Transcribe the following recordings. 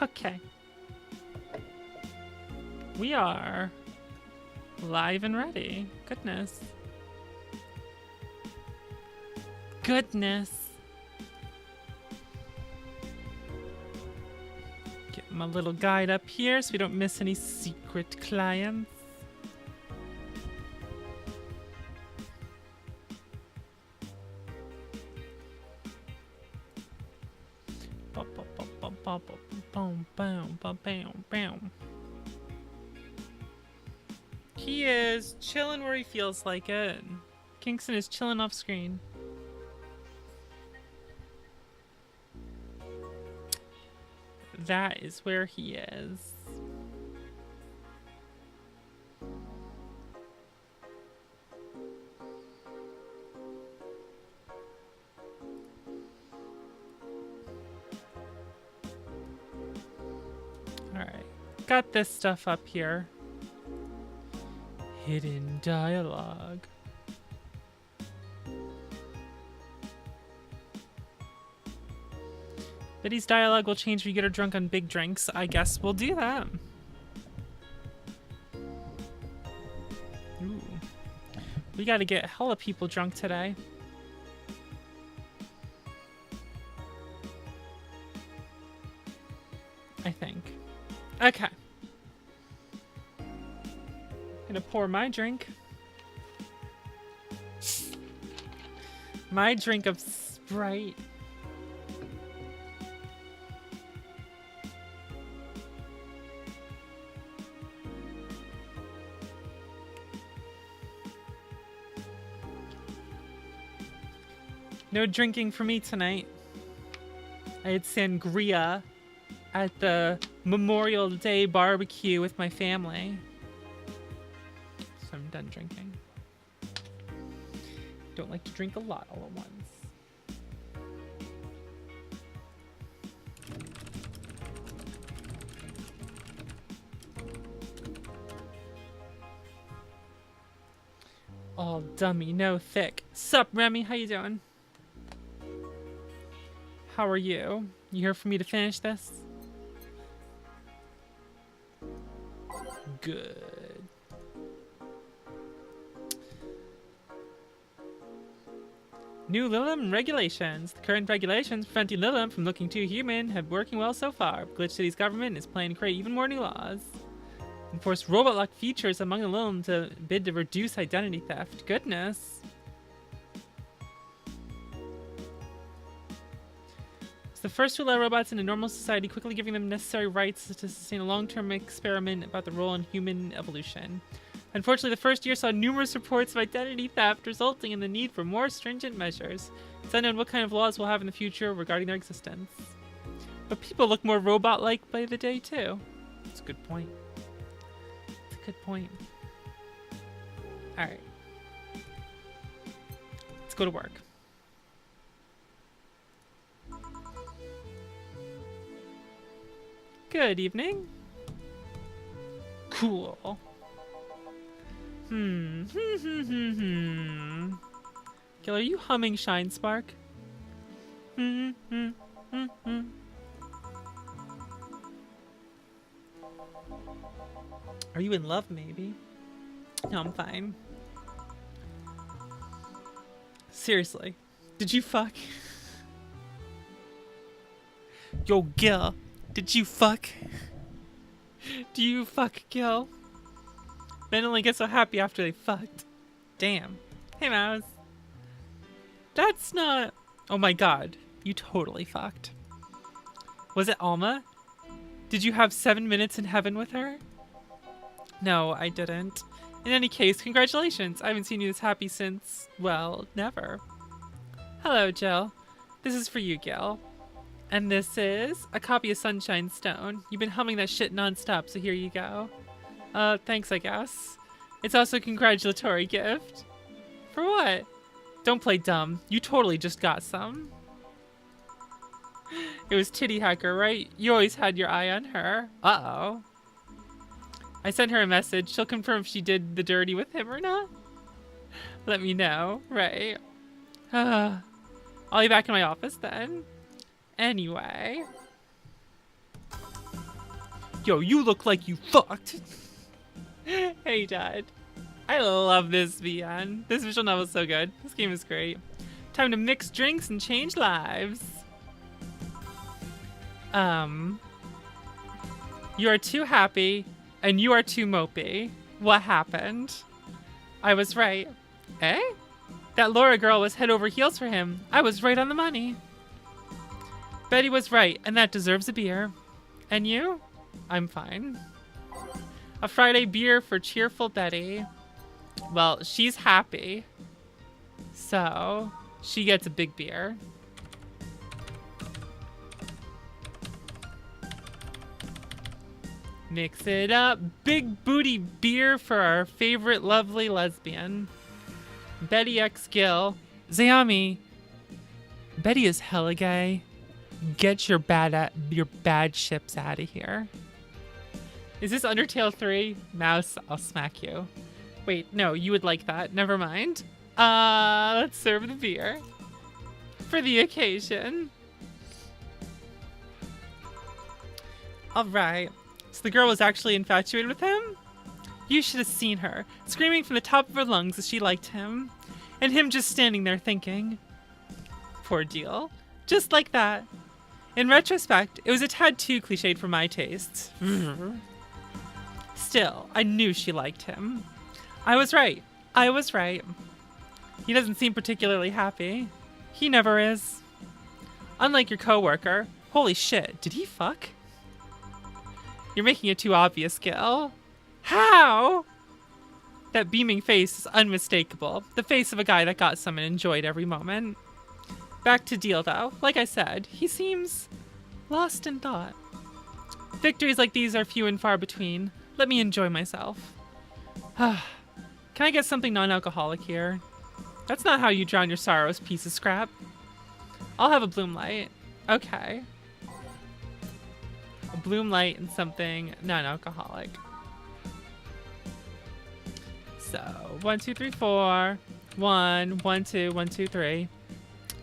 Okay. We are live and ready. Goodness. Goodness. Get my little guide up here so we don't miss any secret clients. He is chilling where he feels like it. Kingston is chilling off screen. That is where he is. Alright. Got this stuff up here. Hidden dialogue. Biddy's dialogue will change if you get her drunk on big drinks. I guess we'll do that. Ooh. We gotta get hella people drunk today. I think. Okay. Gonna pour my drink. My drink of Sprite. No drinking for me tonight. I had sangria at the Memorial Day barbecue with my family. So I'm done drinking. Don't like to drink a lot all at once. All dummy, no thick. Sup, Remy? How you doing? How are you? You here for me to finish this? Good. New Lilum regulations. The current regulations preventing Lilum from looking too human have working well so far. Glitch City's government is planning to create even more new laws. Enforce robot lock features among the Lilum to bid to reduce identity theft. Goodness. The first to allow robots in a normal society, quickly giving them necessary rights to sustain a long-term experiment about the role in human evolution. Unfortunately, the first year saw numerous reports of identity theft, resulting in the need for more stringent measures. It's unknown what kind of laws we'll have in the future regarding their existence. But people look more robot-like by the day, too. That's a good point. That's a good point. Alright. Let's go to work. Good evening. Cool. Gil, are you humming Shine Spark? Are you in love, maybe? No, I'm fine. Seriously. Did you fuck? Yo, Gil. Did you fuck? Do you fuck, Gil? Men only get so happy after they fucked. Damn. Hey, Mouse. That's not... Oh my god. You totally fucked. Was it Alma? Did you have 7 minutes in heaven with her? No, I didn't. In any case, congratulations. I haven't seen you this happy since, well, never. Hello, Jill. This is for you, Gil. And this is a copy of Sunshine Stone. You've been humming that shit nonstop, so here you go. Thanks, I guess. It's also a congratulatory gift. For what? Don't play dumb. You totally just got some. It was Titty Hacker, right? You always had your eye on her. Uh-oh. I sent her a message. She'll confirm if she did the dirty with him or not. Let me know. Right. I'll be back in my office then. Anyway. Yo, you look like you fucked. Hey, Dad. I love this VN. This visual novel is so good. This game is great. Time to mix drinks and change lives. You are too happy and you are too mopey. What happened? I was right. Eh? That Laura girl was head over heels for him. I was right on the money. Betty was right, and that deserves a beer. And you? I'm fine. A Friday beer for cheerful Betty. Well, she's happy. So, she gets a big beer. Mix it up. Big booty beer for our favorite lovely lesbian. Betty X Gill. Zayami. Betty is hella gay. Get your bad ships out of here. Is this Undertale 3? Mouse, I'll smack you. Wait, no, you would like that. Never mind. Let's serve the beer. For the occasion. Alright. So the girl was actually infatuated with him? You should have seen her, screaming from the top of her lungs as she liked him. And him just standing there thinking. Poor deal. Just like that. In retrospect, it was a tad too cliched for my tastes. Still, I knew she liked him. I was right. I was right. He doesn't seem particularly happy. He never is. Unlike your coworker. Holy shit, did he fuck? You're making it too obvious, Gil. How? That beaming face is unmistakable. The face of a guy that got some and enjoyed every moment. Back to deal, though. Like I said, he seems lost in thought. Victories like these are few and far between. Let me enjoy myself. Can I get something non-alcoholic here? That's not how you drown your sorrows, piece of scrap. I'll have a Bloom Light. Okay. A Bloom Light and something non-alcoholic. So, 1, 2, 3, 4. 1, 1, 2, 1, 2, 3.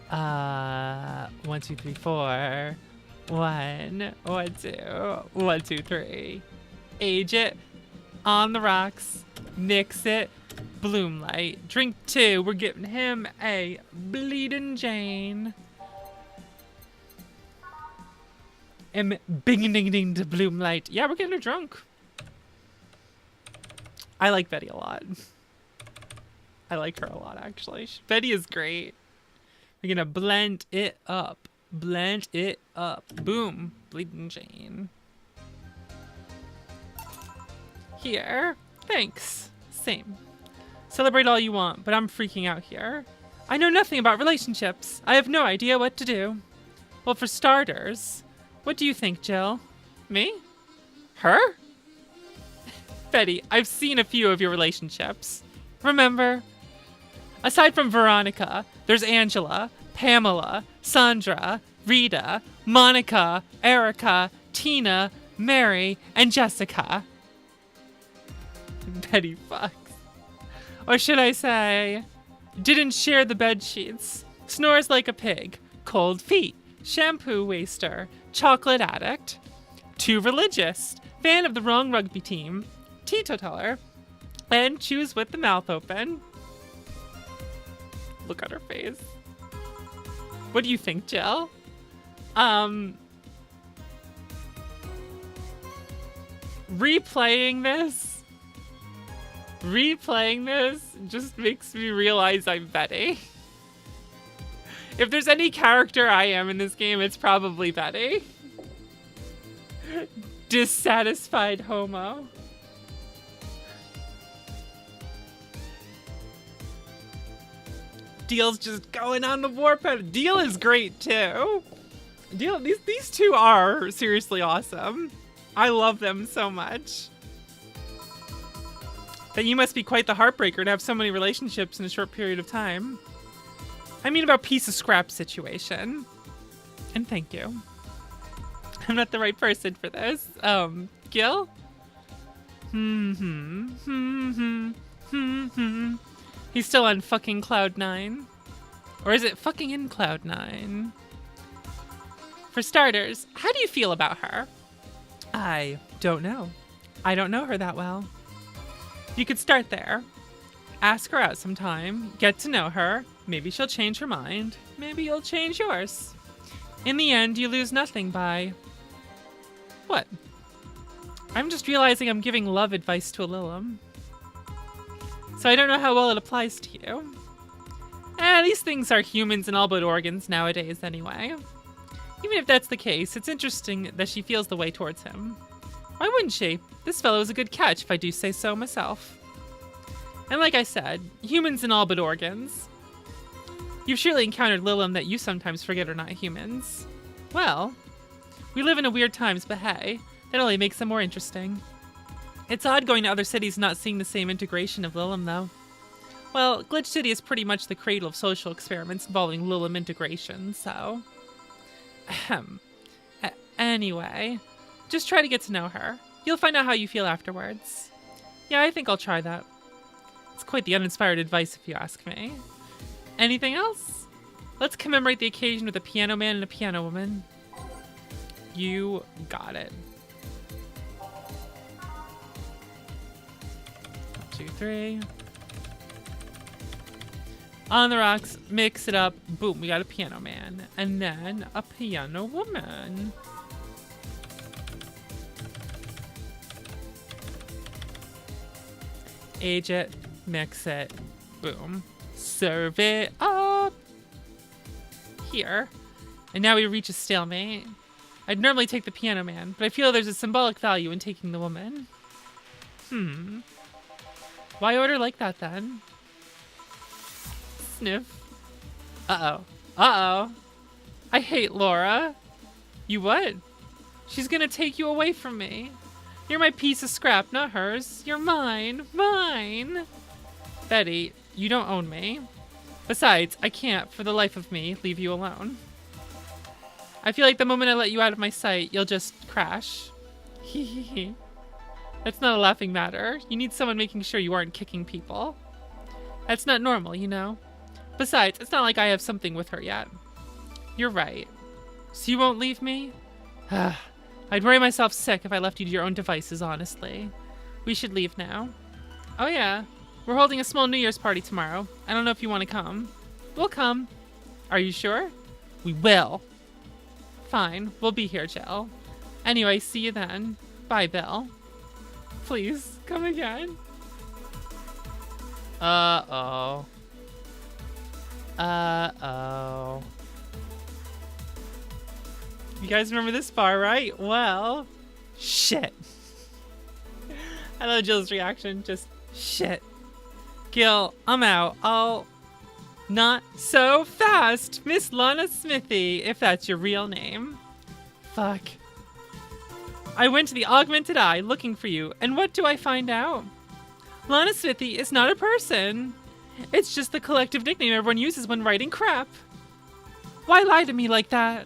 1, 2, 3, 4. 1, 1, 2, 1, 2, 3. Age it. On the rocks. Mix it. Bloom Light. Drink 2. We're giving him a Bleeding Jane. And bing ding ding to Bloom Light. Yeah, we're getting her drunk. I like Betty a lot. I like her a lot, actually. Betty is great. We're gonna blend it up. Blend it up. Boom. Bleeding Jane. Here. Thanks. Same. Celebrate all you want, but I'm freaking out here. I know nothing about relationships. I have no idea what to do. Well, for starters, what do you think, Jill? Me? Her? Betty, I've seen a few of your relationships. Remember? Aside from Veronica, there's Angela, Pamela, Sandra, Rita, Monica, Erica, Tina, Mary, and Jessica. Betty fucks. Or should I say, didn't share the bed sheets, snores like a pig, cold feet, shampoo waster, chocolate addict, too religious, fan of the wrong rugby team, teetotaler, and choose with the mouth open. Look at her face. What do you think, Jill? Replaying this just makes me realize I'm Betty. If there's any character I am in this game, it's probably Betty. Dissatisfied homo. Deal's just going on the warp. Deal is great too. Deal, these two are seriously awesome. I love them so much. That you must be quite the heartbreaker to have so many relationships in a short period of time. I mean about piece of scrap situation. And thank you. I'm not the right person for this. Gil? He's still on fucking Cloud 9. Or is it fucking in Cloud 9? For starters, how do you feel about her? I Don't know. I don't know her that well. You could start there. Ask her out sometime. Get to know her. Maybe she'll change her mind. Maybe you'll change yours. In the end, you lose nothing by... What? I'm just realizing I'm giving love advice to a Lilim. So I don't know how well it applies to you. These things are humans and all but organs nowadays anyway. Even if that's the case, it's interesting that she feels the way towards him. Why wouldn't she? This fellow is a good catch, if I do say so myself. And like I said, humans and all but organs. You've surely encountered Lilim that you sometimes forget are not humans. Well, we live in a weird times, but hey, that only makes them more interesting. It's odd going to other cities and not seeing the same integration of Lilim, though. Well, Glitch City is pretty much the cradle of social experiments involving Lilim integration, so... Ahem. Anyway, just try to get to know her. You'll find out how you feel afterwards. Yeah, I think I'll try that. It's quite the uninspired advice if you ask me. Anything else? Let's commemorate the occasion with a piano man and a piano woman. You got it. 1, 2, 3. On the rocks, mix it up. Boom, we got a piano man. And then a piano woman. Age it, mix it, boom. Serve it up. Here. And now we reach a stalemate. I'd normally take the piano man, but I feel there's a symbolic value in taking the woman. Why order like that then? Sniff. Uh-oh. Uh-oh. I hate Laura. You what? She's gonna take you away from me. You're my piece of scrap, not hers. You're mine. Mine. Betty, you don't own me. Besides, I can't, for the life of me, leave you alone. I feel like the moment I let you out of my sight, you'll just crash. Hee. That's not a laughing matter. You need someone making sure you aren't kicking people. That's not normal, you know? Besides, it's not like I have something with her yet. You're right. So you won't leave me? I'd worry myself sick if I left you to your own devices, honestly. We should leave now. Oh yeah, we're holding a small New Year's party tomorrow. I don't know if you want to come. We'll come. Are you sure? We will. Fine, we'll be here, Jill. Anyway, see you then. Bye, Bill. Please, come again. Uh-oh. Uh-oh. You guys remember this bar, right? Well, shit. I love Jill's reaction. Just shit. Gil, I'm out. I'll... Not so fast, Miss Lana Smithy, if that's your real name. Fuck. I went to the Augmented Eye looking for you, and what do I find out? Lana Smithy is not a person. It's just the collective nickname everyone uses when writing crap. Why lie to me like that?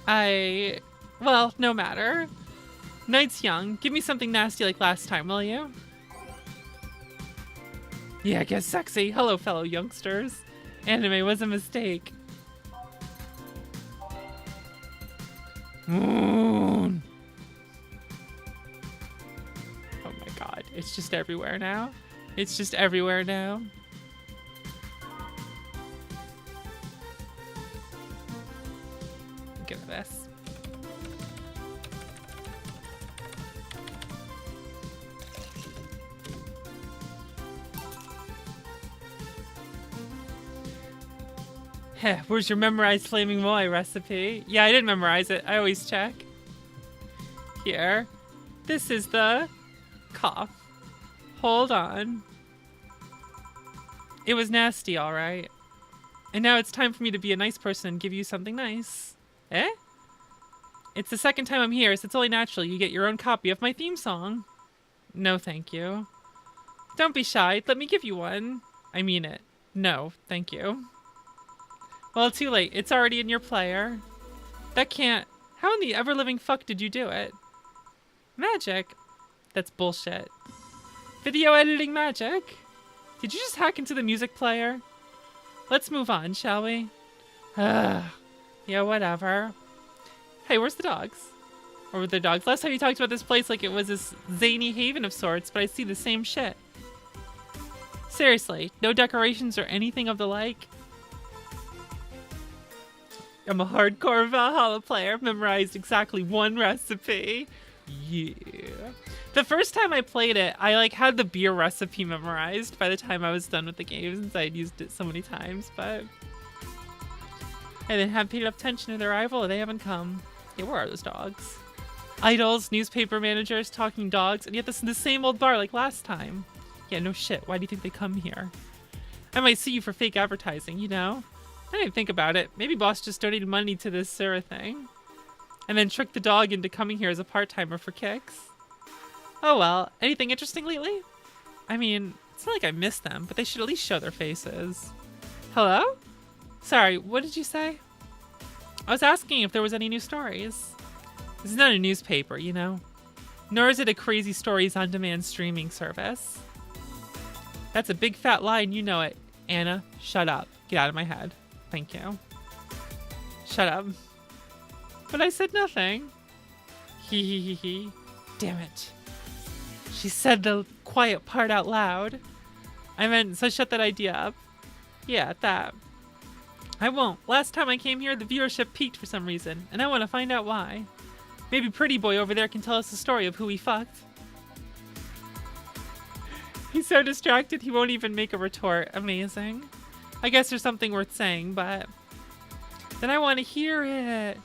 Well, no matter. Night's young. Give me something nasty like last time, will you? Yeah, get sexy. Hello, fellow youngsters. Anime was a mistake. Moon. Oh my god. It's just everywhere now. It's just everywhere now. Look at this. Heh, where's your memorized Flaming Moai recipe? Yeah, I didn't memorize it. I always check. Here. This is the cough. Hold on. It was nasty, alright. And now it's time for me to be a nice person and give you something nice. Eh? It's the second time I'm here, so it's only natural you get your own copy of my theme song. No, thank you. Don't be shy. Let me give you one. I mean it. No, thank you. Well, too late. It's already in your player. That can't... How in the ever-living fuck did you do it? Magic? That's bullshit. Video editing magic? Did you just hack into the music player? Let's move on, shall we? Yeah, whatever. Hey, where's the dogs? Or with their dogs. Last time you talked about this place like it was this zany haven of sorts, but I see the same shit. Seriously, no decorations or anything of the like? I'm a hardcore Valhalla player, memorized exactly one recipe. Yeah. The first time I played it, I like had the beer recipe memorized by the time I was done with the game since I had used it so many times, but I didn't have paid enough attention to their arrival. They haven't come. Yeah, where are those dogs? Idols, newspaper managers, talking dogs, and yet this is the same old bar like last time. Yeah, no shit. Why do you think they come here? I might sue you for fake advertising, you know? I didn't think about it. Maybe boss just donated money to this Sarah thing. And then tricked the dog into coming here as a part-timer for kicks. Oh well. Anything interesting lately? I mean, it's not like I missed them, but they should at least show their faces. Hello? Sorry, what did you say? I was asking if there was any new stories. This is not a newspaper, you know? Nor is it a crazy stories on-demand streaming service. That's a big fat lie and you know it. Anna, shut up. Get out of my head. Thank you. Shut up. But I said nothing. Hee hee hee hee. Damn it. She said the quiet part out loud. I meant, so shut that idea up. Yeah, that. I won't. Last time I came here, the viewership peaked for some reason, and I want to find out why. Maybe Pretty Boy over there can tell us the story of who he fucked. He's so distracted he won't even make a retort. Amazing. I guess there's something worth saying, but then I want to hear it.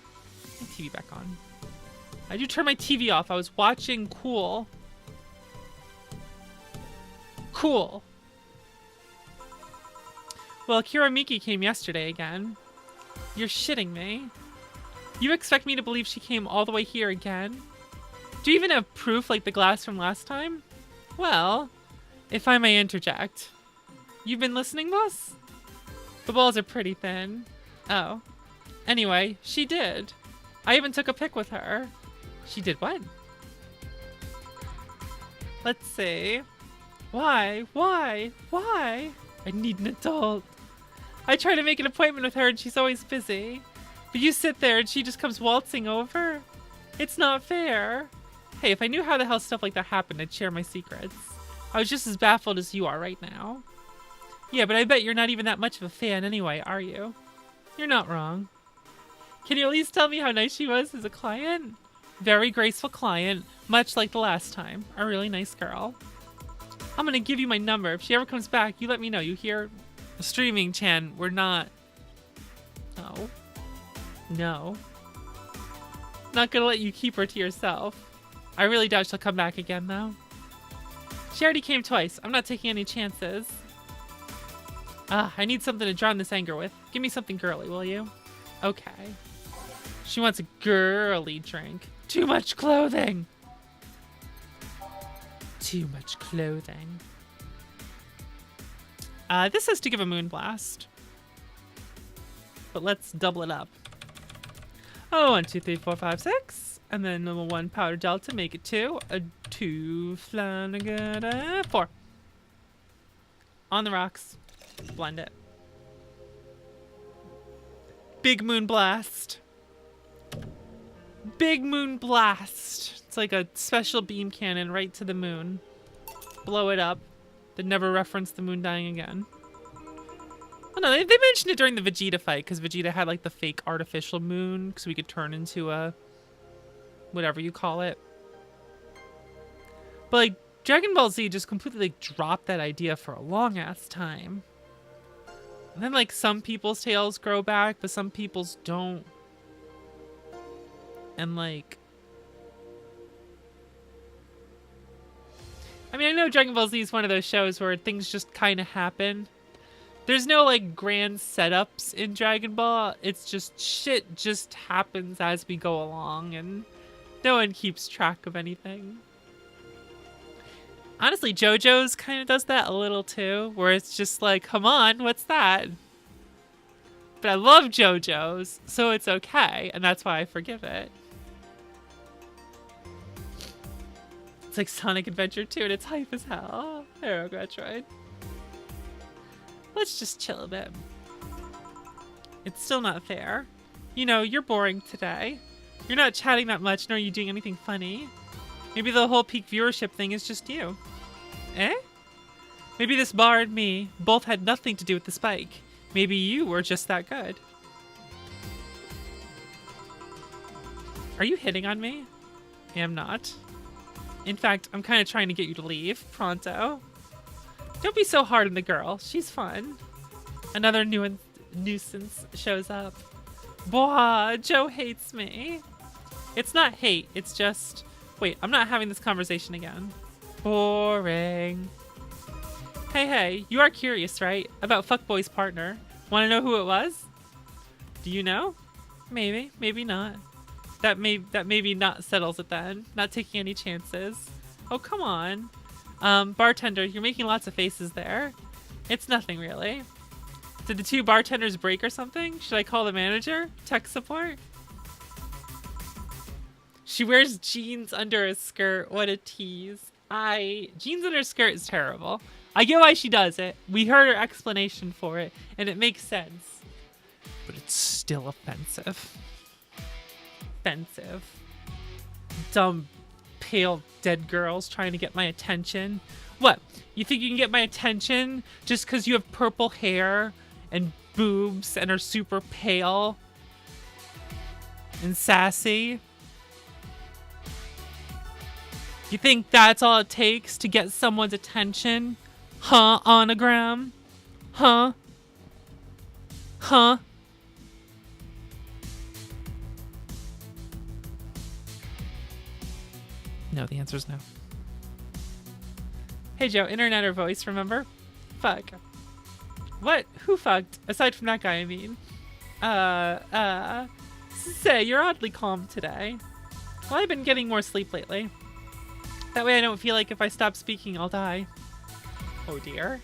My TV back on. I do turn my TV off. I was watching Cool. Cool. Well, Kira Miki came yesterday again. You're shitting me. You expect me to believe she came all the way here again? Do you even have proof like the glass from last time? Well, if I may interject. You've been listening, boss? The balls are pretty thin. Oh. Anyway, she did. I even took a pic with her. She did what? Let's see. Why? Why? Why? I need an adult. I try to make an appointment with her and she's always busy. But you sit there and she just comes waltzing over? It's not fair. Hey, if I knew how the hell stuff like that happened, I'd share my secrets. I was just as baffled as you are right now. Yeah, but I bet you're not even that much of a fan anyway, are you? You're not wrong. Can you at least tell me how nice she was as a client? Very graceful client, much like the last time. A really nice girl. I'm gonna give you my number. If she ever comes back, you let me know. You hear? Streaming, Chan. We're not. No. No. Not gonna let you keep her to yourself. I really doubt she'll come back again, though. She already came twice. I'm not taking any chances. I need something to drown this anger with. Give me something girly, will you? Okay. She wants a girly drink. Too much clothing. Too much clothing. This has to give a moon blast. But let's double it up. Oh, 1, 2, 3, 4, 5, 6. And then number 1 powder delta, make it 2. A 2 flanagada 4. On the rocks. Blend it. Big moon blast. Big moon blast. It's like a special beam cannon right to the moon. Blow it up. Then never reference the moon dying again. Oh no, they mentioned it during the Vegeta fight because Vegeta had like the fake artificial moon so we could turn into a whatever you call it. But like Dragon Ball Z just completely like dropped that idea for a long ass time. And then like some people's tails grow back, but some people's don't. And like, I mean, I know Dragon Ball Z is one of those shows where things just kind of happen. There's no like grand setups in Dragon Ball. It's just shit just happens as we go along and no one keeps track of anything. Honestly, JoJo's kind of does that a little too, where it's just like, come on, what's that? But I love JoJo's, so it's okay, and that's why I forgive it. It's like Sonic Adventure 2, and it's hype as hell. There, Metroid. Let's just chill a bit. It's still not fair. You know, you're boring today. You're not chatting that much, nor are you doing anything funny. Maybe the whole peak viewership thing is just you. Eh? Maybe this bar and me both had nothing to do with the spike. Maybe you were just that good. Are you hitting on me? I am not. In fact, I'm kind of trying to get you to leave pronto. Don't be so hard on the girl. She's fun. Another nuisance shows up. Boah, Joe hates me. It's not hate, it's just... Wait, I'm not having this conversation again. Boring. Hey, you are curious, right? About Fuckboy's partner. Want to know who it was? Do you know? Maybe, maybe not. That maybe not settles it then. Not taking any chances. Oh, come on. Bartender, you're making lots of faces there. It's nothing, really. Did the two bartenders break or something? Should I call the manager? Tech support? She wears jeans under a skirt. What a tease. Jeans under a skirt is terrible. I get why she does it. We heard her explanation for it, and it makes sense. But it's still offensive. Offensive. Dumb, pale, dead girls trying to get my attention. What? You think you can get my attention just because you have purple hair and boobs and are super pale and sassy? You think that's all it takes to get someone's attention? Huh, Onogram? Huh? Huh? No, the answer's no. Hey Joe, internet or voice, remember? Fuck. What? Who fucked? Aside from that guy, I mean. Say, you're oddly calm today. Well, I've been getting more sleep lately. That way I don't feel like if I stop speaking, I'll die. Oh dear.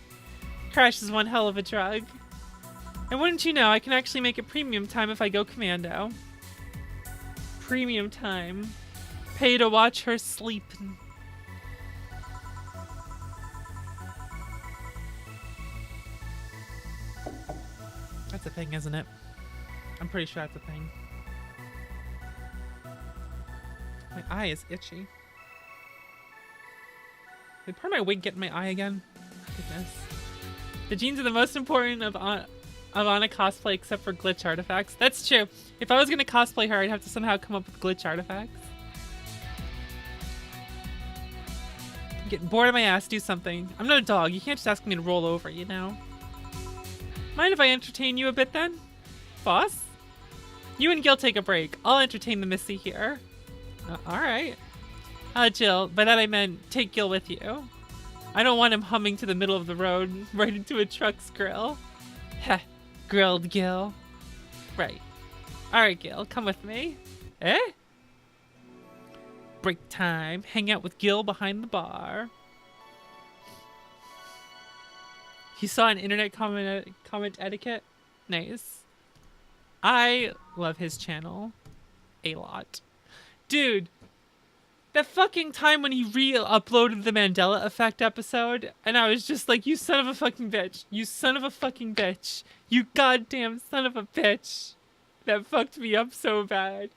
Crash is one hell of a drug. And wouldn't you know, I can actually make it premium time if I go commando. Premium time. Pay to watch her sleep. That's a thing, isn't it? I'm pretty sure that's a thing. My eye is itchy. Did part of my wig get in my eye again? Goodness. The jeans are the most important of Anna cosplay except for glitch artifacts. That's true. If I was going to cosplay her, I'd have to somehow come up with glitch artifacts. I'm getting bored of my ass. Do something. I'm not a dog. You can't just ask me to roll over, you know? Mind if I entertain you a bit then? Boss? You and Gil take a break. I'll entertain the Missy here. Alright. Jill, by that I meant take Gil with you. I don't want him humming to the middle of the road right into a truck's grill. Heh, grilled Gil. Right. Alright, Gil, come with me. Eh? Break time. Hang out with Gil behind the bar. You saw an internet comment etiquette? Nice. I love his channel a lot. Dude, that fucking time when he re-uploaded the Mandela Effect episode, and I was just like, you son of a fucking bitch. You son of a fucking bitch. You goddamn son of a bitch. That fucked me up so bad.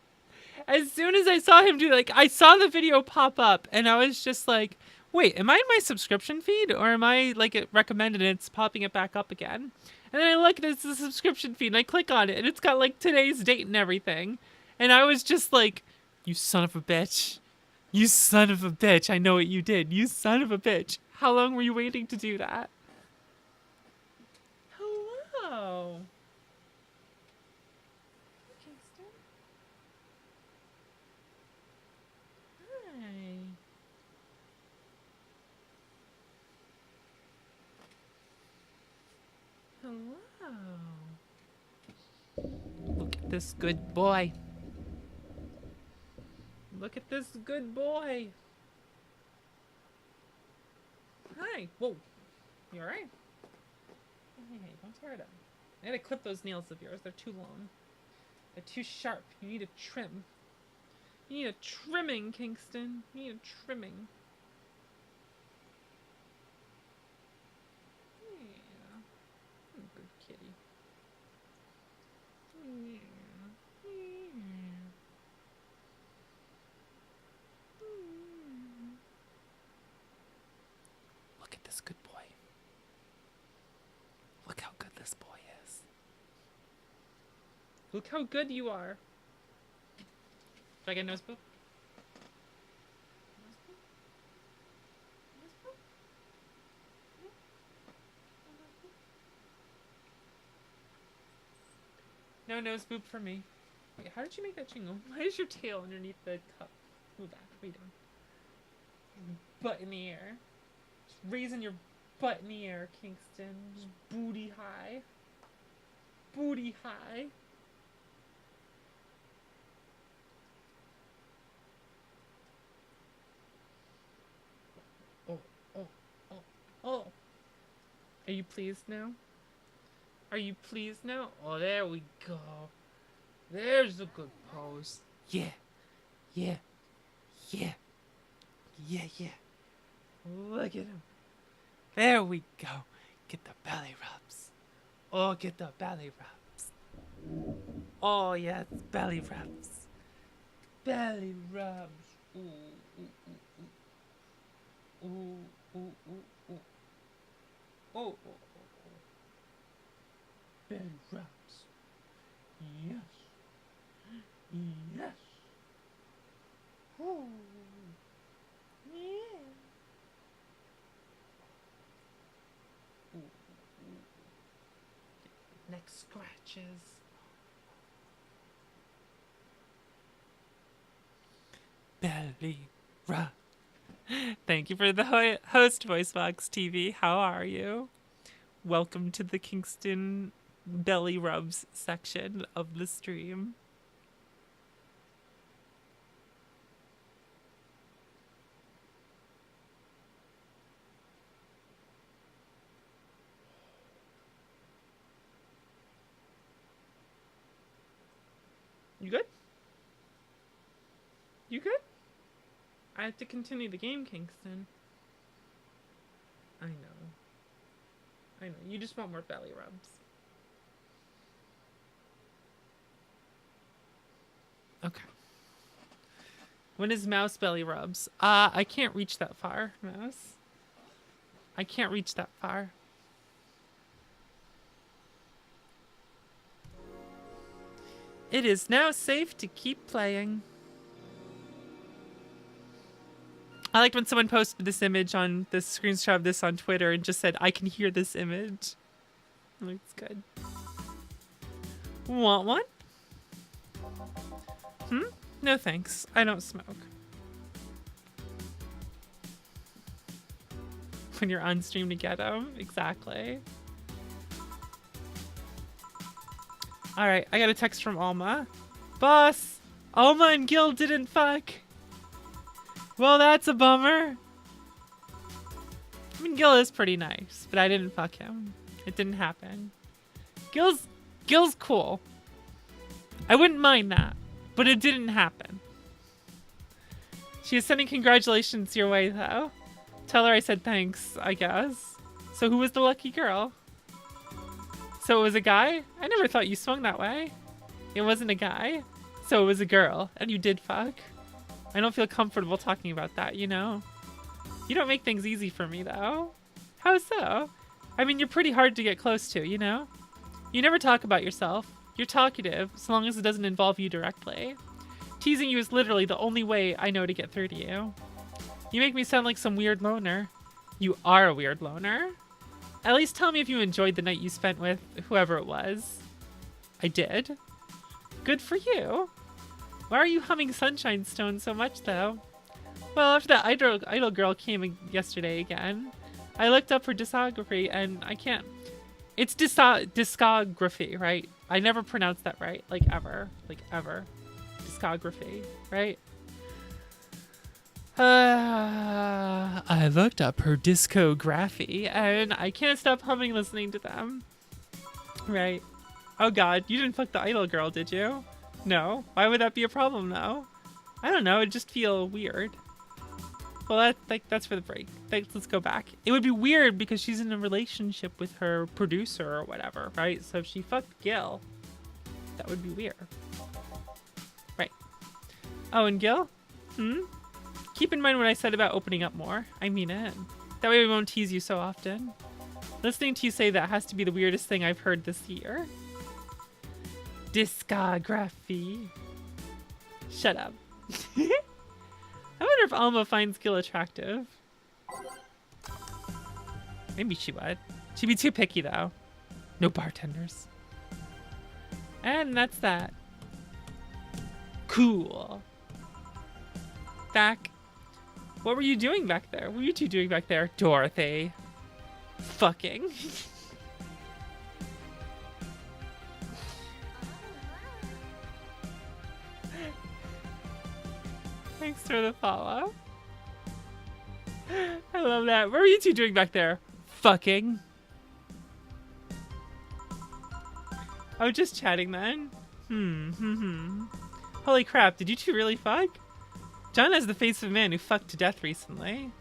As soon as I saw him do, like, I saw the video pop up, and I was just like, wait, am I in my subscription feed? Or am I, like, it recommended and it's popping it back up again? And then I look and it's the subscription feed, and I click on it, and it's got, like, today's date and everything. And I was just like, you son of a bitch. You son of a bitch. I know what you did. You son of a bitch. How long were you waiting to do that? Hello. Kingston. Hi. Hello. Look at this good boy. Look at this good boy. Hi. Whoa. You alright? Hey, don't tear it up. I gotta clip those nails of yours. They're too long. They're too sharp. You need a trim. You need a trimming, Kingston. You need a trimming. Yeah. Good kitty. Yeah. Yeah. Look how good you are. Do I get a nose boop? No nose boop for me. Wait, how did you make that jingle? Why is your tail underneath the cup? Move back. What are you doing? Butt in the air. Just raising your butt in the air, Kingston. Just booty high. Booty high. Oh, oh, oh, oh. Are you pleased now? Are you pleased now? Oh, there we go. There's a good pose. Yeah. Yeah. Yeah. Yeah, yeah. Look at him. There we go. Get the belly rubs. Oh, get the belly rubs. Oh, yes, belly rubs. Belly rubs. Ooh, ooh, ooh, ooh. Ooh, ooh, ooh, ooh. Oh, oh, oh, oh. Belly rubs. Yes. Yes. Oh. Yeah. Ooh, ooh. Neck scratches. Belly rub. Thank you for the host, VoiceBox TV. How are you? Welcome to the Kingston belly rubs section of the stream. You good? You good? I have to continue the game, Kingston. I know. I know. You just want more belly rubs. Okay. When is mouse belly rubs? I can't reach that far, mouse. I can't reach that far. It is now safe to keep playing. I liked when someone posted this image on this screenshot of this on Twitter and just said, I can hear this image. Looks good. Want one? No thanks. I don't smoke. When you're on stream to get them. Exactly. Alright, I got a text from Alma. Boss! Alma and Gil didn't fuck. Well, that's a bummer. I mean, Gil is pretty nice, but I didn't fuck him. It didn't happen. Gil's cool. I wouldn't mind that, but it didn't happen. She is sending congratulations your way, though. Tell her I said thanks, I guess. So who was the lucky girl? So it was a guy? I never thought you swung that way. It wasn't a guy. So it was a girl, and you did fuck. I don't feel comfortable talking about that, you know? You don't make things easy for me, though. How so? I mean, you're pretty hard to get close to, you know? You never talk about yourself. You're talkative, so long as it doesn't involve you directly. Teasing you is literally the only way I know to get through to you. You make me sound like some weird loner. You are a weird loner. At least tell me if you enjoyed the night you spent with whoever it was. I did. Good for you. Why are you humming Sunshine Stone so much, though? Well, after that idol girl came yesterday again, I looked up her discography, and I can't... It's discography, right? I never pronounced that right, like ever. Like ever. Discography, right? I looked up her discography, and I can't stop humming listening to them. Right. Oh god, you didn't fuck the idol girl, did you? No. Why would that be a problem, though? I don't know, it'd just feel weird. Well, that's for the break. Let's go back. It would be weird because she's in a relationship with her producer or whatever, right? So if she fucked Gil, that would be weird. Right. Oh, and Gil? Keep in mind what I said about opening up more. I mean it. That way we won't tease you so often. Listening to you say that has to be the weirdest thing I've heard this year. discography. Shut up. I wonder if Alma finds Gil attractive. Maybe she would. She'd be too picky though. No bartenders. And that's that. Cool. Back. What were you doing back there? What were you two doing back there? Dorothy. Fucking. Thanks for the follow. I love that. What were you two doing back there? Fucking. I was just chatting then. Holy crap, did you two really fuck? John has the face of a man who fucked to death recently.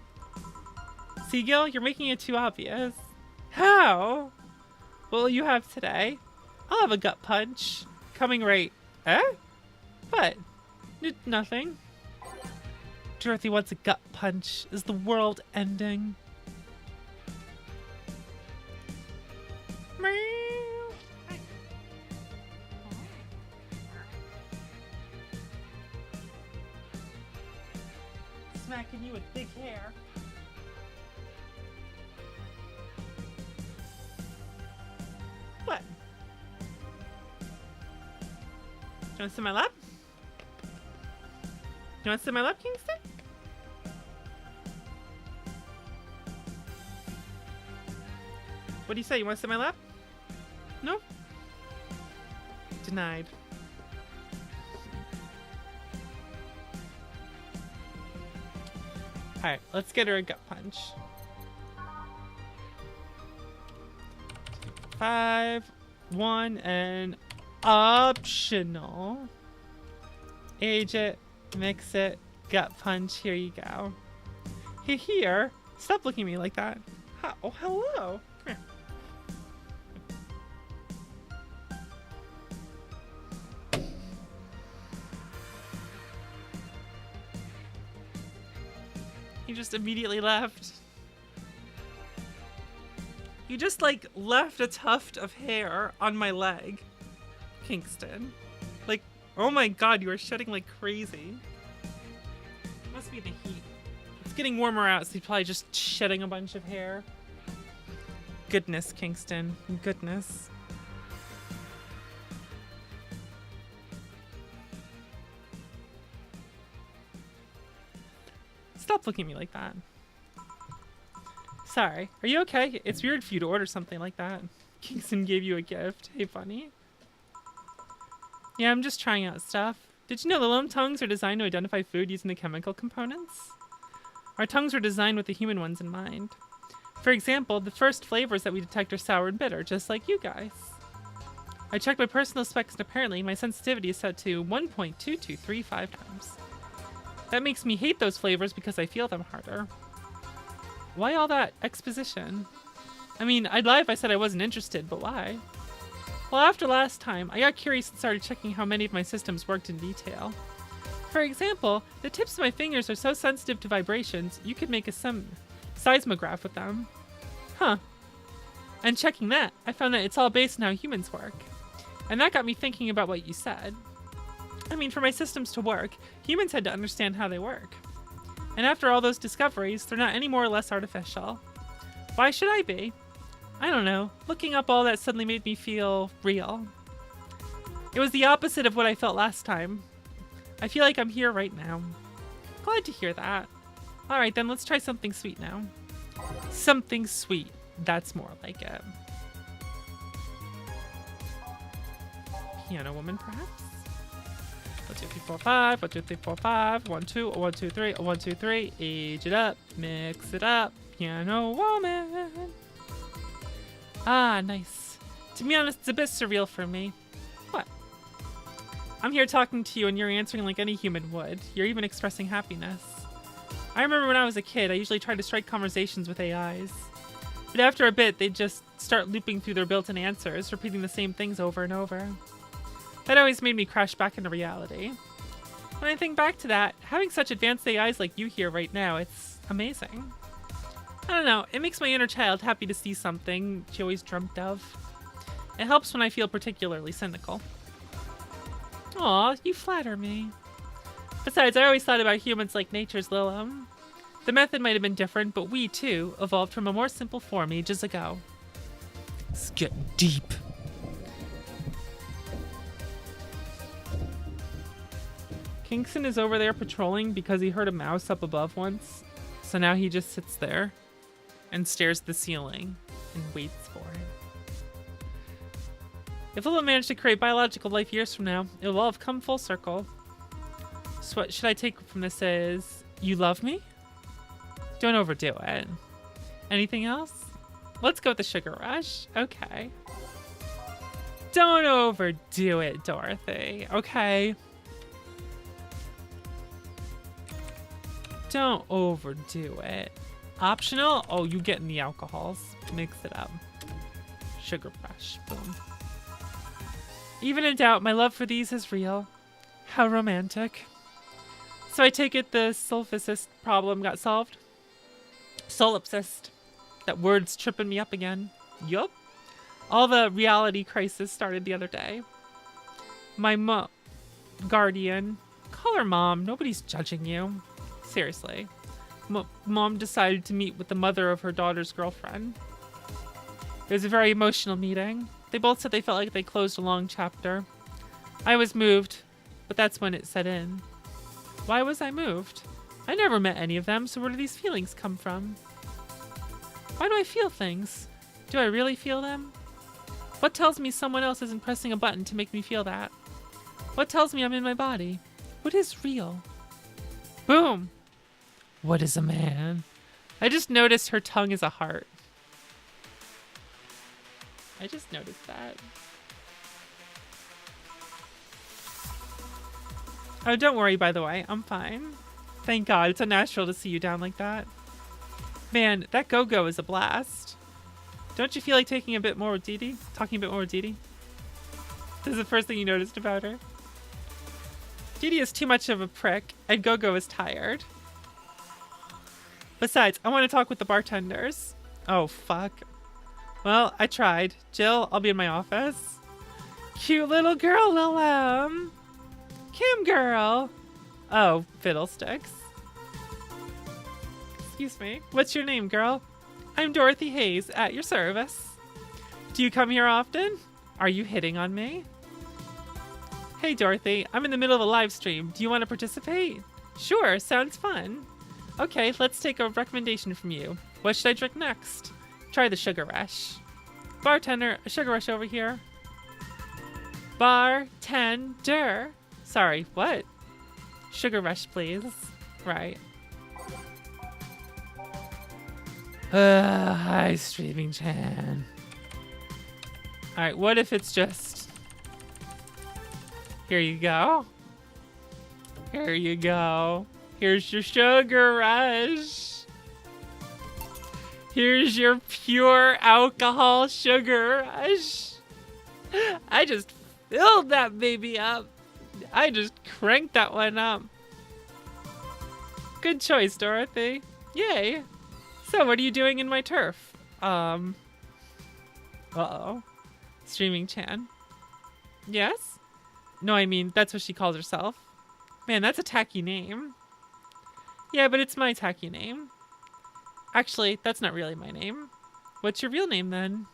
See, Gil, you're making it too obvious. How? What will you have today? I'll have a gut punch. Coming right. Eh? What? Nothing. Dorothy wants a gut punch. Is the world ending? Smacking you with big hair. What? You want to sit in my lap? You want to sit in my lap, Kingston? What do you say? You want to sit in my lap? No? Denied. Alright, let's get her a gut punch. 5, 1, and optional. Age it, mix it, gut punch, here you go. Hey, here, stop looking at me like that. Oh, hello. Come here. He just immediately left. You just, like, left a tuft of hair on my leg, Kingston. Like, oh my god, you are shedding like crazy. Must be the heat. It's getting warmer out, so he's probably just shedding a bunch of hair. Goodness, Kingston. Goodness. Stop looking at me like that. Sorry. Are you okay? It's weird for you to order something like that. Kingston gave you a gift. Hey, funny. Yeah, I'm just trying out stuff. Did you know the lone tongues are designed to identify food using the chemical components? Our tongues were designed with the human ones in mind. For example, the first flavors that we detect are sour and bitter, just like you guys. I checked my personal specs and apparently my sensitivity is set to 1.2235 times. That makes me hate those flavors because I feel them harder. Why all that exposition? I mean, I'd lie if I said I wasn't interested, but why? Well, after last time, I got curious and started checking how many of my systems worked in detail. For example, the tips of my fingers are so sensitive to vibrations, you could make a seismograph with them. Huh. And checking that, I found that it's all based on how humans work. And that got me thinking about what you said. I mean, for my systems to work, humans had to understand how they work. And after all those discoveries, they're not any more or less artificial. Why should I be? I don't know. Looking up all that suddenly made me feel real. It was the opposite of what I felt last time. I feel like I'm here right now. Glad to hear that. Alright then, let's try something sweet now. Something sweet. That's more like it. Piano woman, perhaps? 1, 2, 3, 4, 5. 1, 2, 3, 4, 5. 1, 2, 1, 2, 3. 1, 2, 3. Age it up. Mix it up. Piano woman. Ah, nice. To be honest, it's a bit surreal for me. What? I'm here talking to you and you're answering like any human would. You're even expressing happiness. I remember when I was a kid, I usually tried to strike conversations with AIs. But after a bit, they'd just start looping through their built-in answers, repeating the same things over and over. That always made me crash back into reality. When I think back to that, having such advanced AIs like you here right now, it's amazing. I don't know, it makes my inner child happy to see something she always dreamt of. It helps when I feel particularly cynical. Aw, you flatter me. Besides, I always thought about humans like nature's Lilum. The method might have been different, but we, too, evolved from a more simple form ages ago. It's getting deep. Kingston is over there patrolling because he heard a mouse up above once. So now he just sits there and stares at the ceiling and waits for it. If Lilum managed to create biological life years from now, it will all have come full circle. So what should I take from this is, you love me? Don't overdo it. Anything else? Let's go with the sugar rush. Okay. Don't overdo it, Dorothy. Okay. Don't overdo it. Optional? Oh, you getting the alcohols. Mix it up. Sugar rush. Boom. Even in doubt, my love for these is real. How romantic. So I take it the solipsist problem got solved? Solipsist. That word's tripping me up again. Yup. All the reality crisis started the other day. My guardian. Call her mom. Nobody's judging you. Seriously. Mom decided to meet with the mother of her daughter's girlfriend. It was a very emotional meeting. They both said they felt like they closed a long chapter. I was moved, but that's when it set in. Why was I moved? I never met any of them, so where do these feelings come from? Why do I feel things? Do I really feel them? What tells me someone else isn't pressing a button to make me feel that? What tells me I'm in my body? What is real? Boom! What is a man? I just noticed her tongue is a heart. I just noticed that. Oh, don't worry, by the way. I'm fine. Thank God. It's unnatural to see you down like that. Man, that go-go is a blast. Don't you feel like taking a bit more with Dee Dee? Talking a bit more with Dee Dee? This is the first thing you noticed about her. Dee Dee is too much of a prick, and Go-Go is tired. Besides, I want to talk with the bartenders. Oh, fuck. Well, I tried. Jill, I'll be in my office. Cute little girl, Lilum. Kim girl. Oh, fiddlesticks. Excuse me. What's your name, girl? I'm Dorothy Hayes, at your service. Do you come here often? Are you hitting on me? Hey, Dorothy, I'm in the middle of a live stream. Do you want to participate? Sure, sounds fun. Okay, let's take a recommendation from you. What should I drink next? Try the Sugar Rush. Bartender, a Sugar Rush over here. Bartender. Sorry, what? Sugar Rush, please. Right. Hi, Streaming Chan. Alright, what if it's just... Here you go. Here you go. Here's your Sugar Rush. Here's your pure alcohol Sugar Rush. I just filled that baby up. I just cranked that one up. Good choice, Dorothy. Yay. So, what are you doing in my turf? Uh-oh. Streaming Chan. Yes? No, I mean, that's what she calls herself. Man, that's a tacky name. Yeah, but it's my tacky name. Actually, that's not really my name. What's your real name, then?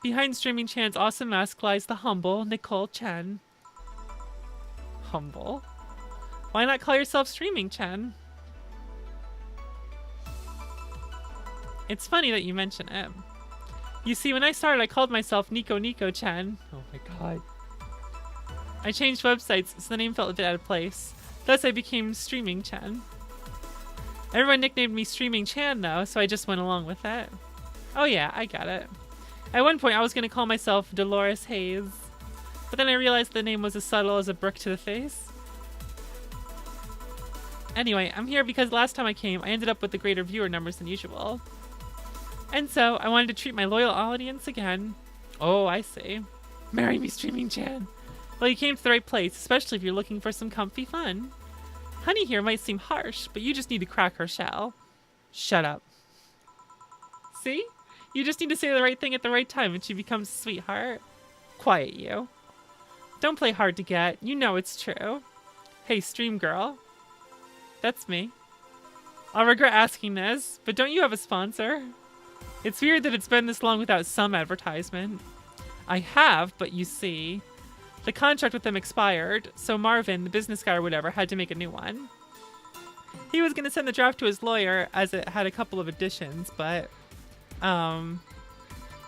Behind Streaming Chan's awesome mask lies the humble Nicole Chen. Humble? Why not call yourself Streaming Chan? It's funny that you mention it. You see, when I started, I called myself Nico Chan. Oh my god. I changed websites, so the name felt a bit out of place. Thus, I became Streaming Chan. Everyone nicknamed me Streaming Chan, though, so I just went along with it. Oh yeah, I got it. At one point, I was going to call myself Dolores Hayes, but then I realized the name was as subtle as a brick to the face. Anyway, I'm here because last time I came, I ended up with the greater viewer numbers than usual. And so, I wanted to treat my loyal audience again. Oh, I see. Marry me, Streaming Chan. Well, you came to the right place, especially if you're looking for some comfy fun. Honey here might seem harsh, but you just need to crack her shell. Shut up. See? You just need to say the right thing at the right time and she becomes a sweetheart. Quiet you. Don't play hard to get. You know it's true. Hey, stream girl. That's me. I'll regret asking this, but don't you have a sponsor? It's weird that it's been this long without some advertisement. I have, but you see, the contract with them expired, so Marvin, the business guy or whatever, had to make a new one. He was going to send the draft to his lawyer as it had a couple of additions, but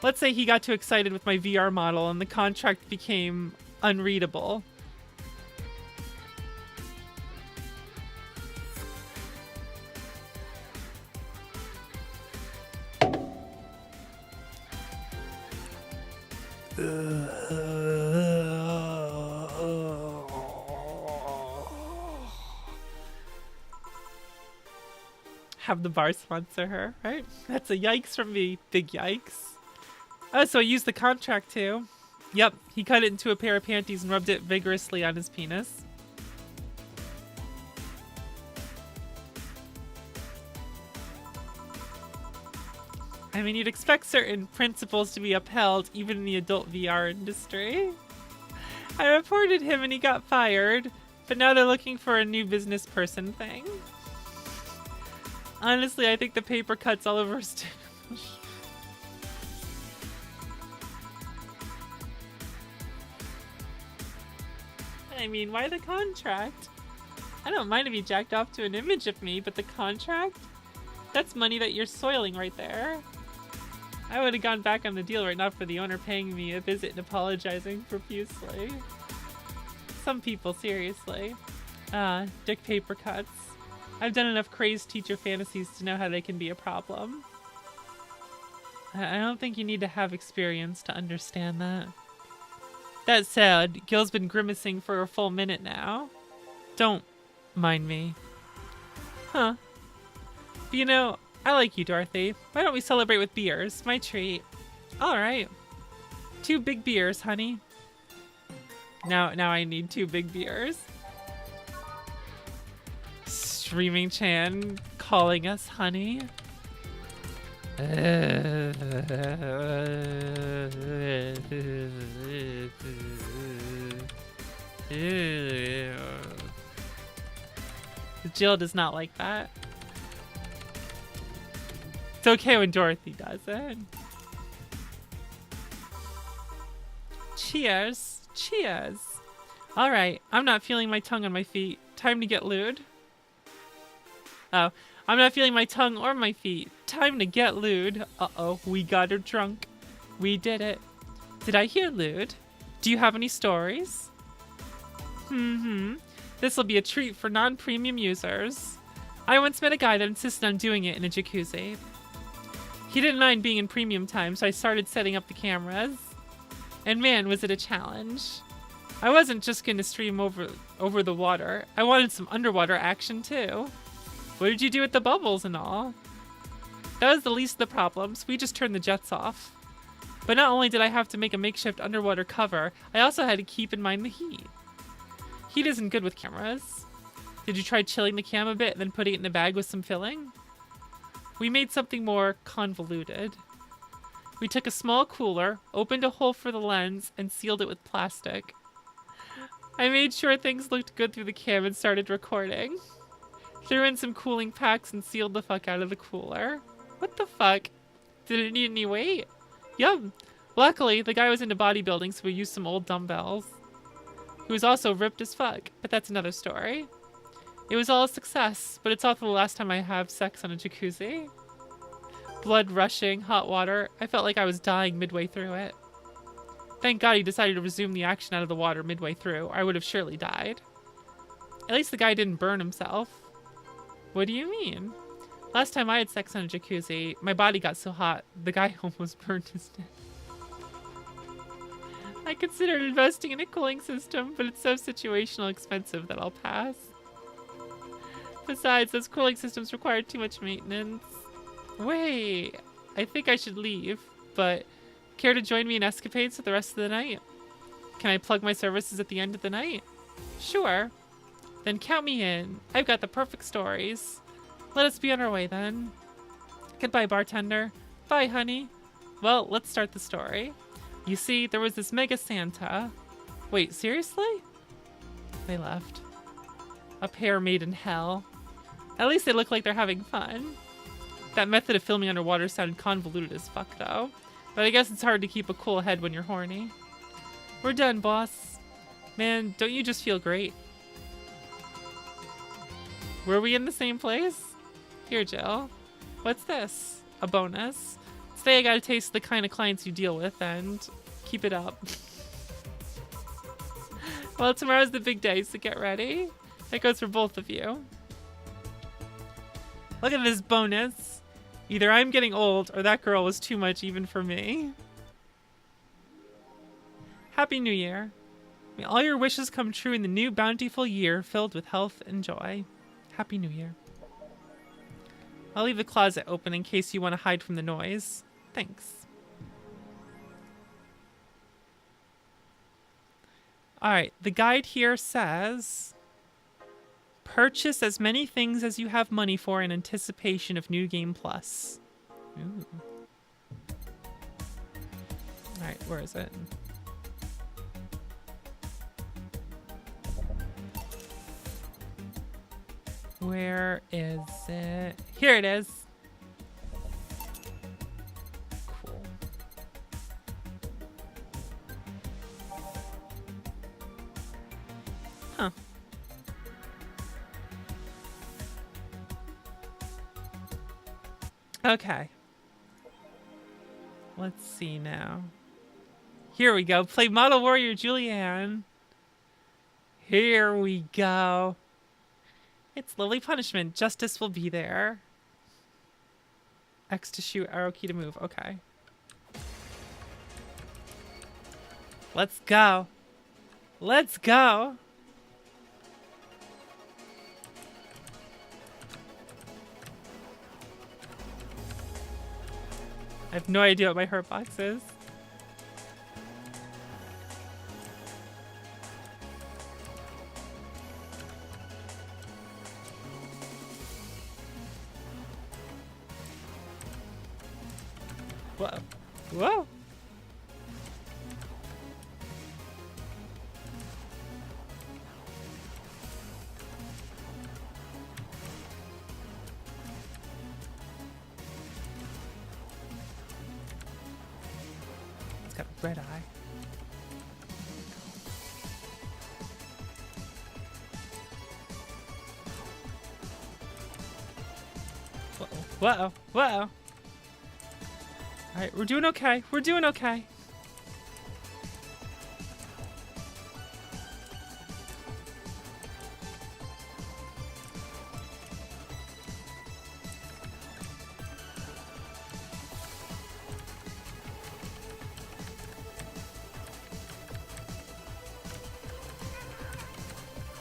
let's say he got too excited with my VR model and the contract became unreadable. Have the bar sponsor her, right? That's a yikes from me. Big yikes. Oh, so I used the contract too. Yep, he cut it into a pair of panties and rubbed it vigorously on his penis. I mean, you'd expect certain principles to be upheld even in the adult VR industry. I reported him and he got fired, but now they're looking for a new business person thing. Honestly, I think the paper cuts all over his I mean, why the contract? I don't mind if he jacked off to an image of me, but the contract? That's money that you're soiling right there. I would have gone back on the deal right now for the owner paying me a visit and apologizing profusely. Some people, seriously. Dick paper cuts. I've done enough crazed teacher fantasies to know how they can be a problem. I don't think you need to have experience to understand that. That said, Gil's been grimacing for a full minute now. Don't mind me. Huh. But you know, I like you, Dorothy. Why don't we celebrate with beers? My treat. Alright. 2 big beers, honey. Now I need 2 big beers. Streaming Chan calling us honey. Jill does not like that. It's okay when Dorothy does it. Cheers. Cheers. Alright, I'm not feeling my tongue on my feet. Time to get lewd. Oh, I'm not feeling my tongue or my feet. Time to get lewd. Uh-oh, we got her drunk. We did it. Did I hear lewd? Do you have any stories? This'll be a treat for non-premium users. I once met a guy that insisted on doing it in a jacuzzi. He didn't mind being in premium time, so I started setting up the cameras. And man, was it a challenge. I wasn't just gonna stream over the water. I wanted some underwater action too. What did you do with the bubbles and all? That was the least of the problems. We just turned the jets off. But not only did I have to make a makeshift underwater cover, I also had to keep in mind the heat. Heat isn't good with cameras. Did you try chilling the cam a bit and then putting it in the bag with some filling? We made something more convoluted. We took a small cooler, opened a hole for the lens, and sealed it with plastic. I made sure things looked good through the cam and started recording. Threw in some cooling packs and sealed the fuck out of the cooler. What the fuck? Did it need any weight? Yum. Luckily, the guy was into bodybuilding, so we used some old dumbbells. He was also ripped as fuck, but that's another story. It was all a success, but it's also the last time I have sex on a jacuzzi. Blood rushing, hot water. I felt like I was dying midway through it. Thank God he decided to resume the action out of the water midway through, or I would have surely died. At least the guy didn't burn himself. What do you mean? Last time I had sex on a jacuzzi, my body got so hot, the guy almost burned his death. I considered investing in a cooling system, but it's so situational expensive that I'll pass. Besides, those cooling systems require too much maintenance. Wait, I think I should leave, but care to join me in escapades for the rest of the night? Can I plug my services at the end of the night? Sure. Then count me in. I've got the perfect stories. Let us be on our way then. Goodbye, bartender. Bye, honey. Well, let's start the story. You see, there was this mega Santa. Wait, seriously? They left. A pair made in hell. At least they look like they're having fun. That method of filming underwater sounded convoluted as fuck, though. But I guess it's hard to keep a cool head when you're horny. We're done, boss. Man, don't you just feel great? Were we in the same place? Here, Jill. What's this? A bonus? Today I got a taste of the kind of clients you deal with, and keep it up. Well, tomorrow's the big day, so get ready. That goes for both of you. Look at this bonus. Either I'm getting old, or that girl was too much even for me. Happy New Year. May all your wishes come true in the new bountiful year filled with health and joy. Happy New Year. I'll leave the closet open in case you want to hide from the noise. Thanks. Alright, the guide here says... Purchase as many things as you have money for in anticipation of New Game Plus. Ooh. Alright, where is it? Where is it? Here it is. Cool. Huh. Okay. Let's see now. Here we go. Play Model Warrior Julianne. Here we go. It's lovely punishment. Justice will be there. X to shoot, arrow key to move. Okay. Let's go. Let's go. I have no idea what my hurt box is. Whoa. Whoa. It's got a red eye. Whoa. Whoa. Whoa. Alright, we're doing okay. We're doing okay.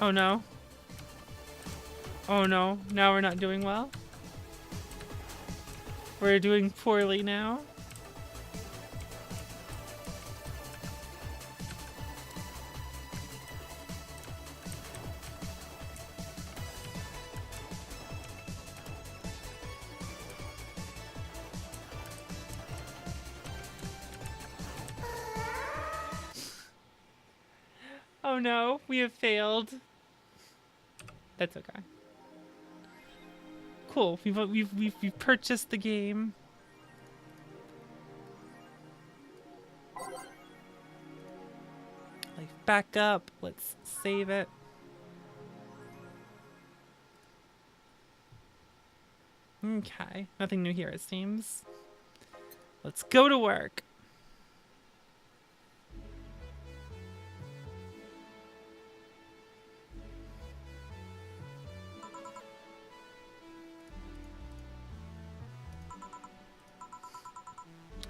Oh no. Oh no. Now we're not doing well. We're doing poorly now. Oh no, we have failed. That's okay. Cool. We've purchased the game. Life back up. Let's save it. Okay. Nothing new here, it seems. Let's go to work.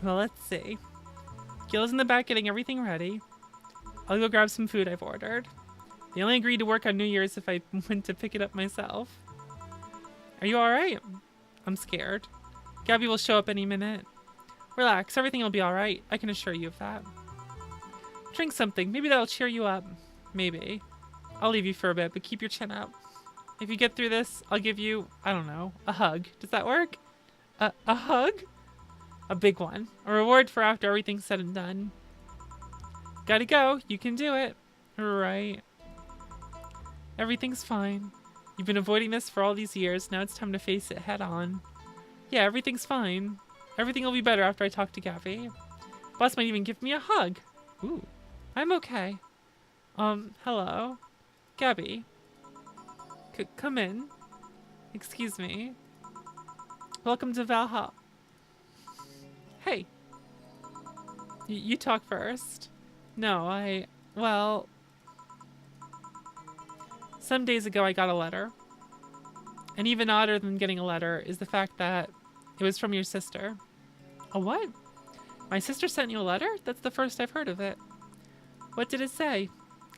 Well, let's see. Gil's in the back getting everything ready. I'll go grab some food I've ordered. They only agreed to work on New Year's if I went to pick it up myself. Are you alright? I'm scared. Gabby will show up any minute. Relax, everything will be alright. I can assure you of that. Drink something. Maybe that'll cheer you up. Maybe. I'll leave you for a bit, but keep your chin up. If you get through this, I'll give you, I don't know, a hug. Does that work? A hug? A big one. A reward for after everything's said and done. Gotta go. You can do it. Right. Everything's fine. You've been avoiding this for all these years. Now it's time to face it head on. Yeah, everything's fine. Everything will be better after I talk to Gabby. Boss might even give me a hug. Ooh. I'm okay. Hello? Gabby? Come in. Excuse me. Welcome to Valhalla. Hey. You talk first. No, well... Some days ago I got a letter. And even odder than getting a letter is the fact that it was from your sister. A what? My sister sent you a letter? That's the first I've heard of it. What did it say?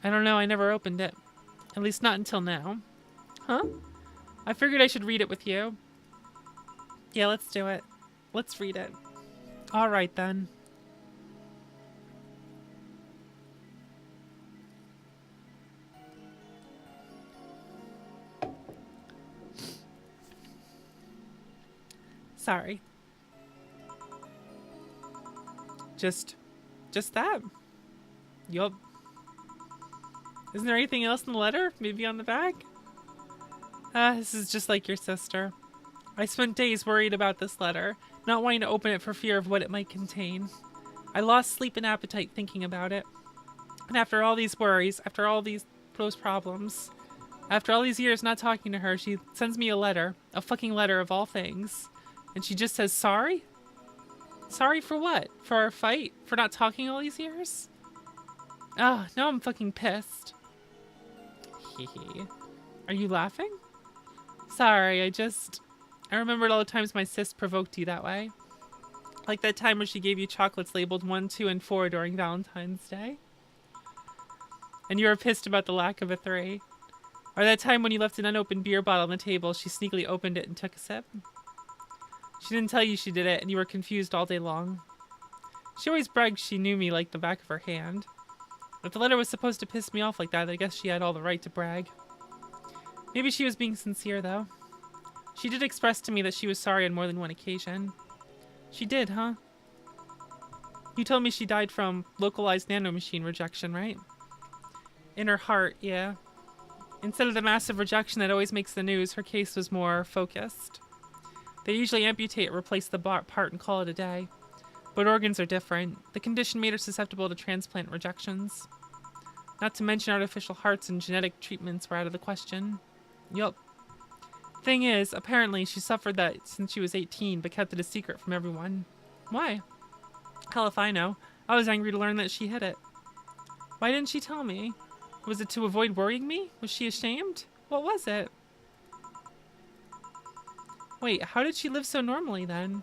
I don't know, I never opened it. At least not until now. Huh? I figured I should read it with you. Yeah, let's do it. Let's read it. Alright then. Sorry. Just that? Yup. Isn't there anything else in the letter? Maybe on the back? This is just like your sister. I spent days worried about this letter, not wanting to open it for fear of what it might contain. I lost sleep and appetite thinking about it. And after all these worries, after all those problems, after all these years not talking to her, she sends me a letter. A fucking letter of all things. And she just says, sorry? Sorry for what? For our fight? For not talking all these years? Ah, now I'm fucking pissed. Hehe. Are you laughing? Sorry, I remembered all the times my sis provoked you that way. Like that time where she gave you chocolates labeled 1, 2, and 4 during Valentine's Day. And you were pissed about the lack of a 3. Or that time when you left an unopened beer bottle on the table, she sneakily opened it and took a sip. She didn't tell you she did it, and you were confused all day long. She always bragged she knew me like the back of her hand. If the letter was supposed to piss me off like that, I guess she had all the right to brag. Maybe she was being sincere, though. She did express to me that she was sorry on more than one occasion. She did, huh? You told me she died from localized nanomachine rejection, right? In her heart, yeah. Instead of the massive rejection that always makes the news, her case was more focused. They usually amputate or replace the part and call it a day. But organs are different. The condition made her susceptible to transplant rejections. Not to mention artificial hearts and genetic treatments were out of the question. Yup. Thing is, apparently she suffered that since she was 18, but kept it a secret from everyone. Why? Hell if I know. I was angry to learn that she hid it. Why didn't she tell me? Was it to avoid worrying me? Was she ashamed? What was it? Wait, how did she live so normally then?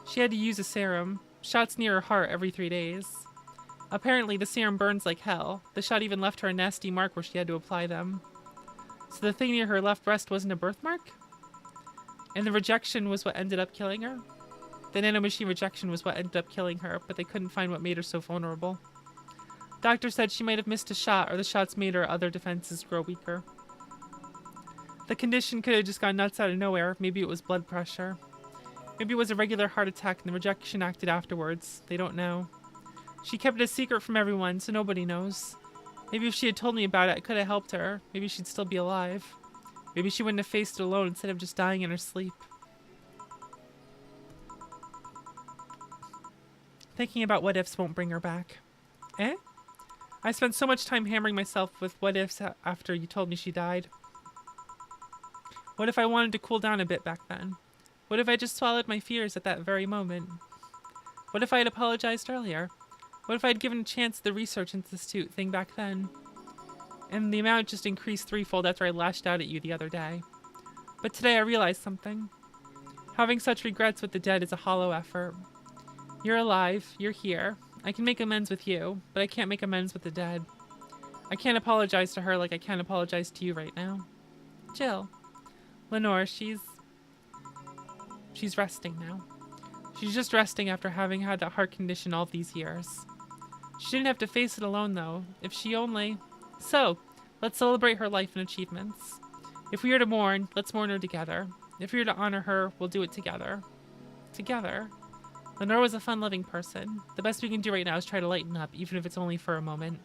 She had to use a serum. Shots near her heart every 3 days. Apparently, the serum burns like hell. The shot even left her a nasty mark where she had to apply them. So the thing near her left breast wasn't a birthmark? And the rejection was what ended up killing her? The nanomachine rejection was what ended up killing her, but they couldn't find what made her so vulnerable. Doctor said she might have missed a shot, or the shots made her other defenses grow weaker. The condition could have just gone nuts out of nowhere. Maybe it was blood pressure. Maybe it was a regular heart attack and the rejection acted afterwards. They don't know. She kept it a secret from everyone, so nobody knows. Maybe if she had told me about it, I could have helped her. Maybe she'd still be alive. Maybe she wouldn't have faced it alone instead of just dying in her sleep. Thinking about what ifs won't bring her back. Eh? I spent so much time hammering myself with what ifs after you told me she died. What if I wanted to cool down a bit back then? What if I just swallowed my fears at that very moment? What if I had apologized earlier? What if I had given a chance to the research institute thing back then? And the amount just increased threefold after I lashed out at you the other day. But today I realized something. Having such regrets with the dead is a hollow effort. You're alive, you're here. I can make amends with you, but I can't make amends with the dead. I can't apologize to her like I can't apologize to you right now. Jill. Lenore, she's resting now. She's just resting after having had that heart condition all these years. She didn't have to face it alone, though. If she only... So, let's celebrate her life and achievements. If we are to mourn, let's mourn her together. If we are to honor her, we'll do it together. Together. Lenore was a fun-loving person. The best we can do right now is try to lighten up, even if it's only for a moment.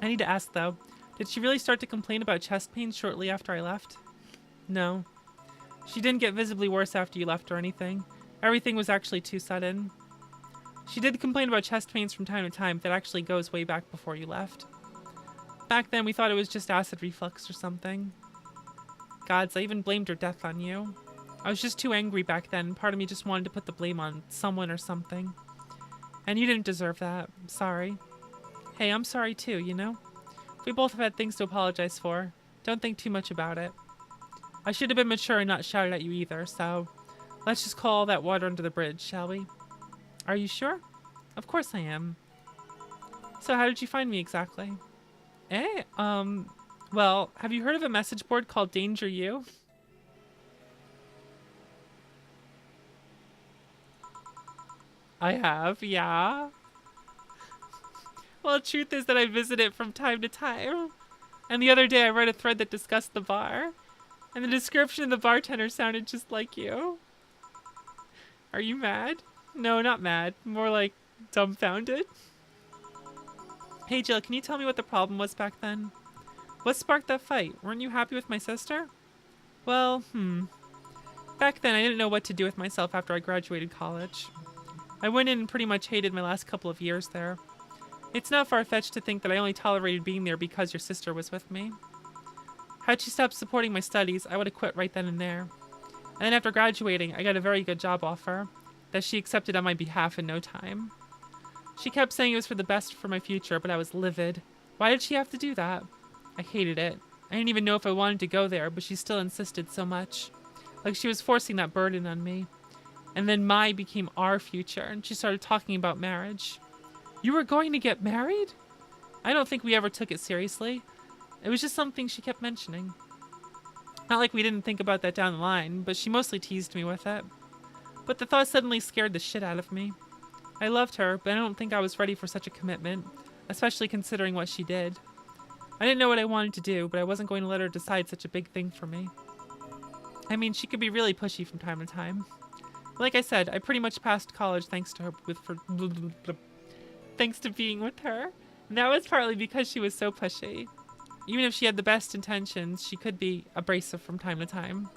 I need to ask though, did she really start to complain about chest pains shortly after I left? No. She didn't get visibly worse after you left or anything. Everything was actually too sudden. She did complain about chest pains from time to time. That actually goes way back before you left. Back then, we thought it was just acid reflux or something. Gods, I even blamed her death on you. I was just too angry back then. Part of me just wanted to put the blame on someone or something. And you didn't deserve that. I'm sorry. Hey, I'm sorry too, you know? We both have had things to apologize for. Don't think too much about it. I should have been mature and not shouted at you either, so let's just call all that water under the bridge, shall we? Are you sure? Of course I am. So how did you find me exactly? Well, have you heard of a message board called Danger You? I have, yeah. Well, the truth is that I visit it from time to time. And the other day I read a thread that discussed the bar. And the description of the bartender sounded just like you. Are you mad? No, not mad. More like dumbfounded. Hey Jill, can you tell me what the problem was back then? What sparked that fight? Weren't you happy with my sister? Well, back then I didn't know what to do with myself after I graduated college. I went in and pretty much hated my last couple of years there. It's not far-fetched to think that I only tolerated being there because your sister was with me. Had she stopped supporting my studies, I would have quit right then and there. And then after graduating, I got a very good job offer that she accepted on my behalf in no time. She kept saying it was for the best for my future, but I was livid. Why did she have to do that? I hated it. I didn't even know if I wanted to go there, but she still insisted so much. Like she was forcing that burden on me. And then my became our future, and she started talking about marriage. You were going to get married? I don't think we ever took it seriously. It was just something she kept mentioning. Not like we didn't think about that down the line, but she mostly teased me with it. But the thought suddenly scared the shit out of me. I loved her, but I don't think I was ready for such a commitment, especially considering what she did. I didn't know what I wanted to do, but I wasn't going to let her decide such a big thing for me. I mean, she could be really pushy from time to time. Like I said, I pretty much passed college thanks to her thanks to being with her. And that was partly because she was so pushy. Even if she had the best intentions, she could be abrasive from time to time.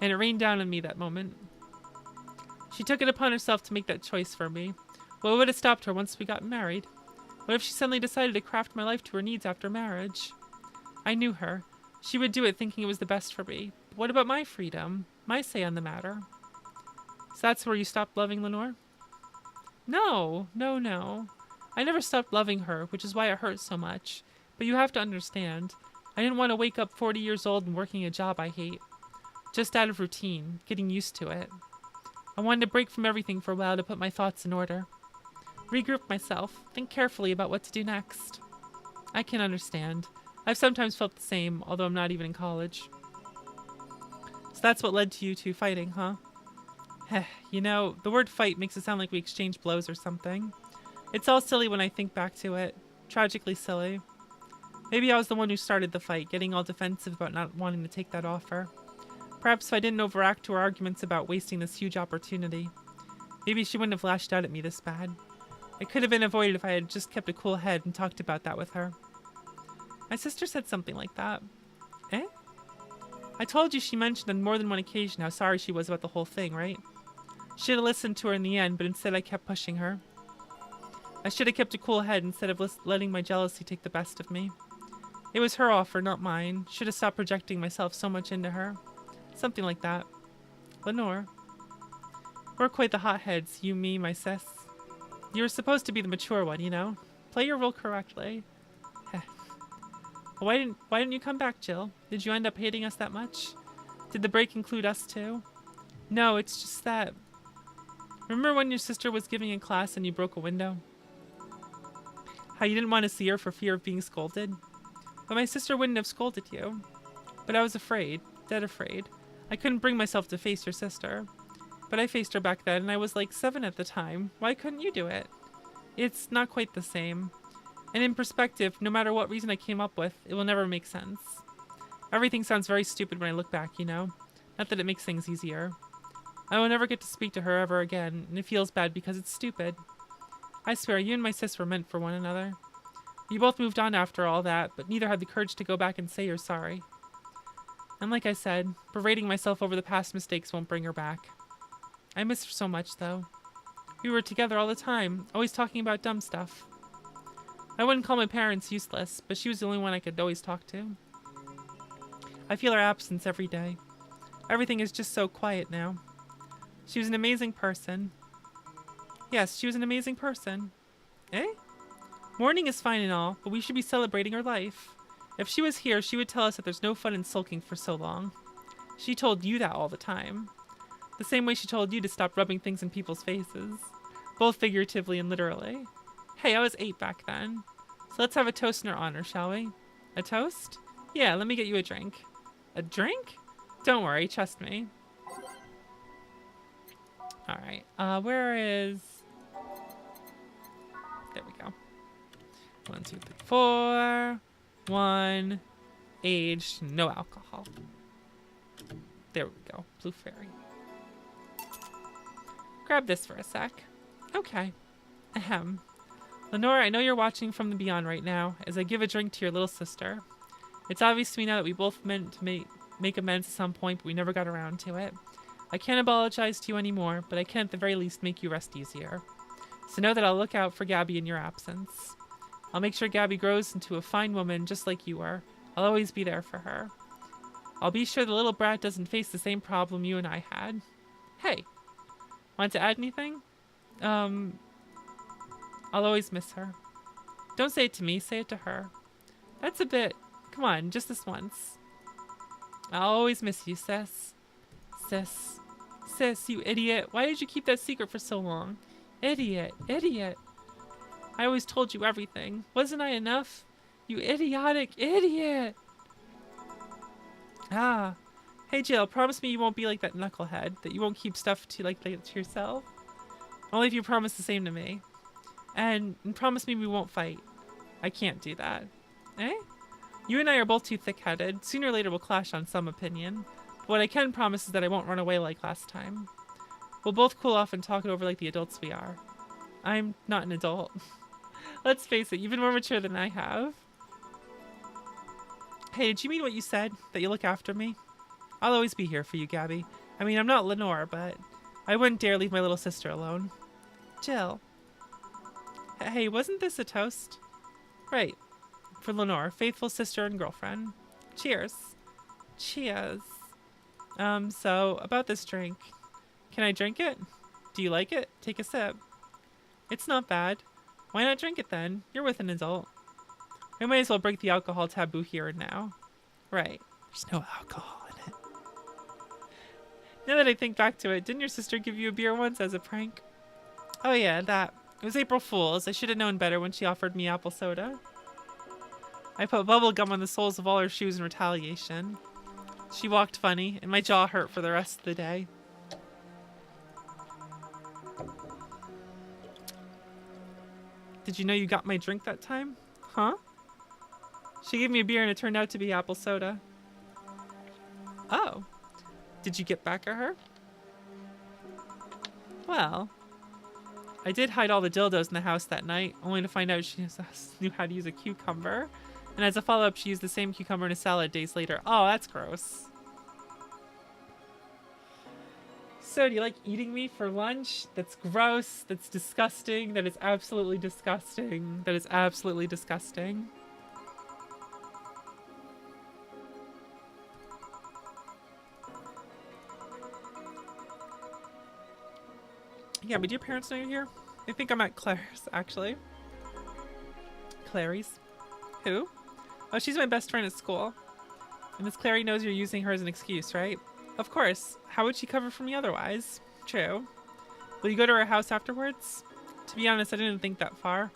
And it rained down on me that moment. She took it upon herself to make that choice for me. What would have stopped her once we got married? What if she suddenly decided to craft my life to her needs after marriage? I knew her. She would do it thinking it was the best for me. But what about my freedom? My say on the matter? So that's where you stopped loving Lenore? No. I never stopped loving her, which is why it hurt so much. But you have to understand, I didn't want to wake up 40 years old and working a job I hate. Just out of routine, getting used to it. I wanted to break from everything for a while to put my thoughts in order. Regroup myself, think carefully about what to do next. I can understand. I've sometimes felt the same, although I'm not even in college. So that's what led to you two fighting, huh? You know, the word fight makes it sound like we exchanged blows or something. It's all silly when I think back to it. Tragically silly. Maybe I was the one who started the fight, getting all defensive about not wanting to take that offer. Perhaps if I didn't overact to our arguments about wasting this huge opportunity, maybe she wouldn't have lashed out at me this bad. It could have been avoided if I had just kept a cool head and talked about that with her. My sister said something like that. Eh? I told you she mentioned on more than one occasion how sorry she was about the whole thing, right? Should have listened to her in the end, but instead I kept pushing her. I should have kept a cool head instead of letting my jealousy take the best of me. It was her offer, not mine. Should have stopped projecting myself so much into her. Something like that. Lenore. We're quite the hotheads, you, me, my sis. You were supposed to be the mature one, you know? Play your role correctly. Why didn't you come back, Jill? Did you end up hating us that much? Did the break include us too? No, it's just that... Remember when your sister was giving a class and you broke a window? How you didn't want to see her for fear of being scolded? But my sister wouldn't have scolded you. But I was afraid, dead afraid. I couldn't bring myself to face your sister. But I faced her back then and I was like 7 at the time. Why couldn't you do it? It's not quite the same. And in perspective, no matter what reason I came up with, it will never make sense. Everything sounds very stupid when I look back, you know? Not that it makes things easier. I will never get to speak to her ever again, and it feels bad because it's stupid. I swear, you and my sis were meant for one another. You both moved on after all that, but neither had the courage to go back and say you're sorry. And like I said, berating myself over the past mistakes won't bring her back. I miss her so much, though. We were together all the time, always talking about dumb stuff. I wouldn't call my parents useless, but she was the only one I could always talk to. I feel her absence every day. Everything is just so quiet now. She was an amazing person. Yes, she was an amazing person. Eh? Mourning is fine and all, but we should be celebrating her life. If she was here, she would tell us that there's no fun in sulking for so long. She told you that all the time. The same way she told you to stop rubbing things in people's faces. Both figuratively and literally. Hey, I was 8 back then. So let's have a toast in her honor, shall we? A toast? Yeah, let me get you a drink. A drink? Don't worry, trust me. Alright, where is... There we go. 1, 2, 3, 4. 1. Age, no alcohol. There we go. Blue fairy. Grab this for a sec. Okay. Ahem. Lenore, I know you're watching from the beyond right now, as I give a drink to your little sister. It's obvious to me now that we both meant to make amends at some point, but we never got around to it. I can't apologize to you anymore, but I can at the very least make you rest easier. So know that I'll look out for Gabby in your absence. I'll make sure Gabby grows into a fine woman just like you are. I'll always be there for her. I'll be sure the little brat doesn't face the same problem you and I had. Hey, want to add anything? I'll always miss her. Don't say it to me, say it to her. That's a bit... Come on, just this once. I'll always miss you, sis. Sis. Sis, you idiot. Why did you keep that secret for so long? Idiot. Idiot. I always told you everything. Wasn't I enough? You idiotic idiot. Ah. Hey, Jill, promise me you won't be like that knucklehead. That you won't keep stuff to yourself. Only if you promise the same to me. And promise me we won't fight. I can't do that. Eh? You and I are both too thick-headed. Sooner or later we'll clash on some opinion. But what I can promise is that I won't run away like last time. We'll both cool off and talk it over like the adults we are. I'm not an adult. Let's face it, you've been more mature than I have. Hey, did you mean what you said? That you look after me? I'll always be here for you, Gabby. I mean, I'm not Lenore, but I wouldn't dare leave my little sister alone. Jill. Hey, wasn't this a toast? Right. For Lenore, faithful sister and girlfriend. Cheers. Cheers. So, about this drink. Can I drink it? Do you like it? Take a sip. It's not bad. Why not drink it then? You're with an adult. We might as well break the alcohol taboo here and now. Right. There's no alcohol in it. Now that I think back to it, didn't your sister give you a beer once as a prank? Oh yeah, that. It was April Fool's. I should have known better when she offered me apple soda. I put bubble gum on the soles of all her shoes in retaliation. She walked funny, and my jaw hurt for the rest of the day. Did you know you got my drink that time? Huh? She gave me a beer and it turned out to be apple soda. Oh. Did you get back at her? Well, I did hide all the dildos in the house that night, only to find out she knew how to use a cucumber. And as a follow-up, she used the same cucumber in a salad days later. Oh, that's gross. So, do you like eating me for lunch? That's gross. That's disgusting. That is absolutely disgusting. That is absolutely disgusting. Yeah, but do your parents know you're here? They think I'm at Claire's, actually. Clary's? Who? Oh, she's my best friend at school. And Miss Clary knows you're using her as an excuse, right? Of course. How would she cover for me otherwise? True. Will you go to her house afterwards? To be honest, I didn't think that far.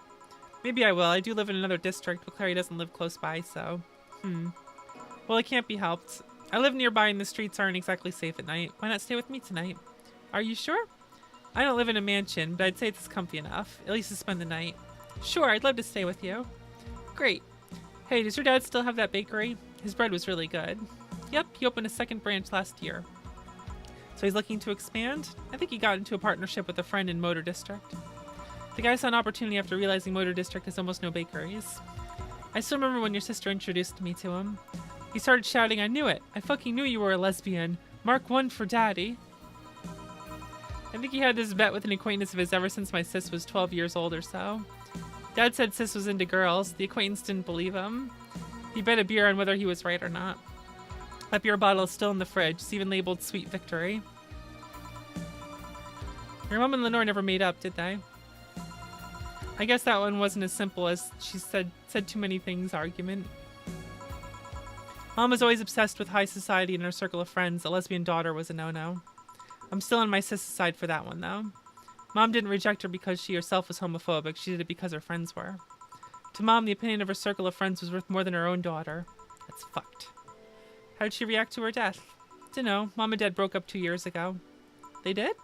Maybe I will. I do live in another district, but Clary doesn't live close by, so... Well, it can't be helped. I live nearby and the streets aren't exactly safe at night. Why not stay with me tonight? Are you sure? I don't live in a mansion, but I'd say it's comfy enough. At least to spend the night. Sure, I'd love to stay with you. Great. Hey, does your dad still have that bakery? His bread was really good. Yep, he opened a second branch last year. So he's looking to expand? I think he got into a partnership with a friend in Motor District. The guy saw an opportunity after realizing Motor District has almost no bakeries. I still remember when your sister introduced me to him. He started shouting, I knew it. I fucking knew you were a lesbian. Mark 1 for daddy. I think he had this bet with an acquaintance of his ever since my sis was 12 years old or so. Dad said sis was into girls. The acquaintance didn't believe him. He bet a beer on whether he was right or not. That beer bottle is still in the fridge. It's even labeled Sweet Victory. Your mom and Lenore never made up, did they? I guess that one wasn't as simple as she said too many things argument. Mom was always obsessed with high society and her circle of friends. A lesbian daughter was a no-no. I'm still on my sis' side for that one, though. Mom didn't reject her because she herself was homophobic. She did it because her friends were. To Mom, the opinion of her circle of friends was worth more than her own daughter. That's fucked. How did she react to her death? Dunno. Mom and Dad broke up 2 years ago. They did?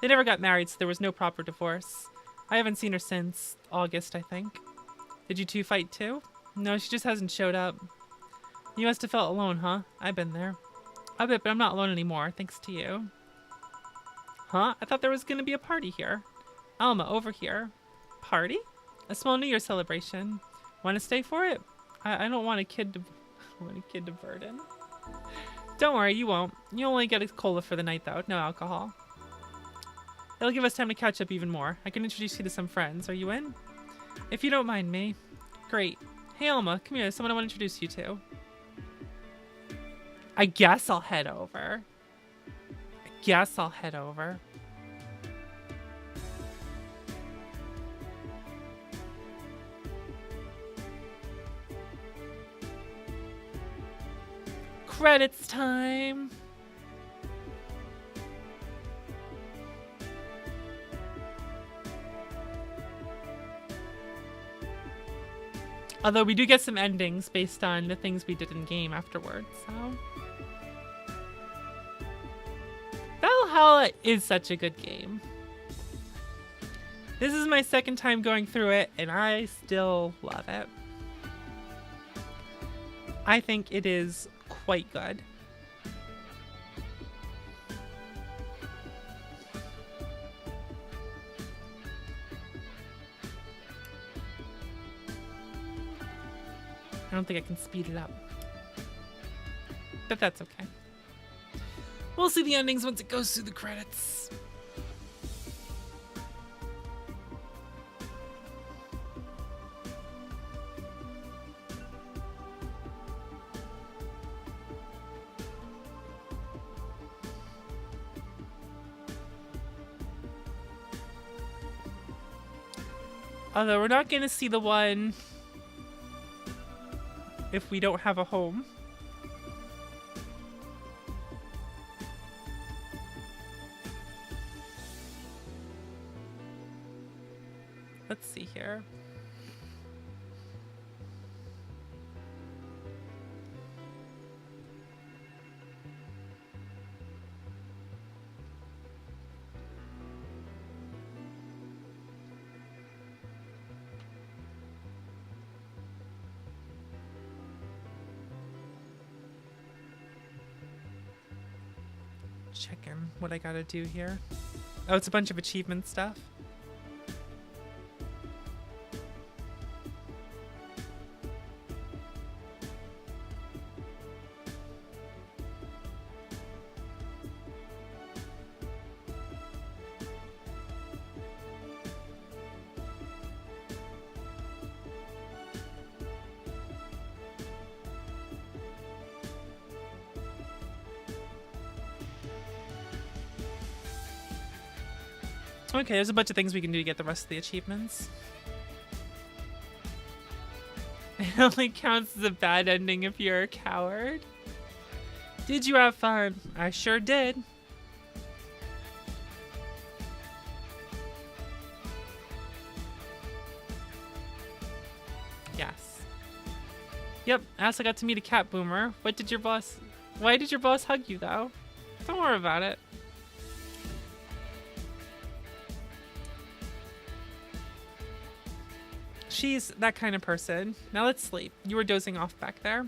They never got married, so there was no proper divorce. I haven't seen her since August, I think. Did you two fight too? No, she just hasn't showed up. You must have felt alone, huh? I've been there. A bit, but I'm not alone anymore, thanks to you. Huh? I thought there was gonna be a party here. Alma, over here. Party? A small New Year's celebration. Want to stay for it? I don't want a kid to burden. Don't worry, you won't. You only get a cola for the night, though. No alcohol. It'll give us time to catch up even more. I can introduce you to some friends. Are you in? If you don't mind me. Great. Hey, Alma, come here. Someone I want to introduce you to. I guess I'll head over. Credits time. Although we do get some endings based on the things we did in game afterwards, so. Valhalla is such a good game. This is my second time going through it, and I still love it. I think it is quite good. I don't think I can speed it up. But that's okay. We'll see the endings once it goes through the credits. Although we're not going to see the one if we don't have a home. Let's see here. Checking what I gotta do here. Oh, it's a bunch of achievement stuff. Okay, there's a bunch of things we can do to get the rest of the achievements. It only counts as a bad ending if you're a coward. Did you have fun? I sure did. Yes. Yep, I also got to meet a cat boomer. Why did your boss hug you though? Don't worry about it. She's that kind of person. Now let's sleep. You were dozing off back there.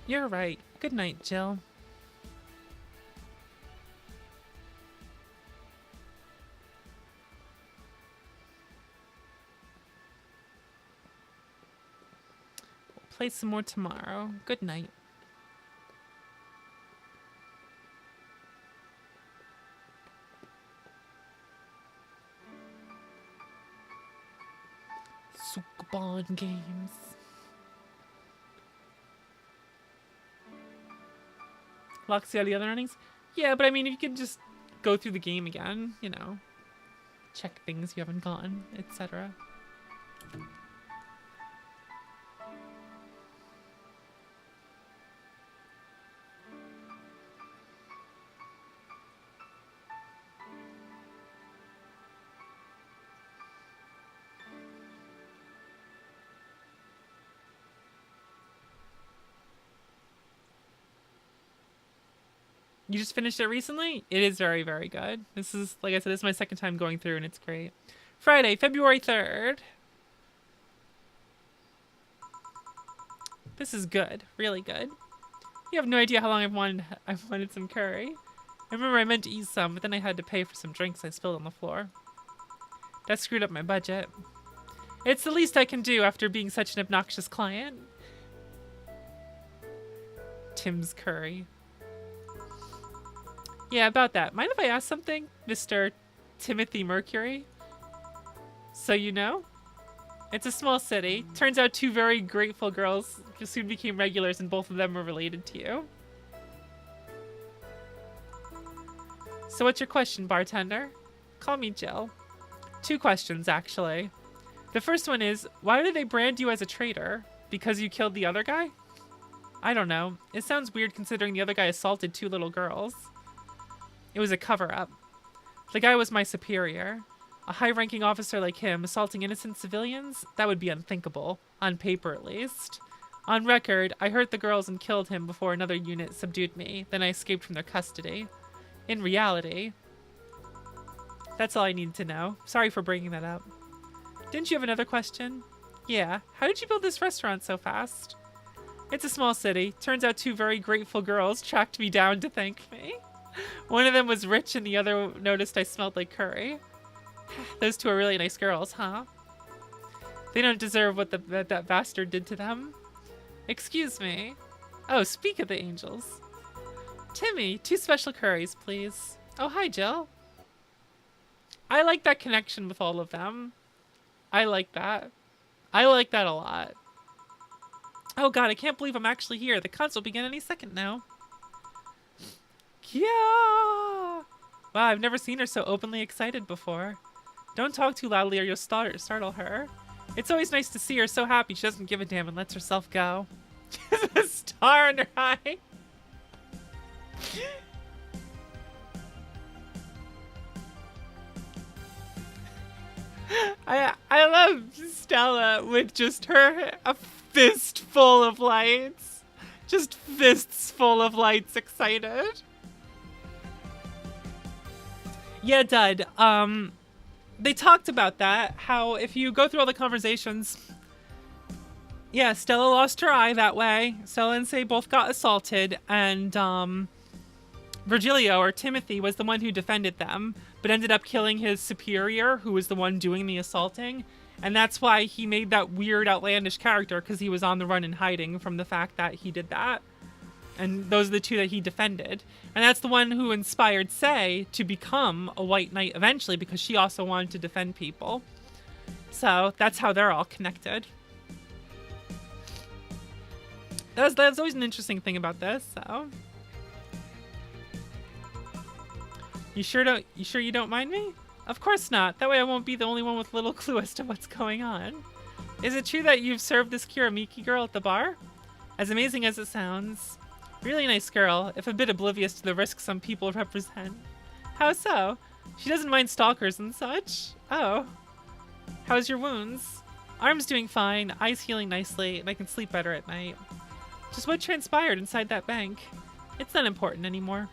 You're right. Good night, Jill. Play some more tomorrow. Good night. Sukabon games. Lock see all the other earnings? Yeah, but I mean, if you could just go through the game again, you know, check things you haven't gotten, etc. You just finished it recently? It is very, very good. This is, like I said, this is my second time going through and it's great. Friday, February 3rd. This is good. Really good. You have no idea how long I've wanted some curry. I remember I meant to eat some, but then I had to pay for some drinks I spilled on the floor. That screwed up my budget. It's the least I can do after being such an obnoxious client. Tim's curry. Yeah, about that. Mind if I ask something, Mr. Timothy Mercury? So you know? It's a small city. Turns out two very grateful girls soon became regulars and both of them were related to you. So what's your question, bartender? Call me Jill. Two questions, actually. The first one is, why did they brand you as a traitor? Because you killed the other guy? I don't know. It sounds weird considering the other guy assaulted two little girls. It was a cover-up. The guy was my superior. A high-ranking officer like him assaulting innocent civilians? That would be unthinkable. On paper, at least. On record, I hurt the girls and killed him before another unit subdued me. Then I escaped from their custody. In reality... That's all I need to know. Sorry for bringing that up. Didn't you have another question? Yeah. How did you build this restaurant so fast? It's a small city. Turns out two very grateful girls tracked me down to thank me. One of them was rich and the other noticed I smelled like curry. Those two are really nice girls, huh? They don't deserve what that bastard did to them. Excuse me. Oh, speak of the angels. Timmy, 2 special curries, please. Oh, hi, Jill. I like that connection with all of them. I like that. I like that a lot. Oh god, I can't believe I'm actually here. The concert will begin any second now. Yeah! Wow, I've never seen her so openly excited before. Don't talk too loudly or you'll startle her. It's always nice to see her so happy she doesn't give a damn and lets herself go. She has a star in her eye. I love Stella with just a fistful of lights. Just fists full of lights excited. Yeah, Dud. They talked about that, how if you go through all the conversations, yeah, Stella lost her eye that way. Stella and Say both got assaulted, and Virgilio, or Timothy, was the one who defended them, but ended up killing his superior, who was the one doing the assaulting. And that's why he made that weird, outlandish character, because he was on the run and hiding from the fact that he did that. And those are the two that he defended. And that's the one who inspired Say to become a White Knight eventually, because she also wanted to defend people. So that's how they're all connected. That's always an interesting thing about this, so... You sure you don't mind me? Of course not. That way I won't be the only one with little clue as to what's going on. Is it true that you've served this Kiramiki girl at the bar? As amazing as it sounds. Really nice girl, if a bit oblivious to the risks some people represent. How so? She doesn't mind stalkers and such. Oh. How's your wounds? Arm's doing fine, eyes healing nicely, and I can sleep better at night. Just what transpired inside that bank? It's not important anymore.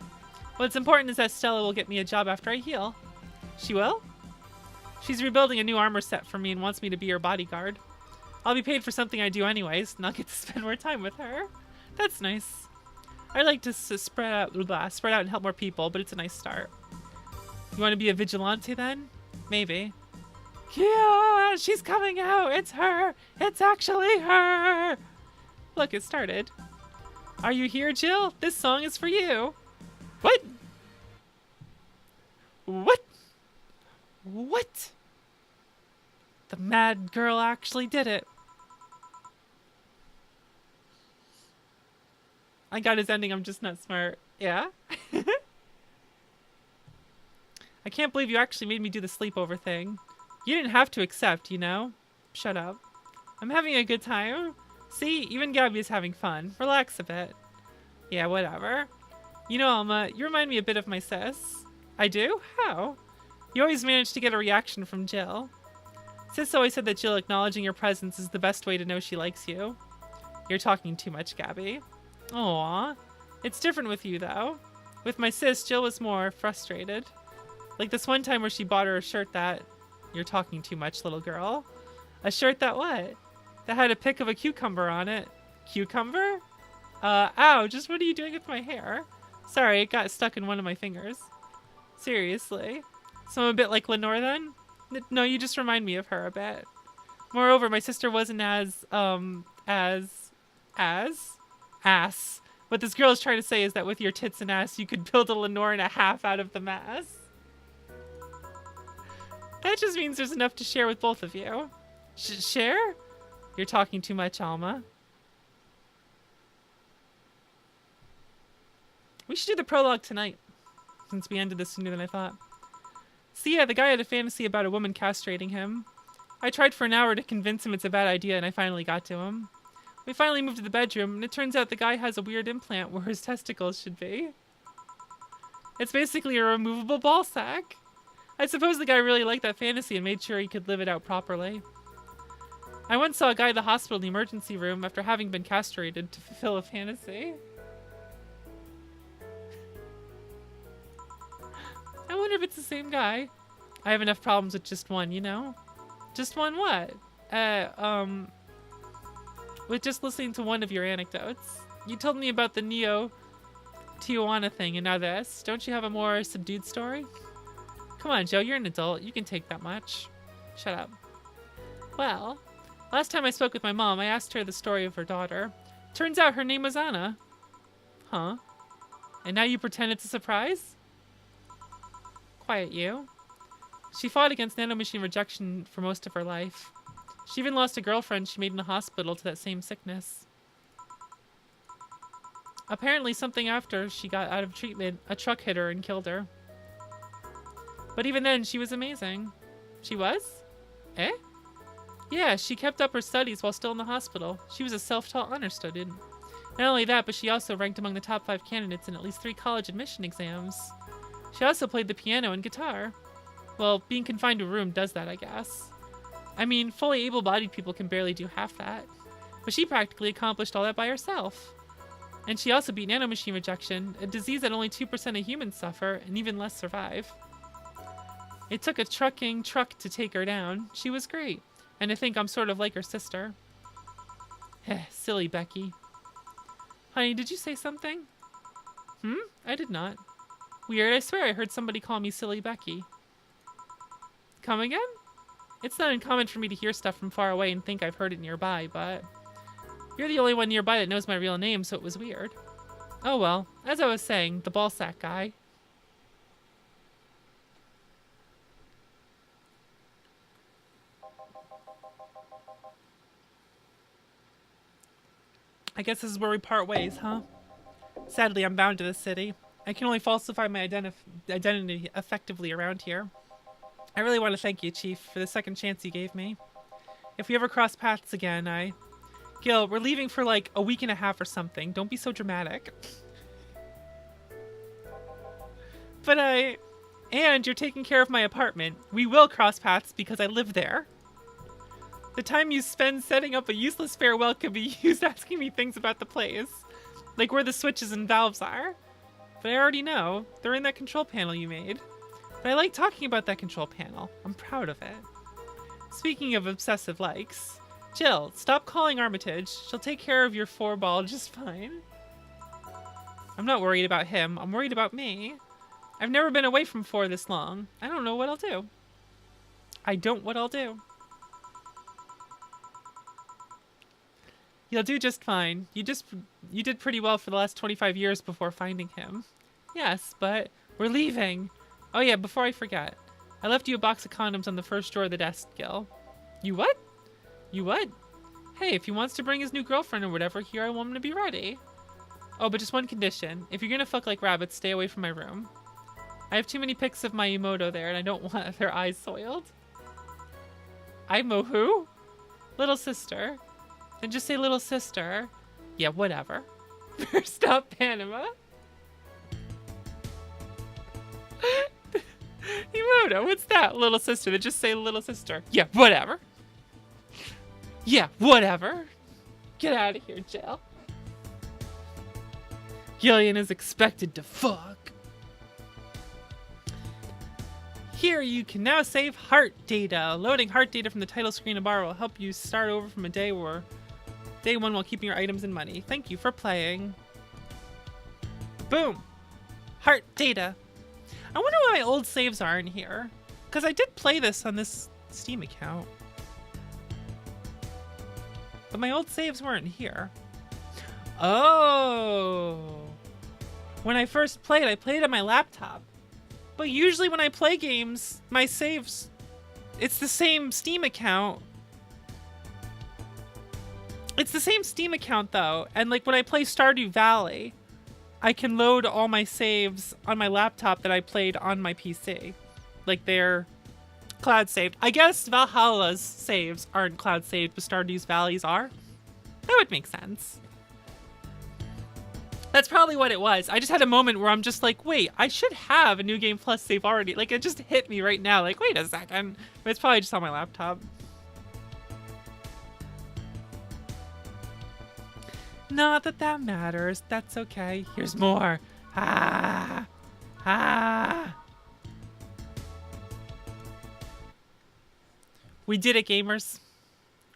What's important is that Stella will get me a job after I heal. She will? She's rebuilding a new armor set for me and wants me to be her bodyguard. I'll be paid for something I do anyways, and I'll get to spend more time with her. That's nice. I like to spread out and help more people, but it's a nice start. You want to be a vigilante then? Maybe. Yeah, she's coming out. It's her. It's actually her. Look, it started. Are you here, Jill? This song is for you. What? What? What? The mad girl actually did it. I got his ending, I'm just not smart. Yeah? I can't believe you actually made me do the sleepover thing. You didn't have to accept, you know? Shut up. I'm having a good time. See, even Gabby's having fun. Relax a bit. Yeah, whatever. You know, Alma, you remind me a bit of my sis. I do? How? You always manage to get a reaction from Jill. Sis always said that Jill acknowledging your presence is the best way to know she likes you. You're talking too much, Gabby. Aww. It's different with you, though. With my sis, Jill was more frustrated. Like this one time where she bought her a shirt that... You're talking too much, little girl. A shirt that what? That had a pic of a cucumber on it. Cucumber? Ow, just what are you doing with my hair? Sorry, it got stuck in one of my fingers. Seriously. So I'm a bit like Lenore then? No, you just remind me of her a bit. Moreover, my sister wasn't as ass. What this girl is trying to say is that with your tits and ass, you could build a Lenore and a half out of the mass. That just means there's enough to share with both of you. Share? You're talking too much, Alma. We should do the prologue tonight, since we ended this sooner than I thought. See, yeah, the guy had a fantasy about a woman castrating him. I tried for an hour to convince him it's a bad idea, and I finally got to him. We finally moved to the bedroom, and it turns out the guy has a weird implant where his testicles should be. It's basically a removable ball sack. I suppose the guy really liked that fantasy and made sure he could live it out properly. I once saw a guy at the hospital in the emergency room after having been castrated to fulfill a fantasy. I wonder if it's the same guy. I have enough problems with just one, you know? Just one what? With just listening to one of your anecdotes. You told me about the Neo Tijuana thing and now this. Don't you have a more subdued story? Come on, Joe, you're an adult. You can take that much. Shut up. Well, last time I spoke with my mom, I asked her the story of her daughter. Turns out her name was Anna. Huh? And now you pretend it's a surprise? Quiet you. She fought against nanomachine rejection for most of her life. She even lost a girlfriend she made in the hospital to that same sickness. Apparently something after she got out of treatment, a truck hit her and killed her. But even then, she was amazing. She was? Eh? Yeah, she kept up her studies while still in the hospital. She was a self-taught honor student. Not only that, but she also ranked among the top 5 candidates in at least 3 college admission exams. She also played the piano and guitar. Well, being confined to a room does that, I guess. I mean, fully able-bodied people can barely do half that. But she practically accomplished all that by herself. And she also beat nanomachine rejection, a disease that only 2% of humans suffer, and even less survive. It took a truck to take her down. She was great. And I think I'm sort of like her sister. Heh, silly Becky. Honey, did you say something? I did not. Weird, I swear I heard somebody call me Silly Becky. Come again? It's not uncommon for me to hear stuff from far away and think I've heard it nearby, but... You're the only one nearby that knows my real name, so it was weird. Oh well, as I was saying, the ballsack guy. I guess this is where we part ways, huh? Sadly, I'm bound to this city. I can only falsify my identity effectively around here. I really want to thank you, Chief, for the second chance you gave me. If we ever cross paths again, Gil, we're leaving for like a week and a half or something. Don't be so dramatic. And you're taking care of my apartment. We will cross paths because I live there. The time you spend setting up a useless farewell could be used asking me things about the place. Like where the switches and valves are. But I already know. They're in that control panel you made. But I like talking about that control panel. I'm proud of it. Speaking of obsessive likes, Jill, stop calling Armitage. She'll take care of your 4-ball just fine. I'm not worried about him. I'm worried about me. I've never been away from 4 this long. I don't know what I'll do. You'll do just fine. You did pretty well for the last 25 years before finding him. Yes, but we're leaving. Oh yeah, before I forget. I left you a box of condoms on the first drawer of the desk, Gil. You what? You what? Hey, if he wants to bring his new girlfriend or whatever here, I want him to be ready. Oh, but just one condition. If you're gonna fuck like rabbits, stay away from my room. I have too many pics of my Emoto there, and I don't want their eyes soiled. Imo who? Little sister. Then just say little sister. Yeah, whatever. First up, Panama. Emoto, what's that? Little sister. Then just say little sister. Yeah, whatever. Yeah, whatever. Get out of here, jail. Gillian is expected to fuck. Here you can now save heart data. Loading heart data from the title screen of bar will help you start over from a day one while keeping your items and money. Thank you for playing. Boom. Heart data. I wonder why my old saves aren't here. Because I did play this on this Steam account. But my old saves weren't here. Oh. When I first played, I played on my laptop. But usually when I play games, my saves, it's the same Steam account. It's the same Steam account though. And like when I play Stardew Valley, I can load all my saves on my laptop that I played on my PC. Like they're cloud saved. I guess Valhalla's saves aren't cloud saved, but Stardew's Valley's are. That would make sense. That's probably what it was. I just had a moment where I'm just like, wait, I should have a New Game Plus save already. Like, it just hit me right now. Like, wait a second. But it's probably just on my laptop. Not that that matters. That's okay. Here's more. Ah. Ah. We did it, gamers.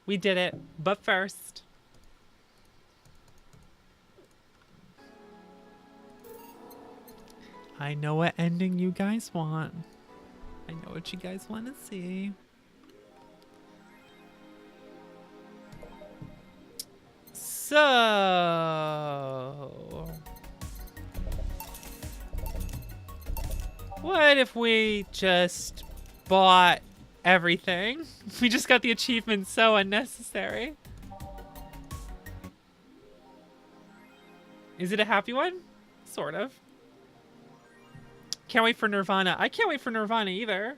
We did it. But first... I know what ending you guys want. I know what you guys want to see. So... what if we just bought everything? We just got the achievement so unnecessary. Is it a happy one? Sort of. Can't wait for Nirvana. I can't wait for Nirvana either.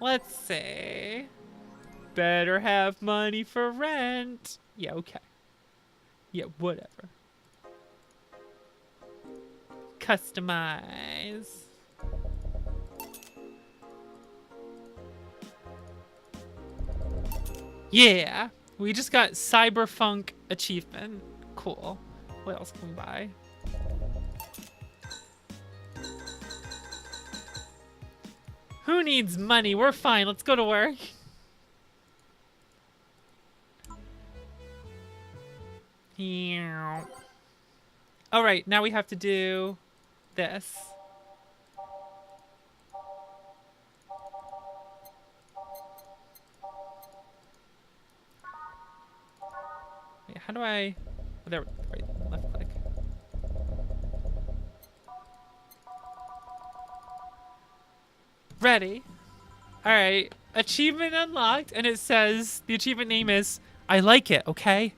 Let's see. Better have money for rent. Yeah, okay. Yeah, whatever. Customize. Yeah. We just got Cyberpunk achievement. Cool. What else can we buy? Who needs money? We're fine. Let's go to work. All right, now we have to do this. Wait, how do I... Oh, there, right, left click. Ready. All right, achievement unlocked, and it says the achievement name is I like it, okay?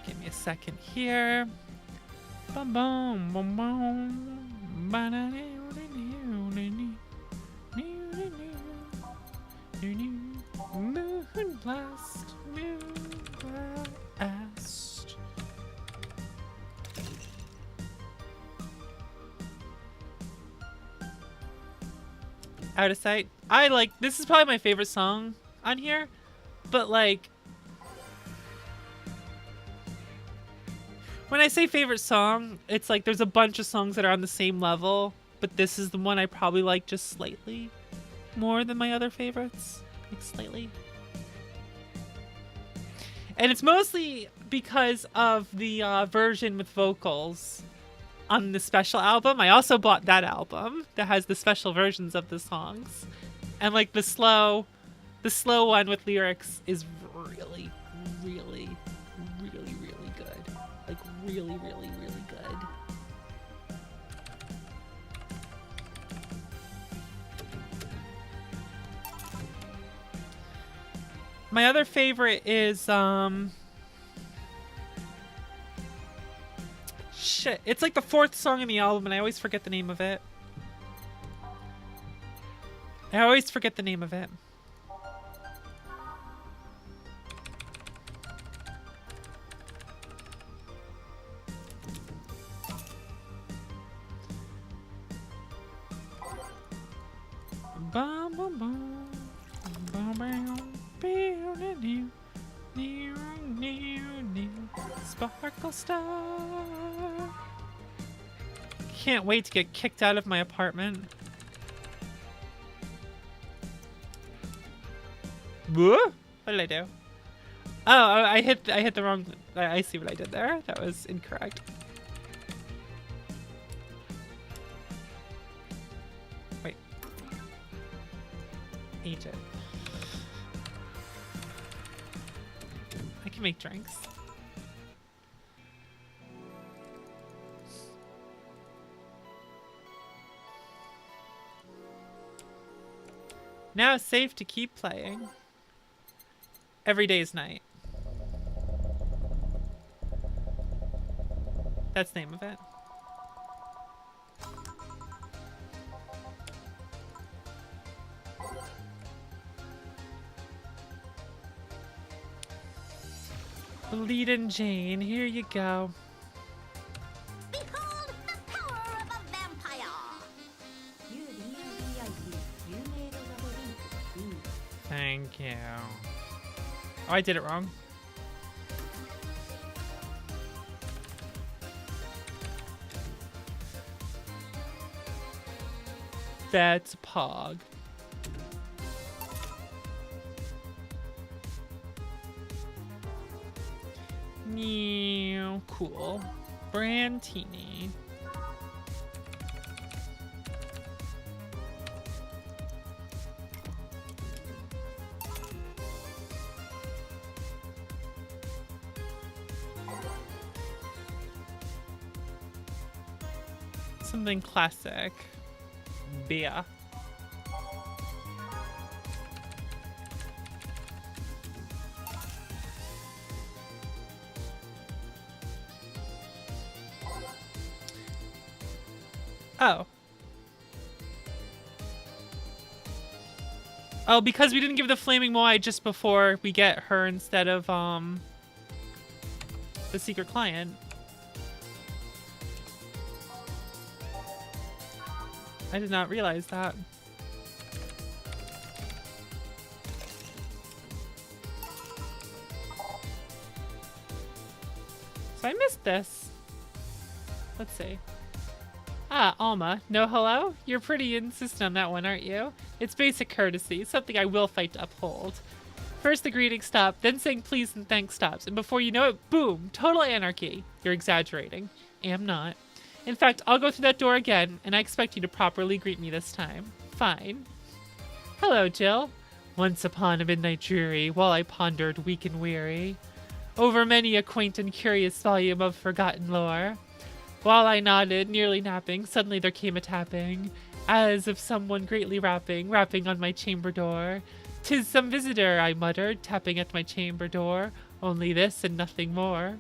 Give me a second here. Boom, boom, boom, boom. Moon blast, moon blast. Out of sight. I like, this is probably my favorite song on here, but like, when I say favorite song, it's like there's a bunch of songs that are on the same level, but this is the one I probably like just slightly more than my other favorites. Like slightly. And it's mostly because of the version with vocals on the special album. I also bought that album that has the special versions of the songs. And like the slow one with lyrics is really, really, really, really good. Like really, really, really good. My other favorite is shit. It's like the 4th song in the album and I always forget the name of it. Bum, bum, bum. Bum, bum. Sparkle star. Can't wait to get kicked out of my apartment. What did I do? Oh, I hit the wrong. I see what I did there. That was incorrect. Wait. Agent. I can make drinks. Now it's safe to keep playing. Every day's night. That's the name of it. Bleeding Jane, here you go. Behold the power of a vampire! Thank you. Oh, I did it wrong. That's Pog. Meow, cool. Brantini. Something classic. Beer. Oh. Oh, because we didn't give the Flaming Moai just before we get her instead of, the secret client. I did not realize that. So I missed this. Let's see. Ah, Alma. No hello? You're pretty insistent on that one, aren't you? It's basic courtesy, something I will fight to uphold. First the greeting stop, then saying please and thanks stops, and before you know it, boom, total anarchy. You're exaggerating. Am not. In fact, I'll go through that door again, and I expect you to properly greet me this time. Fine. Hello, Jill. Once upon a midnight dreary, while I pondered weak and weary, over many a quaint and curious volume of forgotten lore. While I nodded, nearly napping, suddenly there came a tapping, as of someone greatly rapping on my chamber door. 'Tis some visitor, I muttered, tapping at my chamber door. Only this and nothing more.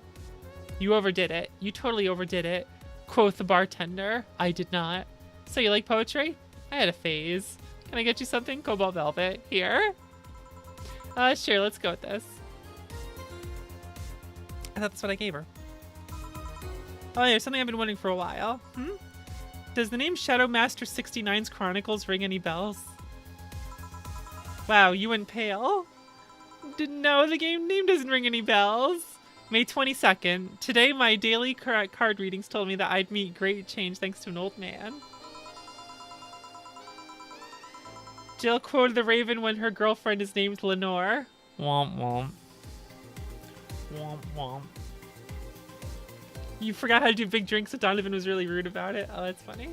You overdid it. You totally overdid it, quoth the bartender. I did not. So you like poetry? I had a phase. Can I get you something? Cobalt Velvet. Here? Sure, let's go with this. I thought that's what I gave her. Oh, yeah, something I've been wanting for a while. Does the name Shadow Master 69's Chronicles ring any bells? Wow, you went pale? Didn't know the game name doesn't ring any bells. May 22nd. Today, my daily card readings told me that I'd meet great change thanks to an old man. Jill quoted the Raven when her girlfriend is named Lenore. Womp womp. Womp womp. You forgot how to do big drinks, so Donovan was really rude about it. Oh, that's funny.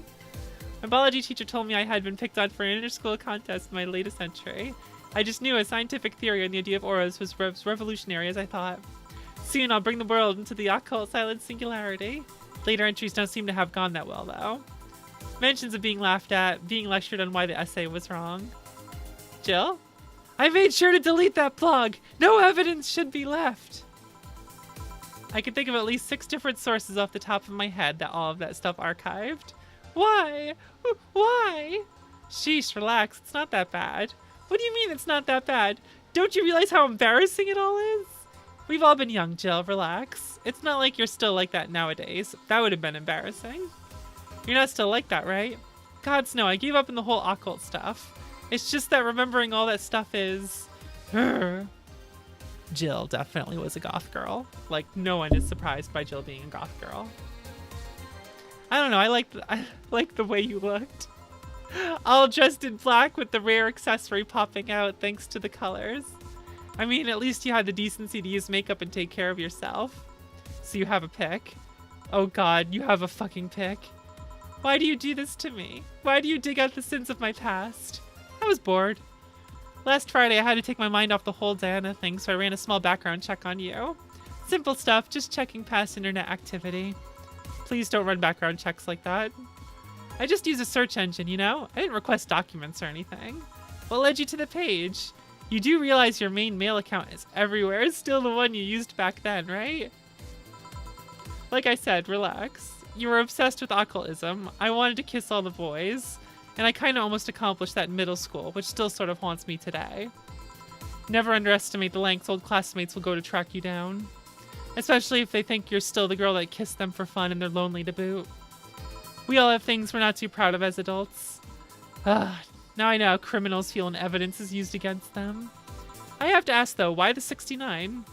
My biology teacher told me I had been picked on for an inter-school contest in my latest entry. I just knew a scientific theory on the idea of auras was as revolutionary as I thought. Soon I'll bring the world into the occult silent singularity. Later entries don't seem to have gone that well, though. Mentions of being laughed at, being lectured on why the essay was wrong. Jill? I made sure to delete that blog! No evidence should be left! I can think of at least 6 different sources off the top of my head that all of that stuff archived. Why? Why? Sheesh, relax. It's not that bad. What do you mean it's not that bad? Don't you realize how embarrassing it all is? We've all been young, Jill. Relax. It's not like you're still like that nowadays. That would have been embarrassing. You're not still like that, right? Gods no, I gave up on the whole occult stuff. It's just that remembering all that stuff is... Jill definitely was a goth girl. Like, no one is surprised by Jill being a goth girl. I don't know, I like the way you looked. All dressed in black with the rare accessory popping out thanks to the colors. I mean, at least you had the decency to use makeup and take care of yourself. So you have a pick. Oh god, you have a fucking pick. Why do you do this to me? Why do you dig out the sins of my past? I was bored. Last Friday, I had to take my mind off the whole Diana thing, so I ran a small background check on you. Simple stuff, just checking past internet activity. Please don't run background checks like that. I just use a search engine, you know? I didn't request documents or anything. What led you to the page? You do realize your main mail account is everywhere. It's still the one you used back then, right? Like I said, relax. You were obsessed with occultism. I wanted to kiss all the boys. And I kind of almost accomplished that in middle school, which still sort of haunts me today. Never underestimate the lengths old classmates will go to track you down. Especially if they think you're still the girl that kissed them for fun and they're lonely to boot. We all have things we're not too proud of as adults. Now I know how criminals feel when evidence is used against them. I have to ask though, why the 69?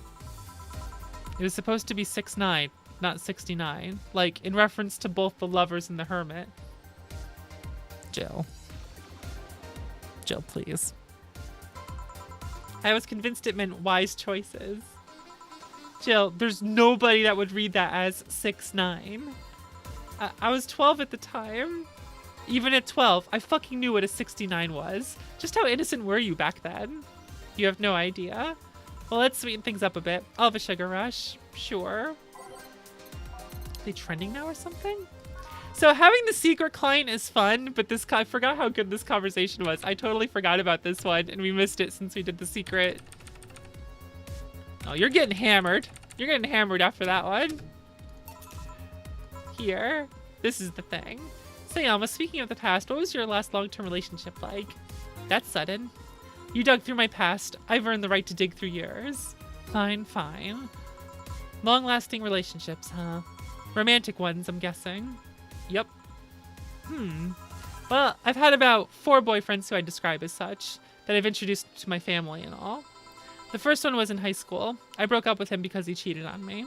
It was supposed to be 6'9", not 69. Like, in reference to both the lovers and the hermit. Jill. Jill, please. I was convinced it meant wise choices. Jill, there's nobody that would read that as 6'9". I was 12 at the time. Even at 12, I fucking knew what a 69 was. Just how innocent were you back then? You have no idea? Well, let's sweeten things up a bit. I'll have a sugar rush. Sure. Are they trending now or something? So having the secret client is fun, but I forgot how good this conversation was. I totally forgot about this one, and we missed it since we did the secret. Oh, you're getting hammered. You're getting hammered after that one. Here. This is the thing. Say, Alma, speaking of the past, what was your last long-term relationship like? That's sudden. You dug through my past. I've earned the right to dig through yours. Fine, fine. Long-lasting relationships, huh? Romantic ones, I'm guessing. Yep. Well, I've had about 4 boyfriends who I describe as such, that I've introduced to my family and all. The first one was in high school. I broke up with him because he cheated on me.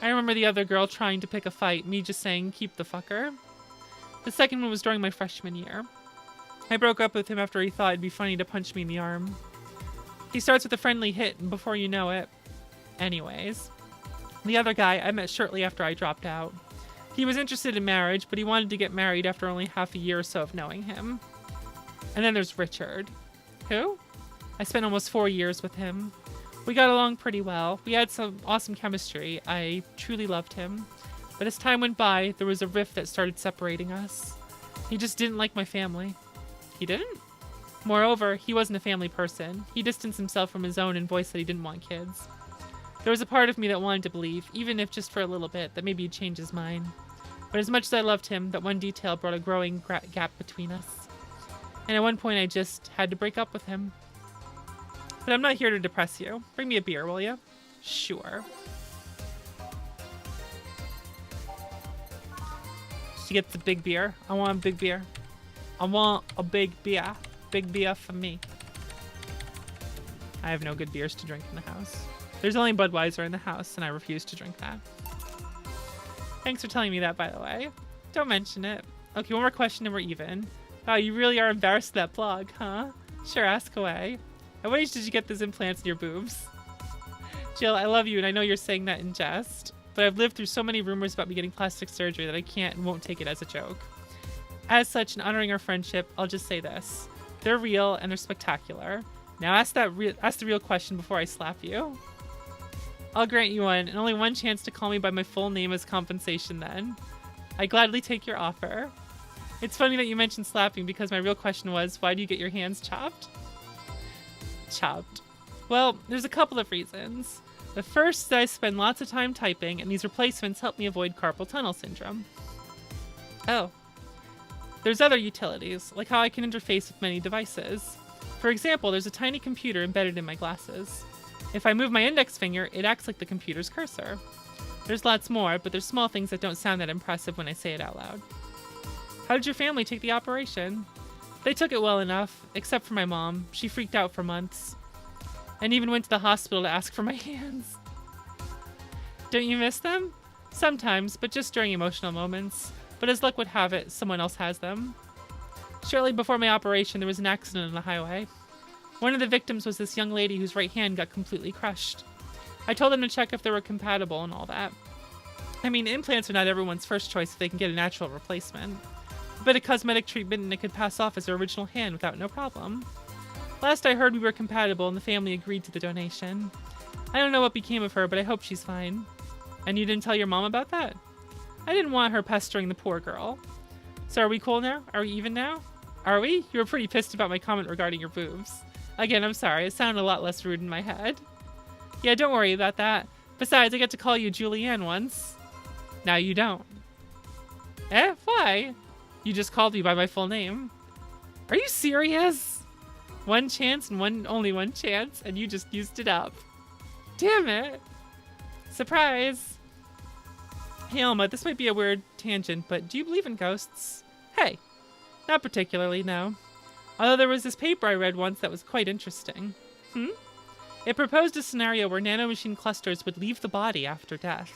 I remember the other girl trying to pick a fight, me just saying, keep the fucker. The second one was during my freshman year. I broke up with him after he thought it'd be funny to punch me in the arm. He starts with a friendly hit, and before you know it... Anyways. The other guy I met shortly after I dropped out. He was interested in marriage, but he wanted to get married after only half a year or so of knowing him. And then there's Richard. Who? I spent almost 4 years with him. We got along pretty well. We had some awesome chemistry. I truly loved him. But as time went by, there was a rift that started separating us. He just didn't like my family. He didn't? Moreover, he wasn't a family person. He distanced himself from his own and voiced that he didn't want kids. There was a part of me that wanted to believe, even if just for a little bit, that maybe he'd change his mind. But as much as I loved him, that one detail brought a growing gap between us. And at one point I just had to break up with him. But I'm not here to depress you. Bring me a beer, will you? Sure. She gets the big beer. I want a big beer. I want a big beer. Big beer for me. I have no good beers to drink in the house. There's only Budweiser in the house, and I refuse to drink that. Thanks for telling me that, by the way. Don't mention it. Okay, one more question and we're even. Wow, you really are embarrassed of that blog, huh? Sure, ask away. At what age did you get those implants in your boobs? Jill, I love you, and I know you're saying that in jest, but I've lived through so many rumors about me getting plastic surgery that I can't and won't take it as a joke. As such, in honoring our friendship, I'll just say this. They're real, and they're spectacular. Now ask the real question before I slap you. I'll grant you one, and only one chance to call me by my full name as compensation then. I gladly take your offer. It's funny that you mentioned slapping because my real question was, why do you get your hands chopped? Chopped. Well, there's a couple of reasons. The first is that I spend lots of time typing, and these replacements help me avoid carpal tunnel syndrome. Oh. There's other utilities, like how I can interface with many devices. For example, there's a tiny computer embedded in my glasses. If I move my index finger, it acts like the computer's cursor. There's lots more, but there's small things that don't sound that impressive when I say it out loud. How did your family take the operation? They took it well enough, except for my mom. She freaked out for months. And even went to the hospital to ask for my hands. Don't you miss them? Sometimes, but just during emotional moments. But as luck would have it, someone else has them. Shortly before my operation, there was an accident on the highway. One of the victims was this young lady whose right hand got completely crushed. I told them to check if they were compatible and all that. I mean, implants are not everyone's first choice if they can get a natural replacement. A bit of cosmetic treatment and it could pass off as her original hand without no problem. Last I heard, we were compatible and the family agreed to the donation. I don't know what became of her, but I hope she's fine. And you didn't tell your mom about that? I didn't want her pestering the poor girl. So are we cool now? Are we even now? Are we? You were pretty pissed about my comment regarding your boobs. Again, I'm sorry. It sounded a lot less rude in my head. Yeah, don't worry about that. Besides, I get to call you Julianne once. Now you don't. Eh? Why? You just called me by my full name. Are you serious? One chance and only one chance, and you just used it up. Damn it. Surprise. Hey, Alma, this might be a weird tangent, but do you believe in ghosts? Hey. Not particularly, no. Although there was this paper I read once that was quite interesting. It proposed a scenario where nanomachine clusters would leave the body after death.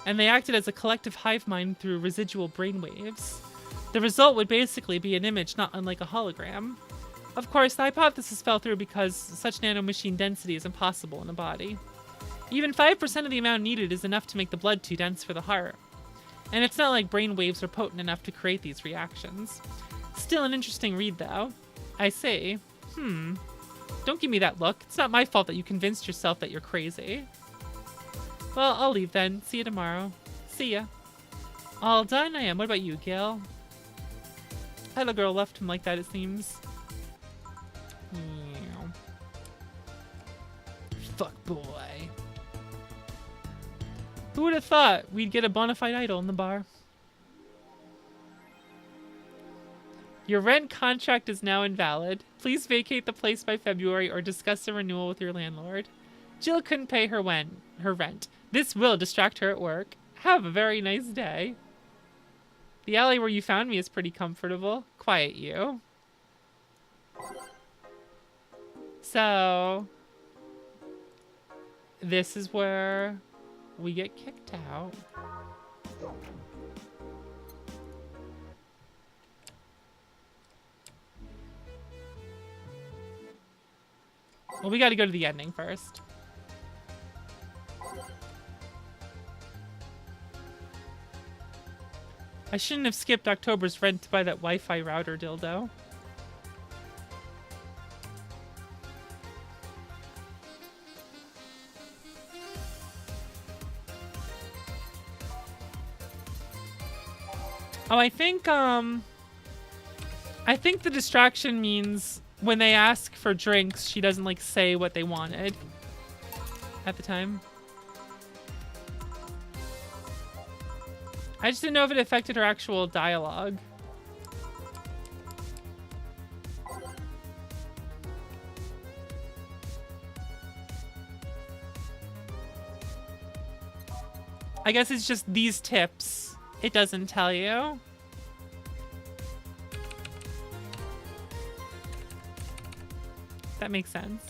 And they acted as a collective hive mind through residual brainwaves. The result would basically be an image not unlike a hologram. Of course, the hypothesis fell through because such nanomachine density is impossible in a body. Even 5% of the amount needed is enough to make the blood too dense for the heart. And it's not like brainwaves are potent enough to create these reactions. Still an interesting read, though. I see. Don't give me that look. It's not my fault that you convinced yourself that you're crazy. Well, I'll leave then. See you tomorrow. See ya. All done? I am. What about you, Gil? That little girl left him like that, it seems. Yeah. Fuck boy. Who would have thought we'd get a bona fide idol in the bar? Your rent contract is now invalid. Please vacate the place by February or discuss a renewal with your landlord. Jill couldn't pay her rent. This will distract her at work. Have a very nice day. The alley where you found me is pretty comfortable. Quiet you. So, this is where we get kicked out. Well, we gotta go to the ending first. I shouldn't have skipped October's rent to buy that Wi-Fi router dildo. Oh, I think the distraction means when they ask for drinks, she doesn't like say what they wanted at the time. I just didn't know if it affected her actual dialogue. I guess it's just these tips. It doesn't tell you. That makes sense.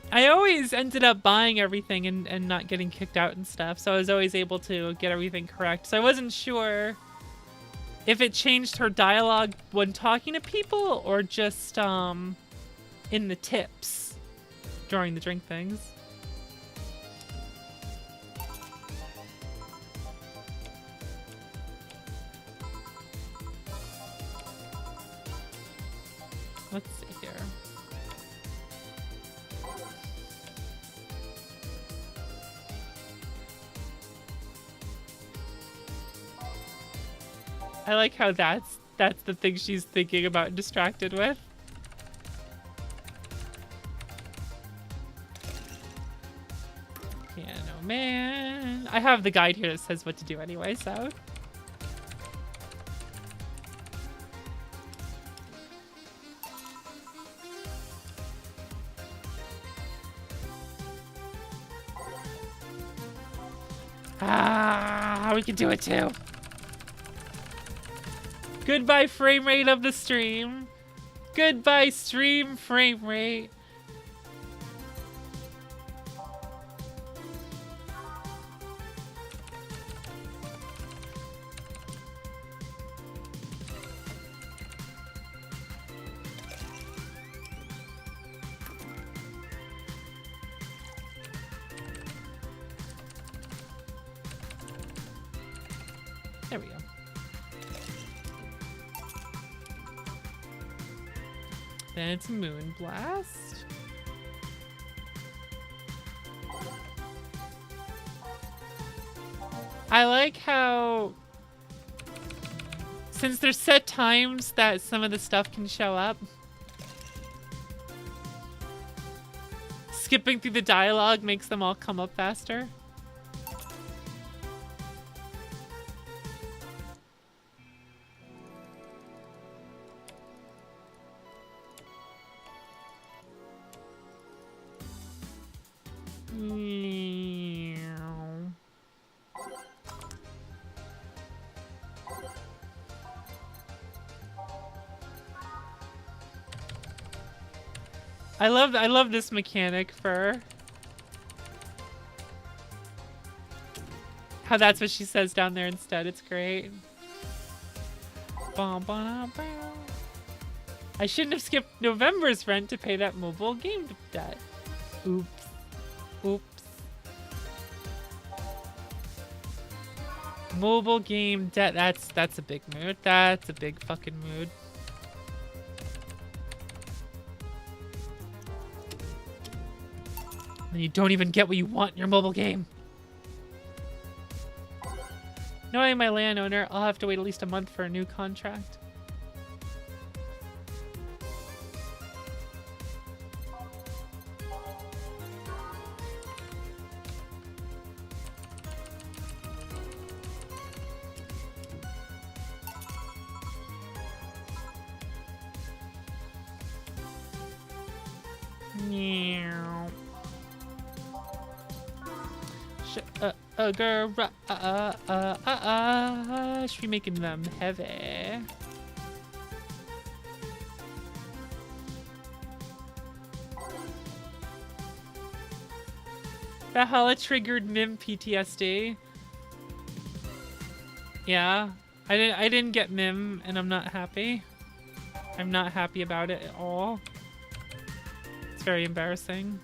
I always ended up buying everything and not getting kicked out and stuff, so I was always able to get everything correct. So I wasn't sure if it changed her dialogue when talking to people or just in the tips during the drink things. Let's see here. I like how that's the thing she's thinking about and distracted with. Piano Man. I have the guide here that says what to do anyway, so. Ah, we can do it too. Goodbye frame rate of the stream. Goodbye stream frame rate. There we go. Then it's Moon Blast. I like how, since there's set times that some of the stuff can show up, skipping through the dialogue makes them all come up faster. I love this mechanic for how that's what she says down there instead. It's great. I shouldn't have skipped November's rent to pay that mobile game debt. Oops. Oops. Mobile game debt. That's a big mood. That's a big fucking mood. And you don't even get what you want in your mobile game. Knowing my landowner, I'll have to wait at least a month for a new contract. Should be making them heavy. Valhalla triggered Mim PTSD. Yeah, I didn't get Mim, and I'm not happy. I'm not happy about it at all. It's very embarrassing.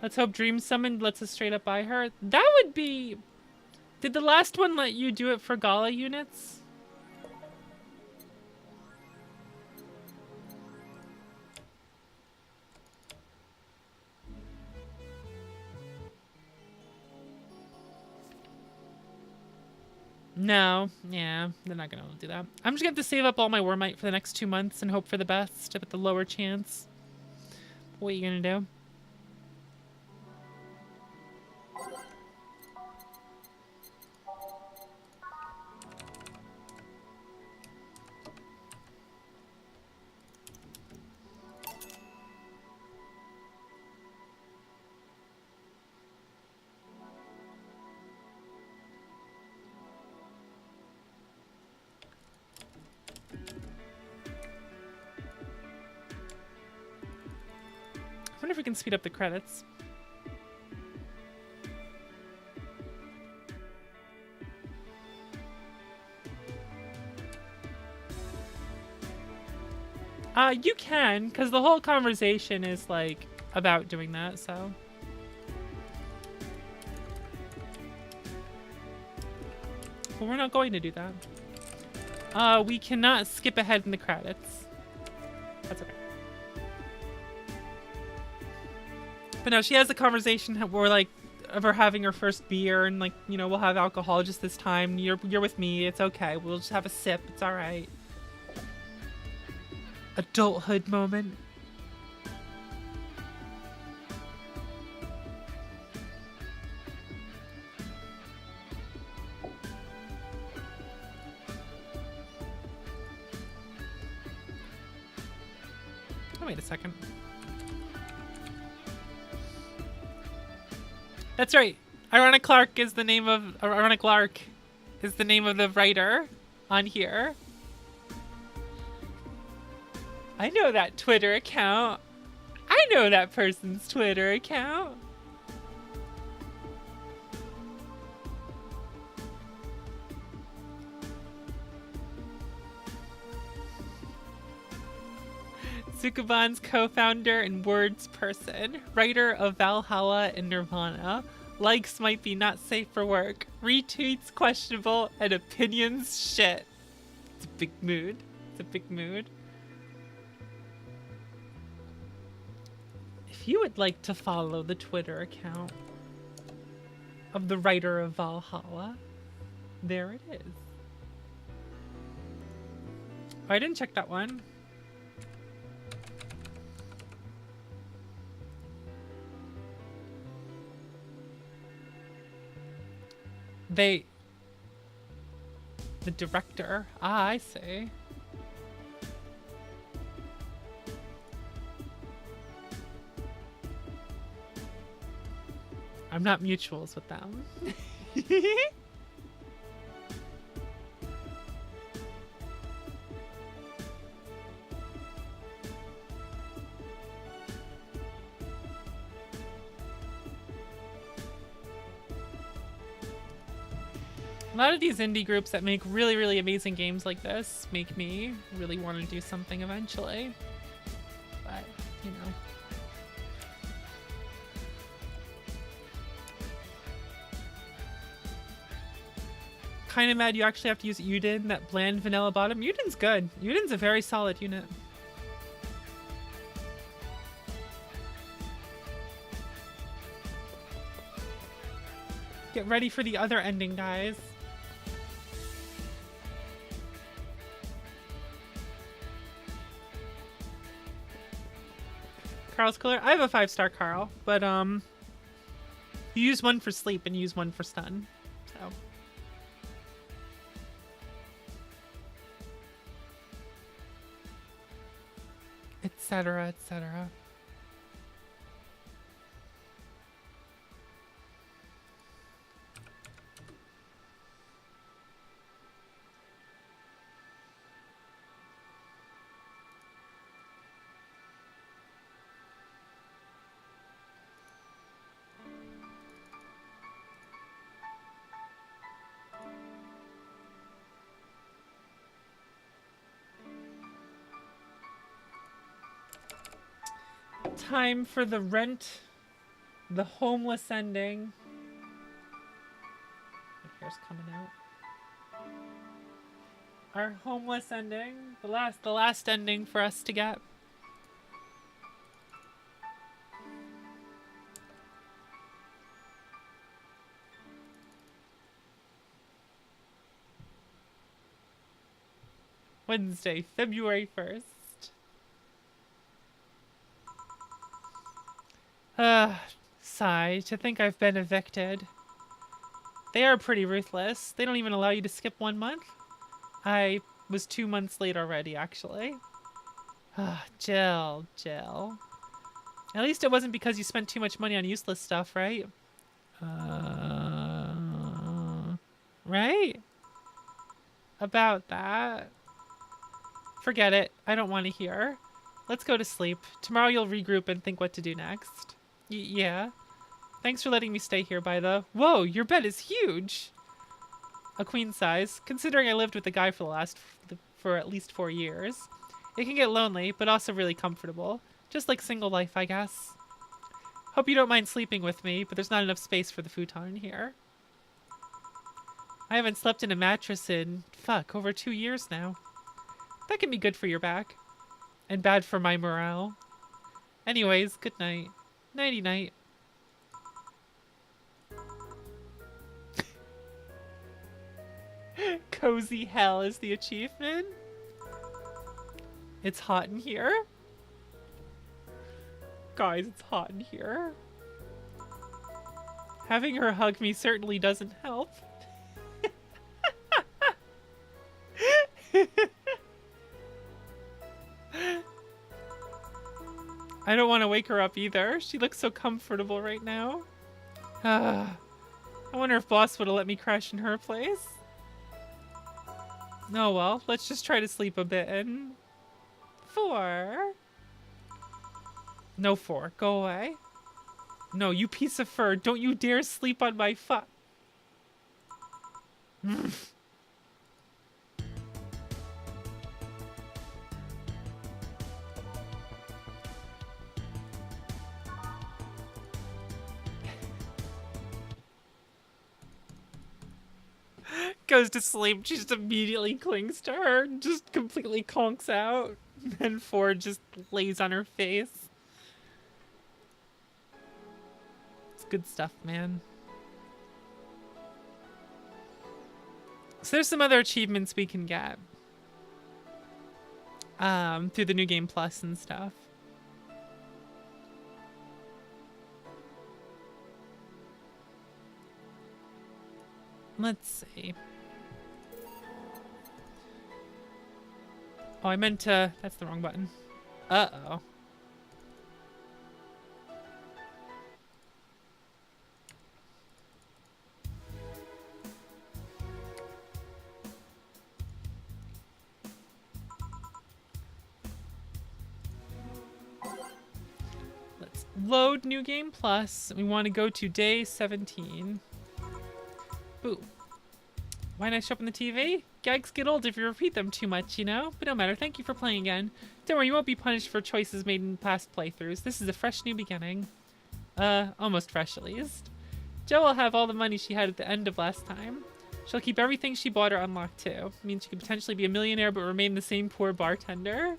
Let's hope Dream Summon lets us straight up buy her. That would be... Did the last one let you do it for Gala units? No. Yeah, they're not gonna do that. I'm just gonna have to save up all my Wormite for the next 2 months and hope for the best with the lower chance. What are you gonna do? if we can speed up the credits. You can, because the whole conversation is, like, about doing that, so. But we're not going to do that. We cannot skip ahead in the credits. That's okay. But no, she has a conversation where, like, of her having her first beer, and, like, you know, we'll have alcohol just this time. You're with me. It's okay. We'll just have a sip. It's all right. Adulthood moment. Oh, wait a second. That's right. Ironic Lark is the name of the writer on here. I know that Twitter account. I know that person's Twitter account. Sukuban's co-founder and words person, writer of Valhalla and Nirvana. Likes might be not safe for work. Retweets questionable and opinions shit. It's a big mood. It's a big mood. If you would like to follow the Twitter account of the writer of Valhalla, there it is. Oh, I didn't check that one. The director. Ah, I see. I'm not mutuals with them. A lot of these indie groups that make really, really amazing games like this make me really want to do something eventually. But, you know. Kind of mad you actually have to use Udin, that bland vanilla bottom. Udin's good. Udin's a very solid unit. Get ready for the other ending, guys. Carl's cooler. I have a 5-star Carl, but you use one for sleep and use one for stun. So etc., etc. Time for the rent, the homeless ending. My hair's coming out. Our homeless ending, the last ending for us to get. Wednesday, February 1st. Sigh, to think I've been evicted. They are pretty ruthless. They don't even allow you to skip 1 month. I was 2 months late already, actually. Jill. At least it wasn't because you spent too much money on useless stuff, right? Right? About that. Forget it. I don't want to hear. Let's go to sleep. Tomorrow you'll regroup and think what to do next. Yeah. Thanks for letting me stay here by the... Whoa, your bed is huge! A queen size, considering I lived with a guy for at least 4 years. It can get lonely, but also really comfortable. Just like single life, I guess. Hope you don't mind sleeping with me, but there's not enough space for the futon here. I haven't slept in a mattress in, over 2 years now. That can be good for your back. And bad for my morale. Anyways, good night. Nighty-night. Cozy hell is the achievement. It's hot in here. Guys, it's hot in here. Having her hug me certainly doesn't help. I don't want to wake her up either. She looks so comfortable right now. I wonder if Boss would have let me crash in her place. Oh well, let's just try to sleep a bit in 4. No 4, go away. No, you piece of fur, don't you dare sleep on my Goes to sleep, she just immediately clings to her, just completely conks out. And 4 just lays on her face. It's good stuff, man. So there's some other achievements we can get. Through the New Game Plus and stuff. Let's see. Oh, I meant to... That's the wrong button. Uh-oh. Let's load New Game Plus. We want to go to day 17. Boo. Why didn't I show up on the TV? Gags get old if you repeat them too much, you know? But no matter, thank you for playing again. Don't worry, you won't be punished for choices made in past playthroughs. This is a fresh new beginning. Almost fresh at least. Jo will have all the money she had at the end of last time. She'll keep everything she bought or unlocked too. Means she could potentially be a millionaire but remain the same poor bartender.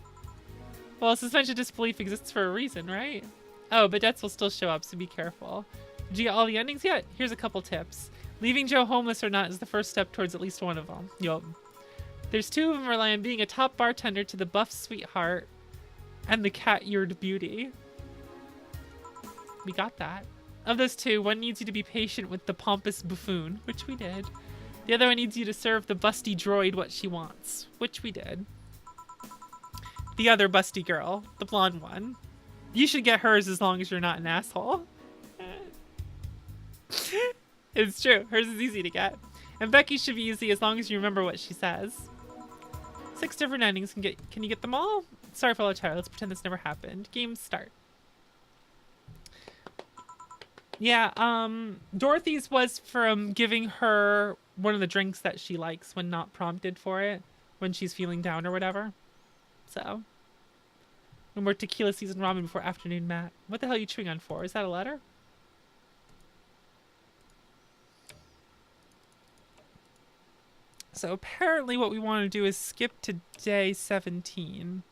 Well, suspension of disbelief exists for a reason, right? Oh, but debts will still show up, so be careful. Did you get all the endings yet? Here's a couple tips. Leaving Jo homeless or not is the first step towards at least one of them. Yup. There's 2 of them rely on being a top bartender to the buff sweetheart and the cat-eared beauty. We got that. Of those 2, one needs you to be patient with the pompous buffoon, which we did. The other one needs you to serve the busty droid what she wants, which we did. The other busty girl, the blonde one. You should get hers as long as you're not an asshole. It's true. Hers is easy to get. And Becky should be easy as long as you remember what she says. 6 different endings. Can you get them all? Sorry for all the chatter. Let's pretend this never happened. Game start. Yeah, Dorothy's was from giving her one of the drinks that she likes when not prompted for it. When she's feeling down or whatever. So. No more tequila seasoned ramen before afternoon mat. What the hell are you chewing on for? Is that a letter? So apparently what we want to do is skip to day 17.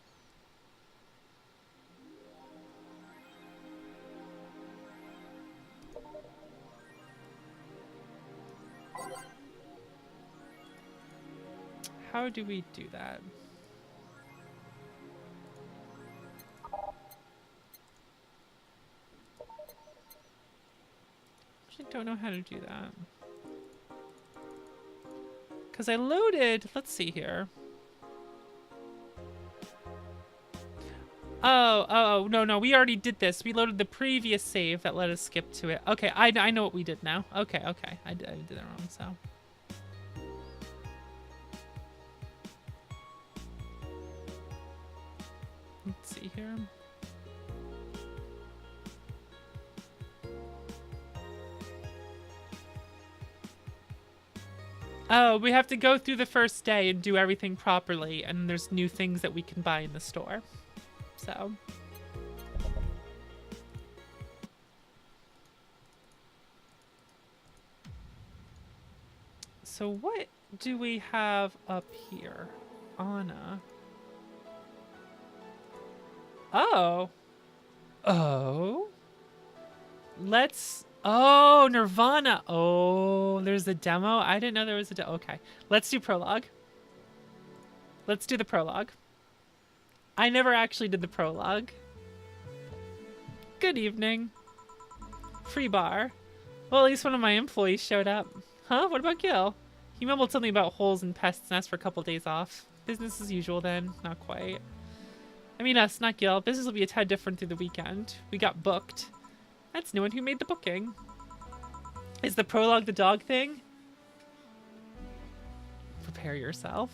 How do we do that? I don't know how to do that. Because I loaded, let's see here. Oh, no, we already did this. We loaded the previous save that let us skip to it. Okay, I know what we did now. Okay, I did it wrong, so. Let's see here. Oh, we have to go through the first day and do everything properly, and there's new things that we can buy in the store. So. So what do we have up here? Anna. Oh. Oh. Let's... Oh, Nirvana. Oh, there's a demo. I didn't know there was a demo. Okay. Let's do Prologue. Let's do the Prologue. I never actually did the Prologue. Good evening. Free bar. Well, at least one of my employees showed up. Huh? What about Gil? He mumbled something about holes and pests and asked for a couple days off. Business as usual then. Not quite. I mean us, not Gil. Business will be a tad different through the weekend. We got booked. That's no one who made the booking. Is the Prologue the dog thing? Prepare yourself.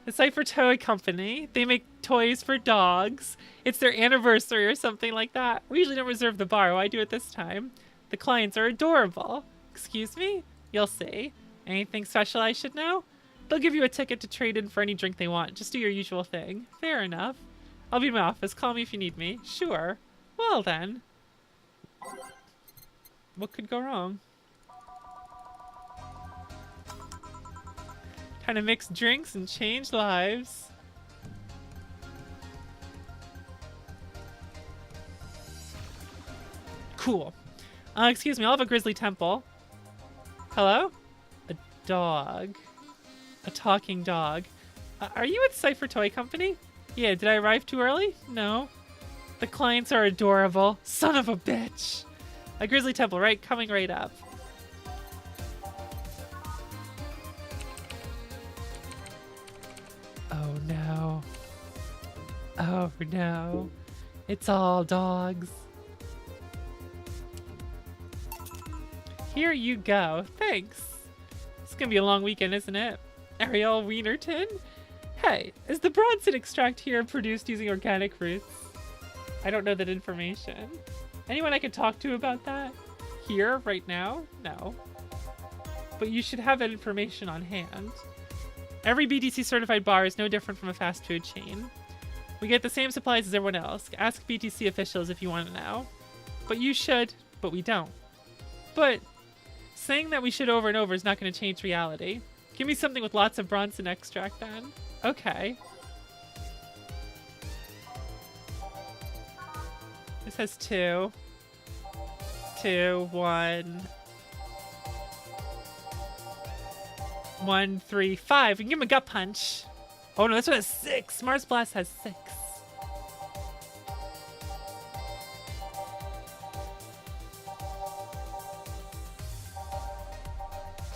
The Cypher Toy Company. They make toys for dogs. It's their anniversary or something like that. We usually don't reserve the bar. Why do it this time? The clients are adorable. Excuse me? You'll see. Anything special I should know? They'll give you a ticket to trade in for any drink they want. Just do your usual thing. Fair enough. I'll be in my office. Call me if you need me. Sure. Well then. What could go wrong? Trying to mix drinks and change lives. Cool. Excuse me, I'll have a Grizzly Temple. Hello? A dog. A talking dog. Are you at Cypher Toy Company? Yeah, did I arrive too early? No. The clients are adorable. Son of a bitch. A Grizzly Temple, right? Coming right up. Oh no. Oh no. It's all dogs. Here you go. Thanks. It's gonna be a long weekend, isn't it? Ariel Wienerton? Hey, is the Bronson extract here produced using organic roots? I don't know that information. Anyone I could talk to about that? Here, right now? No. But you should have that information on hand. Every BTC certified bar is no different from a fast food chain. We get the same supplies as everyone else. Ask BTC officials if you want to know. But you should, but we don't. But saying that we should over and over is not going to change reality. Give me something with lots of Bronson extract then. Okay. This has 2. 2, 1. 1, 3, 5. We can give him a gut punch. Oh no, this one has 6. Mars Blast has 6.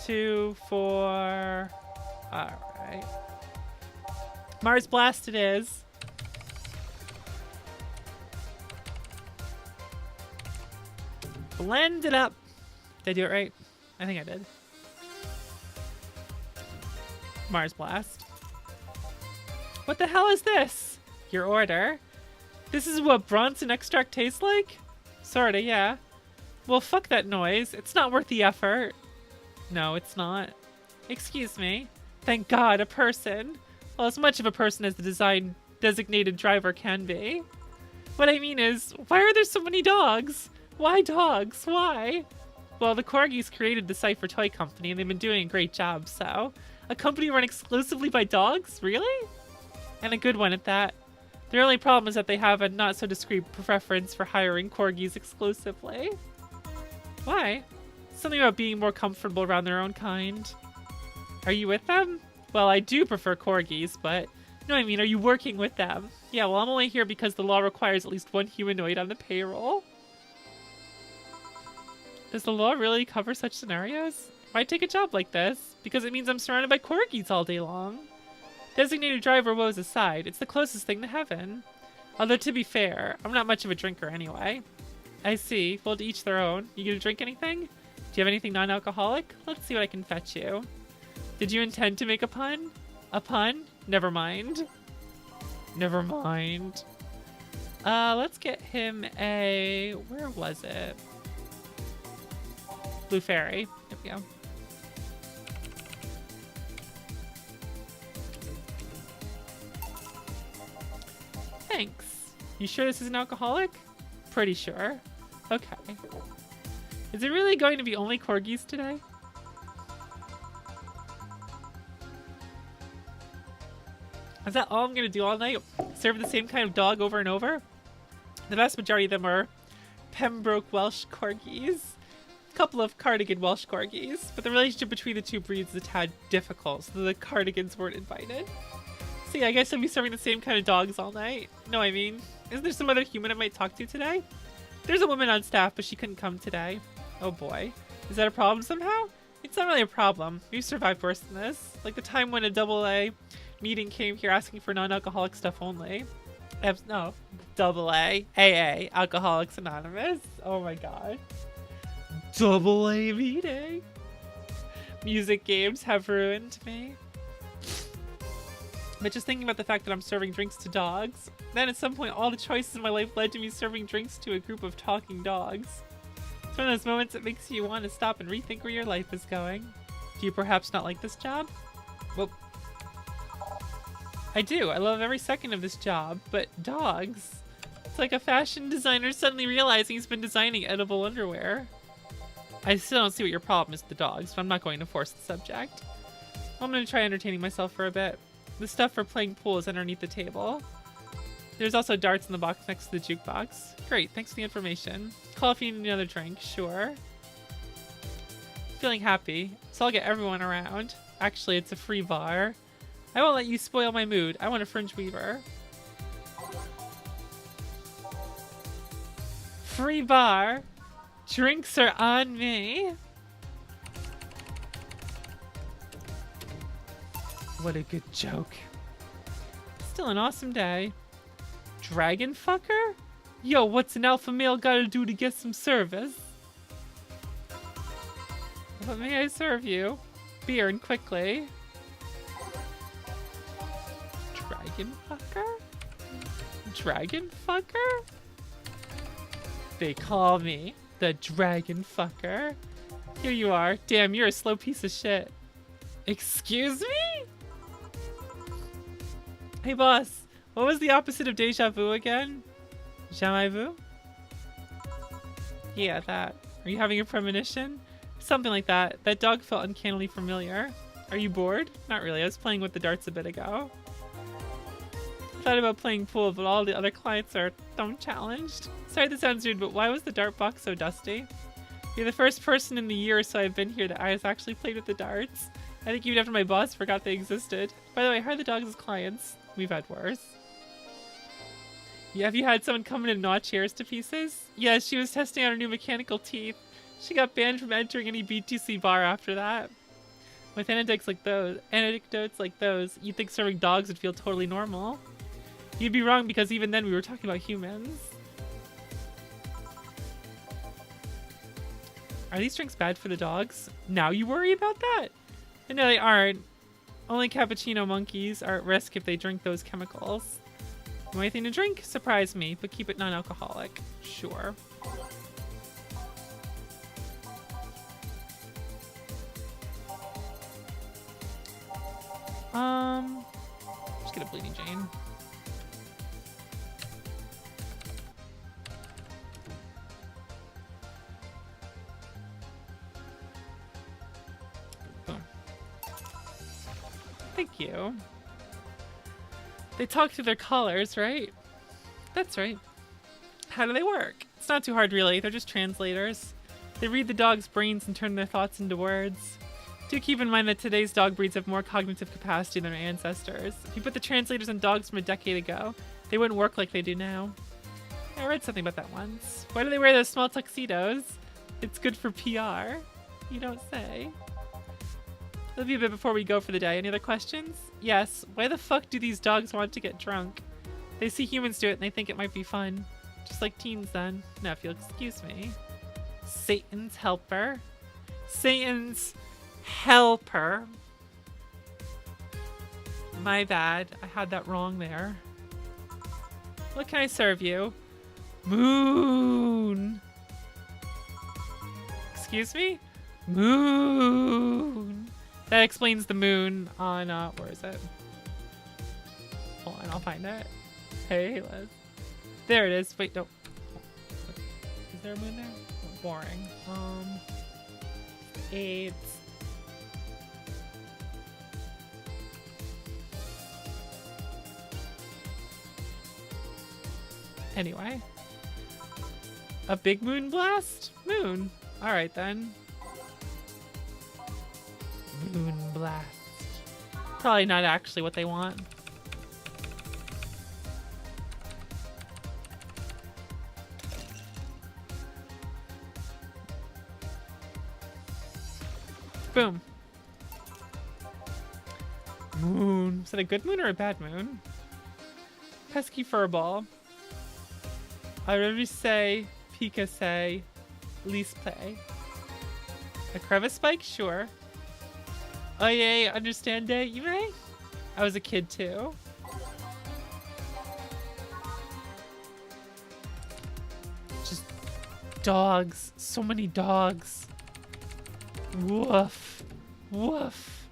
Two, 4. Alright. Mars Blast it is. Blend it up. Did I do it right? I think I did. Mars Blast. What the hell is this? Your order? This is what Bronson extract tastes like? Sorta, yeah. Well, fuck that noise. It's not worth the effort. No, it's not. Excuse me. Thank God, a person. Well, as much of a person as the design designated driver can be. What I mean is, why are there so many dogs? Why dogs? Why? Well, the Corgis created the Cypher Toy Company, and they've been doing a great job, so... A company run exclusively by dogs? Really? And a good one at that. Their only problem is that they have a not-so-discreet preference for hiring Corgis exclusively. Why? Something about being more comfortable around their own kind. Are you with them? Well, I do prefer Corgis, but... No, I mean, are you working with them? Yeah, well, I'm only here because the law requires at least one humanoid on the payroll. Does the law really cover such scenarios? Why take a job like this? Because it means I'm surrounded by Corgis all day long. Designated driver woes aside, it's the closest thing to heaven. Although, to be fair, I'm not much of a drinker anyway. I see. Well, to each their own. You gonna drink anything? Do you have anything non-alcoholic? Let's see what I can fetch you. Did you intend to make a pun? A pun? Never mind. Never mind. Let's get him a... Where was it? Blue Fairy. There we go. Thanks. You sure this is an alcoholic? Pretty sure. Okay. Is it really going to be only corgis today? Is that all I'm going to do all night? Serve the same kind of dog over and over? The vast majority of them are Pembroke Welsh corgis. A couple of Cardigan Welsh corgis. But the relationship between the two breeds is a tad difficult, so the Cardigans weren't invited. So yeah, I guess I'll be serving the same kind of dogs all night. No, I mean, isn't there some other human I might talk to today? There's a woman on staff, but she couldn't come today. Oh boy. Is that a problem somehow? It's not really a problem. We've survived worse than this. Like the time when a AA meeting came here asking for non-alcoholic stuff only. No, AA, Alcoholics Anonymous. Oh my god. AA meeting. Music games have ruined me. But just thinking about the fact that I'm serving drinks to dogs, then at some point all the choices in my life led to me serving drinks to a group of talking dogs. It's one of those moments that makes you want to stop and rethink where your life is going. Do you perhaps not like this job? Well, I do. I love every second of this job, but dogs? It's like a fashion designer suddenly realizing he's been designing edible underwear. I still don't see what your problem is with the dogs, but I'm not going to force the subject. I'm going to try entertaining myself for a bit. The stuff for playing pool is underneath the table. There's also darts in the box next to the jukebox. Great, thanks for the information. Call if you need another drink, sure. Feeling happy, so I'll get everyone around. Actually, it's a free bar. I won't let you spoil my mood. I want a fringe weaver. Free bar. Drinks are on me. What a good joke. Still an awesome day. Dragon fucker? Yo, what's an alpha male gotta do to get some service? What may I serve you? Beer and quickly. Dragon fucker? Dragon fucker? They call me the dragon fucker. Here you are. Damn, you're a slow piece of shit. Excuse me? Hey boss, what was the opposite of deja vu again? Jamais vu? Yeah, that. Are you having a premonition? Something like that. That dog felt uncannily familiar. Are you bored? Not really, I was playing with the darts a bit ago. I thought about playing pool, but all the other clients are thumb challenged. Sorry this sounds rude, but why was the dart box so dusty? You're the first person in the year or so I've been here that has actually played with the darts. I think even after my boss forgot they existed. By the way, how are the dogs as clients? We've had worse. Yeah, have you had someone come in and gnaw chairs to pieces? Yeah, she was testing out her new mechanical teeth. She got banned from entering any BTC bar after that. With anecdotes like those, you'd think serving dogs would feel totally normal. You'd be wrong because even then we were talking about humans. Are these drinks bad for the dogs? Now you worry about that? And no, they aren't. Only cappuccino monkeys are at risk if they drink those chemicals. Want anything to drink? Surprise me, but keep it non-alcoholic. Sure. Just get a Bleeding Jane. Boom. Thank you. They talk through their collars, right? That's right. How do they work? It's not too hard, really. They're just translators. They read the dog's brains and turn their thoughts into words. Do keep in mind that today's dog breeds have more cognitive capacity than their ancestors. If you put the translators on dogs from a decade ago, they wouldn't work like they do now. I read something about that once. Why do they wear those small tuxedos? It's good for PR. You don't say. It'll be a bit before we go for the day. Any other questions? Yes. Why the fuck do these dogs want to get drunk? They see humans do it and they think it might be fun. Just like teens then. Now if you'll excuse me. Satan's helper. Satan's helper. My bad. I had that wrong there. What can I serve you? Moon. Excuse me? Moon. That explains the moon on, where is it? Hold on, I'll find it. Hey, Liz. There it is. Wait, no. Is there a moon there? Oh, boring. 8. Anyway. A big moon blast? Moon. Alright then. Moon blast. Probably not actually what they want. Boom. Moon. Is that a good moon or a bad moon? Pesky furball. I really say, Pika say, least play. A crevice spike? Sure. Oh yeah, understand it, you may? I was a kid too. Just dogs. So many dogs. Woof. Woof.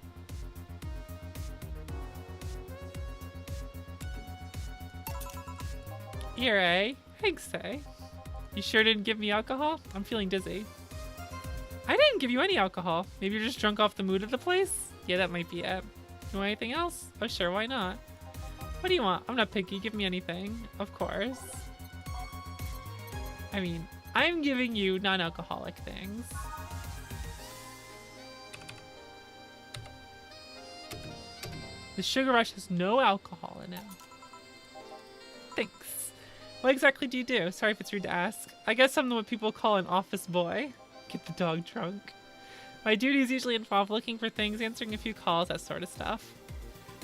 Here, eh? Thanks, eh? You sure didn't give me alcohol? I'm feeling dizzy. I didn't give you any alcohol. Maybe you're just drunk off the mood of the place? Yeah, that might be it. You want anything else? Oh, sure, why not? What do you want? I'm not picky. Give me anything. Of course. I mean, I'm giving you non-alcoholic things. The Sugar Rush has no alcohol in it. Thanks. What exactly do you do? Sorry if it's rude to ask. I guess I'm what people call an office boy. Get the dog drunk. My duties usually involve looking for things, answering a few calls, that sort of stuff.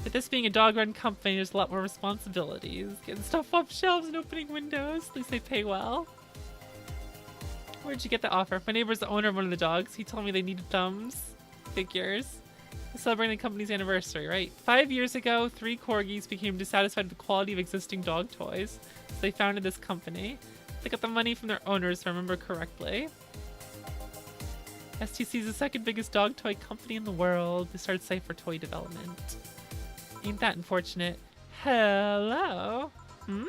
With this being a dog-run company, there's a lot more responsibilities. Getting stuff off shelves and opening windows. At least they pay well. Where'd you get the offer? My neighbor's the owner of one of the dogs. He told me they needed thumbs. Figures. Celebrating the company's anniversary, right? 5 years ago, 3 corgis became dissatisfied with the quality of existing dog toys, so they founded this company. They got the money from their owners, if I remember correctly. STC is the second biggest dog toy company in the world. They started Cypher toy development. Ain't that unfortunate? Hello? Hmm?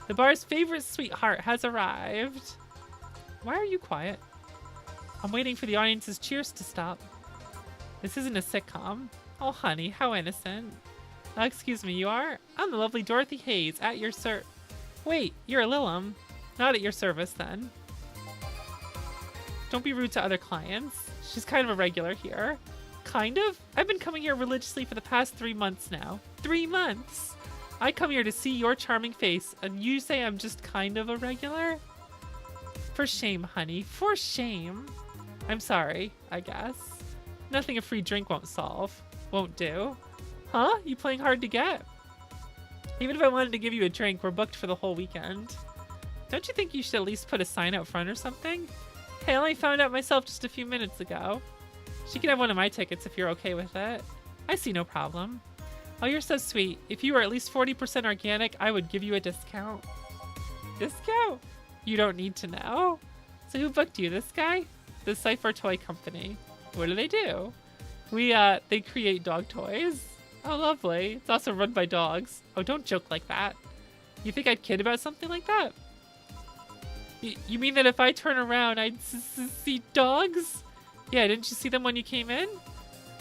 The bar's favorite sweetheart has arrived. Why are you quiet? I'm waiting for the audience's cheers to stop. This isn't a sitcom. Oh, honey, how innocent. Excuse me, you are? I'm the lovely Dorothy Hayes, at your Wait, you're a Lilum. Not at your service, then. Don't be rude to other clients. She's kind of a regular here. Kind of? I've been coming here religiously for the past 3 months now. 3 months! I come here to see your charming face, and you say I'm just kind of a regular? For shame, honey. For shame. I'm sorry, I guess. Nothing a free drink won't solve. Won't do. Huh? You playing hard to get? Even if I wanted to give you a drink, we're booked for the whole weekend. Don't you think you should at least put a sign out front or something? Hey, I only found out myself just a few minutes ago. She can have one of my tickets if you're okay with it. I see no problem. Oh, you're so sweet. If you were at least 40% organic, I would give you a discount. Discount? You don't need to know. So who booked you? This guy? The Cypher Toy Company. What do? They create dog toys. Oh, lovely. It's also run by dogs. Oh, don't joke like that. You think I'd kid about something like that? You mean that if I turn around, I'd see dogs? Yeah, didn't you see them when you came in?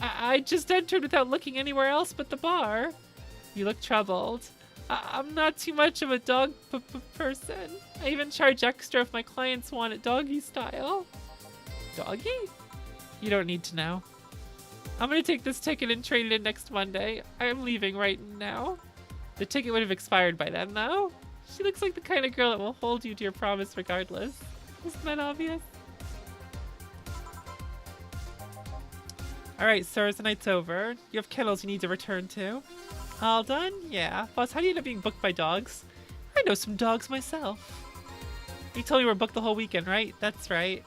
I just entered without looking anywhere else but the bar. You look troubled. I'm not too much of a dog person. I even charge extra if my clients want it doggy style. Doggy? You don't need to know. I'm gonna take this ticket and trade it in next Monday. I'm leaving right now. The ticket would have expired by then, though. She looks like the kind of girl that will hold you to your promise regardless. Isn't that obvious? Alright, sir, the night's over. You have kennels you need to return to. All done? Yeah. Boss, how do you end up being booked by dogs? I know some dogs myself. You told me we're booked the whole weekend, right? That's right.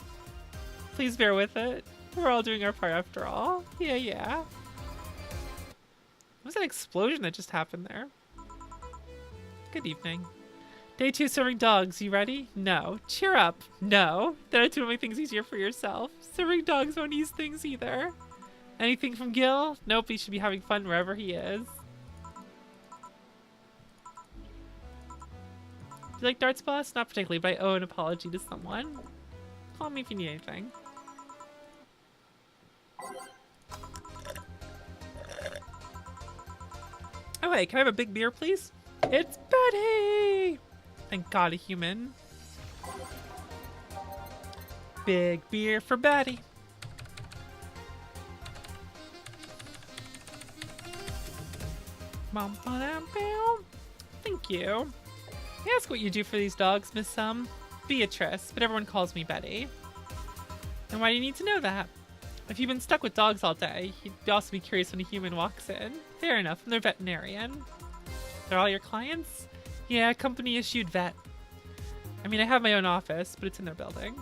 Please bear with it. We're all doing our part after all. Yeah. What was that explosion that just happened there? Good evening. Day 2 serving dogs. You ready? No. Cheer up. No. That'll to make things easier for yourself. Serving dogs won't ease things either. Anything from Gil? Nope, he should be having fun wherever he is. Do you like darts, boss? Not particularly, but I owe an apology to someone. Call me if you need anything. Oh, hey, can I have a big beer, please? It's Betty! Thank God, a human. Big beer for Betty. Thank you. Ask what you do for these dogs, Miss Beatrice, but everyone calls me Betty. And why do you need to know that? If you've been stuck with dogs all day, you'd also be curious when a human walks in. Fair enough, I'm their veterinarian. They're all your clients? Yeah, company-issued vet. I mean, I have my own office, but it's in their building.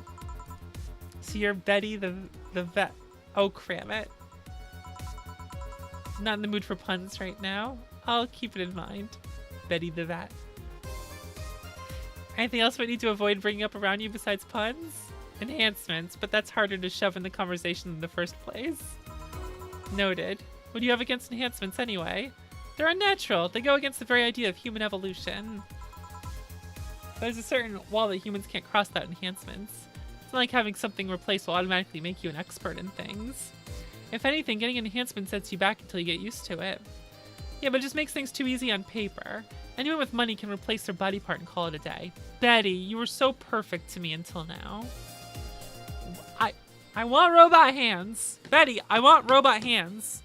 So you're Betty the vet. Oh, cram it. Not in the mood for puns right now. I'll keep it in mind. Betty the vet. Anything else we need to avoid bringing up around you besides puns? Enhancements, but that's harder to shove in the conversation in the first place. Noted. What do you have against enhancements anyway? They're unnatural. They go against the very idea of human evolution. There's a certain wall that humans can't cross without enhancements. It's not like having something replaced will automatically make you an expert in things. If anything, getting an enhancement sets you back until you get used to it. Yeah, but it just makes things too easy on paper. Anyone with money can replace their body part and call it a day. Betty, you were so perfect to me until now. I want robot hands. Betty, I want robot hands.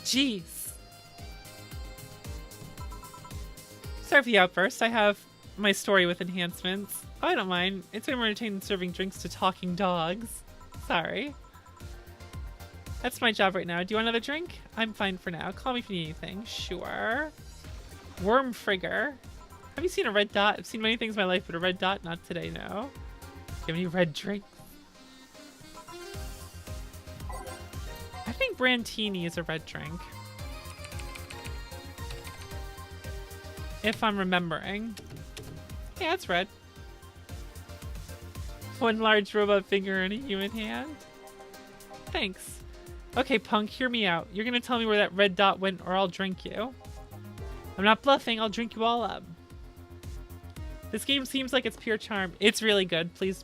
Jeez. Sorry for the outburst. I have my story with enhancements. Oh, I don't mind. It's way more entertaining than serving drinks to talking dogs. Sorry. That's my job right now. Do you want another drink? I'm fine for now. Call me if you need anything. Sure. Worm Frigger. Have you seen a red dot? I've seen many things in my life, but a red dot? Not today, no. Do you have any red drinks? I think Brandtini is a red drink. If I'm remembering. Yeah, it's red. One large robot finger in a human hand. Thanks. Okay, punk, hear me out. You're gonna tell me where that red dot went or I'll drink you. I'm not bluffing, I'll drink you all up. This game seems like it's pure charm. It's really good. Please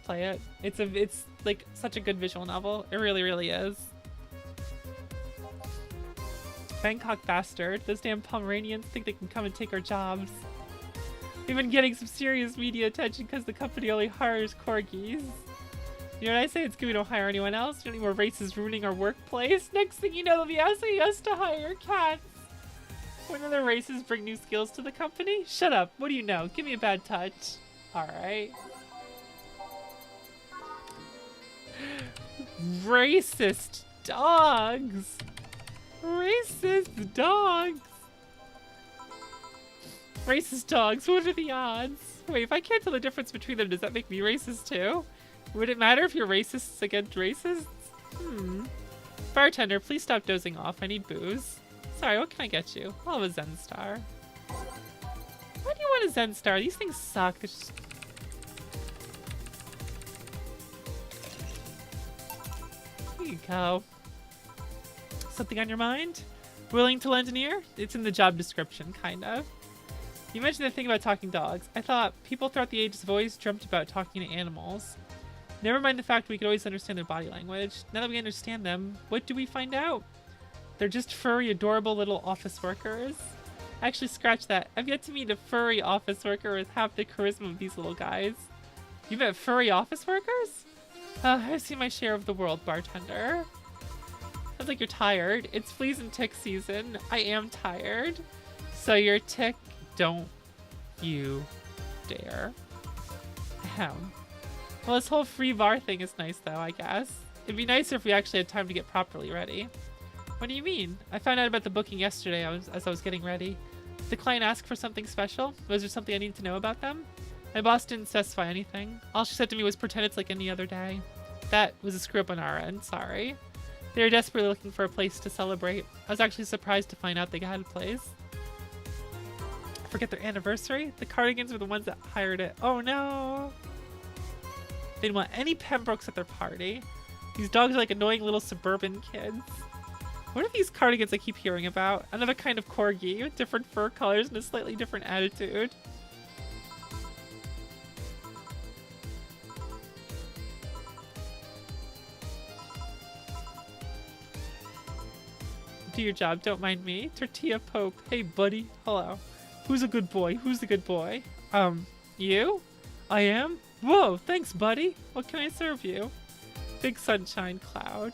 play it. It's like such a good visual novel. It really, really is. Bangkok bastard. Those damn Pomeranians think they can come and take our jobs. We've been getting some serious media attention because the company only hires corgis. You know what I say? It's good we don't hire anyone else. We don't need more races ruining our workplace. Next thing you know, they'll be asking us to hire cats. When other races bring new skills to the company? Shut up. What do you know? Give me a bad touch. Alright. Racist dogs. Racist dogs. Racist dogs. What are the odds? Wait, if I can't tell the difference between them, does that make me racist too? Would it matter if you're racists against racists? Bartender, please stop dozing off. I need booze. Sorry, what can I get you? I'll have a Zen Star. Why do you want a Zen Star? These things suck. They're just... Here you go. Something on your mind? Willing to lend an ear? It's in the job description, kind of. You mentioned the thing about talking dogs. I thought people throughout the ages have always dreamt about talking to animals. Never mind the fact we could always understand their body language. Now that we understand them, what do we find out? They're just furry, adorable little office workers. Actually, scratch that. I've yet to meet a furry office worker with half the charisma of these little guys. You met furry office workers? I've seen my share of the world, bartender. Sounds like you're tired. It's fleas and tick season. I am tired. So you're tick. Don't you dare. Ahem. Well, this whole free bar thing is nice though, I guess. It'd be nicer if we actually had time to get properly ready. What do you mean? I found out about the booking yesterday as I was getting ready. Did the client ask for something special? Was there something I needed to know about them? My boss didn't specify anything. All she said to me was pretend it's like any other day. That was a screw up on our end, sorry. They were desperately looking for a place to celebrate. I was actually surprised to find out they had a place. forget their anniversary? The Cardigans were the ones that hired it. Oh no! They didn't want any Pembrokes at their party. These dogs are like annoying little suburban kids. What are these Cardigans I keep hearing about? Another kind of corgi with different fur colors and a slightly different attitude. Do your job, don't mind me. Tortilla Pope. Hey, buddy. Hello. Who's a good boy? Who's a good boy? You? I am? Whoa, thanks, buddy. What can I serve you? Big sunshine cloud.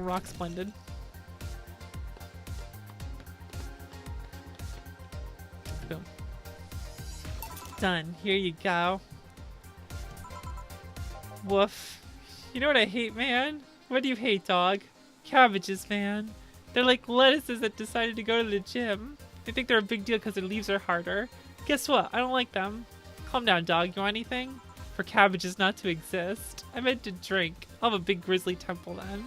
Rock Splendid. Boom. Done. Here you go. Woof. You know what I hate, man? What do you hate, dog? Cabbages, man. They're like lettuces that decided to go to the gym. They think they're a big deal because their leaves are harder. Guess what? I don't like them. Calm down, dog. You want anything? For cabbages not to exist. I meant to drink. I'll have a big grizzly temple then.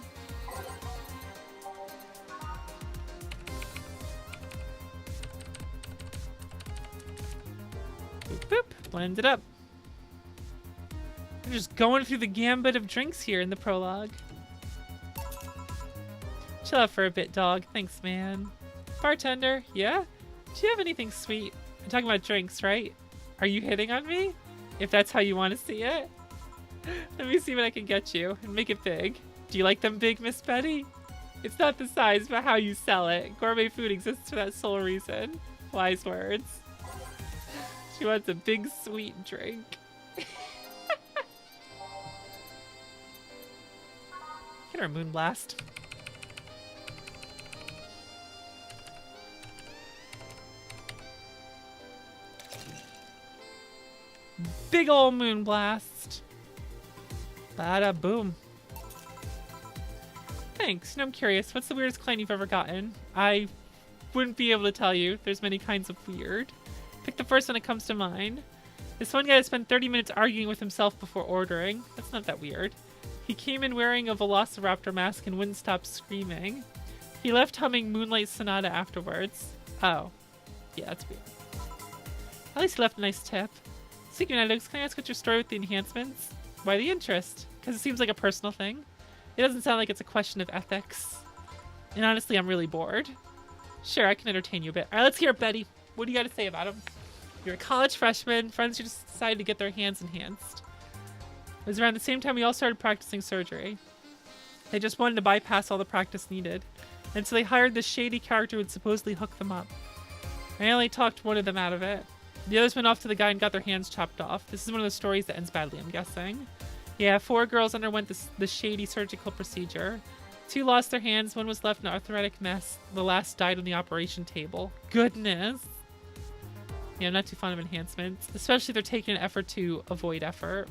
Boop, boop. Blend it up. We're just going through the gambit of drinks here in the prologue. Chill out for a bit, dog. Thanks, man. Bartender, yeah? Do you have anything sweet? I'm talking about drinks, right? Are you hitting on me? If that's how you want to see it. Let me see what I can get you and make it big. Do you like them big, Miss Betty? It's not the size, but how you sell it. Gourmet food exists for that sole reason. Wise words. She wants a big, sweet drink. Get her Moonblast. Big ol' Moonblast. Bada boom. Thanks. I'm curious. What's the weirdest client you've ever gotten? I wouldn't be able to tell you. There's many kinds of weird. Pick the first one that comes to mind. This one guy spent 30 minutes arguing with himself before ordering. That's not that weird. He came in wearing a Velociraptor mask and wouldn't stop screaming. He left humming Moonlight Sonata afterwards. Oh. Yeah, that's weird. At least he left a nice tip. Speaking of Alex, can I ask what's your story with the enhancements? Why the interest? Because it seems like a personal thing. It doesn't sound like it's a question of ethics. And honestly, I'm really bored. Sure, I can entertain you a bit. Alright, let's hear it, Betty. What do you got to say about him? You're a college freshman, friends who just decided to get their hands enhanced. It was around the same time we all started practicing surgery. They just wanted to bypass all the practice needed. And so they hired this shady character who would supposedly hook them up. I only talked one of them out of it. The others went off to the guy and got their hands chopped off. This is one of those stories that ends badly, I'm guessing. Yeah, 4 girls underwent the shady surgical procedure. 2 lost their hands, 1 was left in an arthritic mess. The last died on the operation table. Goodness! Yeah, I'm not too fond of enhancements. Especially if they're taking an effort to avoid effort.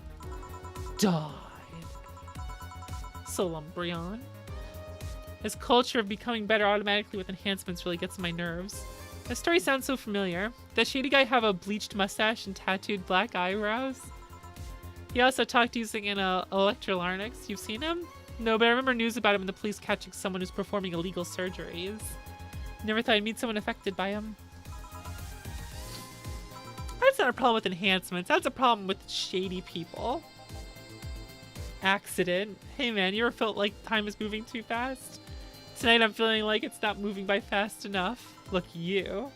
Died. Solumbrion. This culture of becoming better automatically with enhancements really gets on my nerves. The story sounds so familiar. Does shady guy have a bleached mustache and tattooed black eyebrows? He also talked using an electrolarynx. You've seen him? No, but I remember news about him and the police catching someone who's performing illegal surgeries. Never thought I'd meet someone affected by him. That's not a problem with enhancements. That's a problem with shady people. Accident. Hey man, you ever felt like time is moving too fast? Tonight I'm feeling like it's not moving by fast enough. Look, you.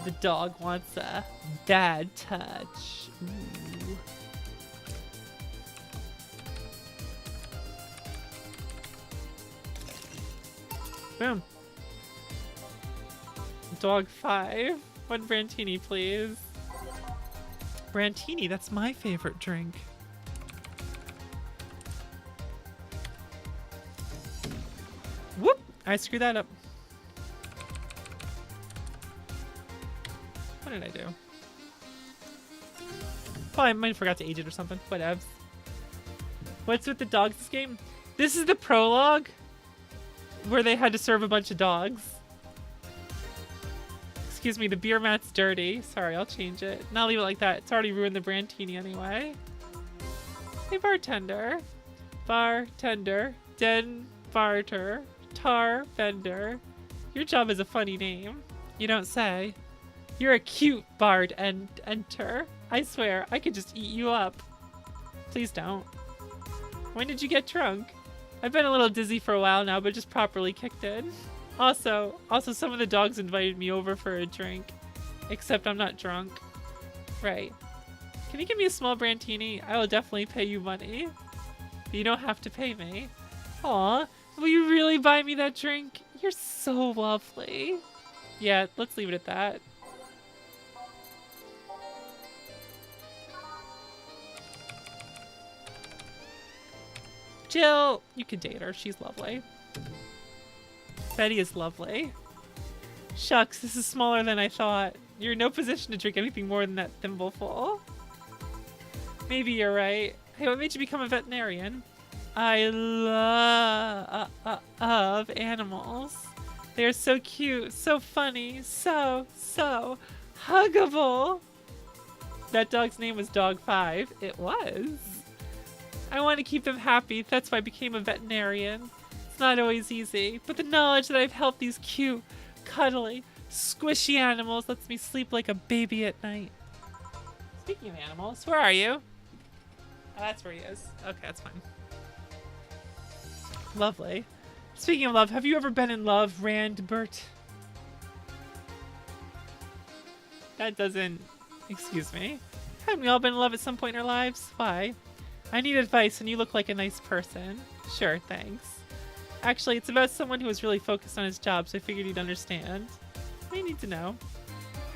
The dog wants a bad touch. Ooh. Boom. Dog 5. 1 Brantini, please. Brantini, that's my favorite drink. Whoop! I screwed that up. What did I do? Probably I might have forgot to age it or something. Whatevs. What's with the dogs this game? This is the prologue where they had to serve a bunch of dogs. Excuse me, the beer mat's dirty. Sorry, I'll change it. Not leave it like that. It's already ruined the brandtini anyway. Hey, bartender. Bartender. Den barter. Tar vendor. Your job is a funny name. You don't say. You're a cute bard and enter. I swear, I could just eat you up. Please don't. When did you get drunk? I've been a little dizzy for a while now, but just properly kicked in. Also, some of the dogs invited me over for a drink. Except I'm not drunk. Right. Can you give me a small brandtini? I will definitely pay you money. But you don't have to pay me. Aw, will you really buy me that drink? You're so lovely. Yeah, let's leave it at that. Jill, you can date her. She's lovely. Betty is lovely. Shucks, this is smaller than I thought. You're in no position to drink anything more than that thimbleful. Maybe you're right. Hey, what made you become a veterinarian? I love animals. They're so cute, so funny, so huggable. That dog's name was Dog 5. It was. I want to keep them happy. That's why I became a veterinarian. It's not always easy, but the knowledge that I've helped these cute, cuddly, squishy animals lets me sleep like a baby at night. Speaking of animals, where are you? Oh, that's where he is. Okay, that's fine. Lovely. Speaking of love, have you ever been in love, Randbert? That doesn't... Excuse me. Haven't we all been in love at some point in our lives? Why? I need advice and you look like a nice person. Sure, thanks. Actually, it's about someone who was really focused on his job, so I figured you'd understand. I need to know.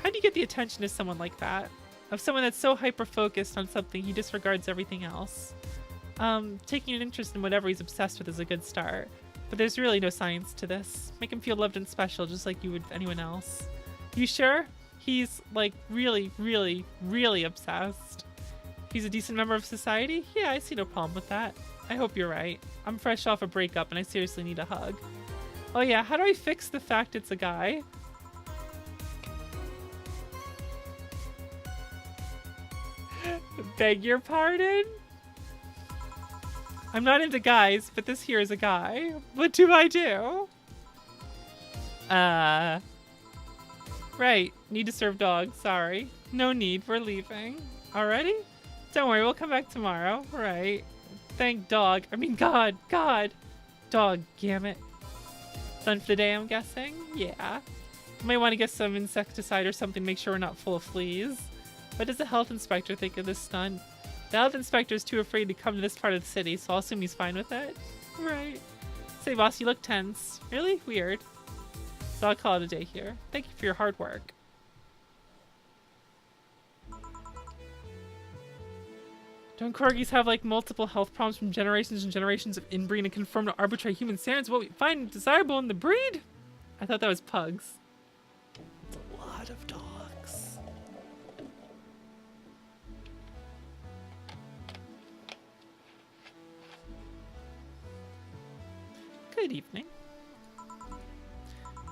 How do you get the attention of someone like that? Of someone that's so hyper-focused on something he disregards everything else? Taking an interest in whatever he's obsessed with is a good start. But there's really no science to this. Make him feel loved and special just like you would anyone else. You sure? He's, like, really, really, really obsessed. He's a decent member of society? Yeah, I see no problem with that. I hope you're right. I'm fresh off a breakup and I seriously need a hug. Oh yeah, how do I fix the fact it's a guy? Beg your pardon? I'm not into guys, but this here is a guy. What do I do? Right. Need to serve dogs. Sorry. No need. We're leaving. Already? Don't worry. We'll come back tomorrow. Right. Thank dog. I mean, God. Dog, gammit. Done for the day, I'm guessing? Yeah. Might want to get some insecticide or something to make sure we're not full of fleas. What does the health inspector think of this stunt? The health inspector's too afraid to come to this part of the city, so I'll assume he's fine with it. Right. Say, boss, you look tense. Really? Weird. So I'll call it a day here. Thank you for your hard work. Don't corgis have, like, multiple health problems from generations and generations of inbreeding and conform to arbitrary human standards? What we find desirable in the breed? I thought that was pugs. It's a lot of dogs. Good evening.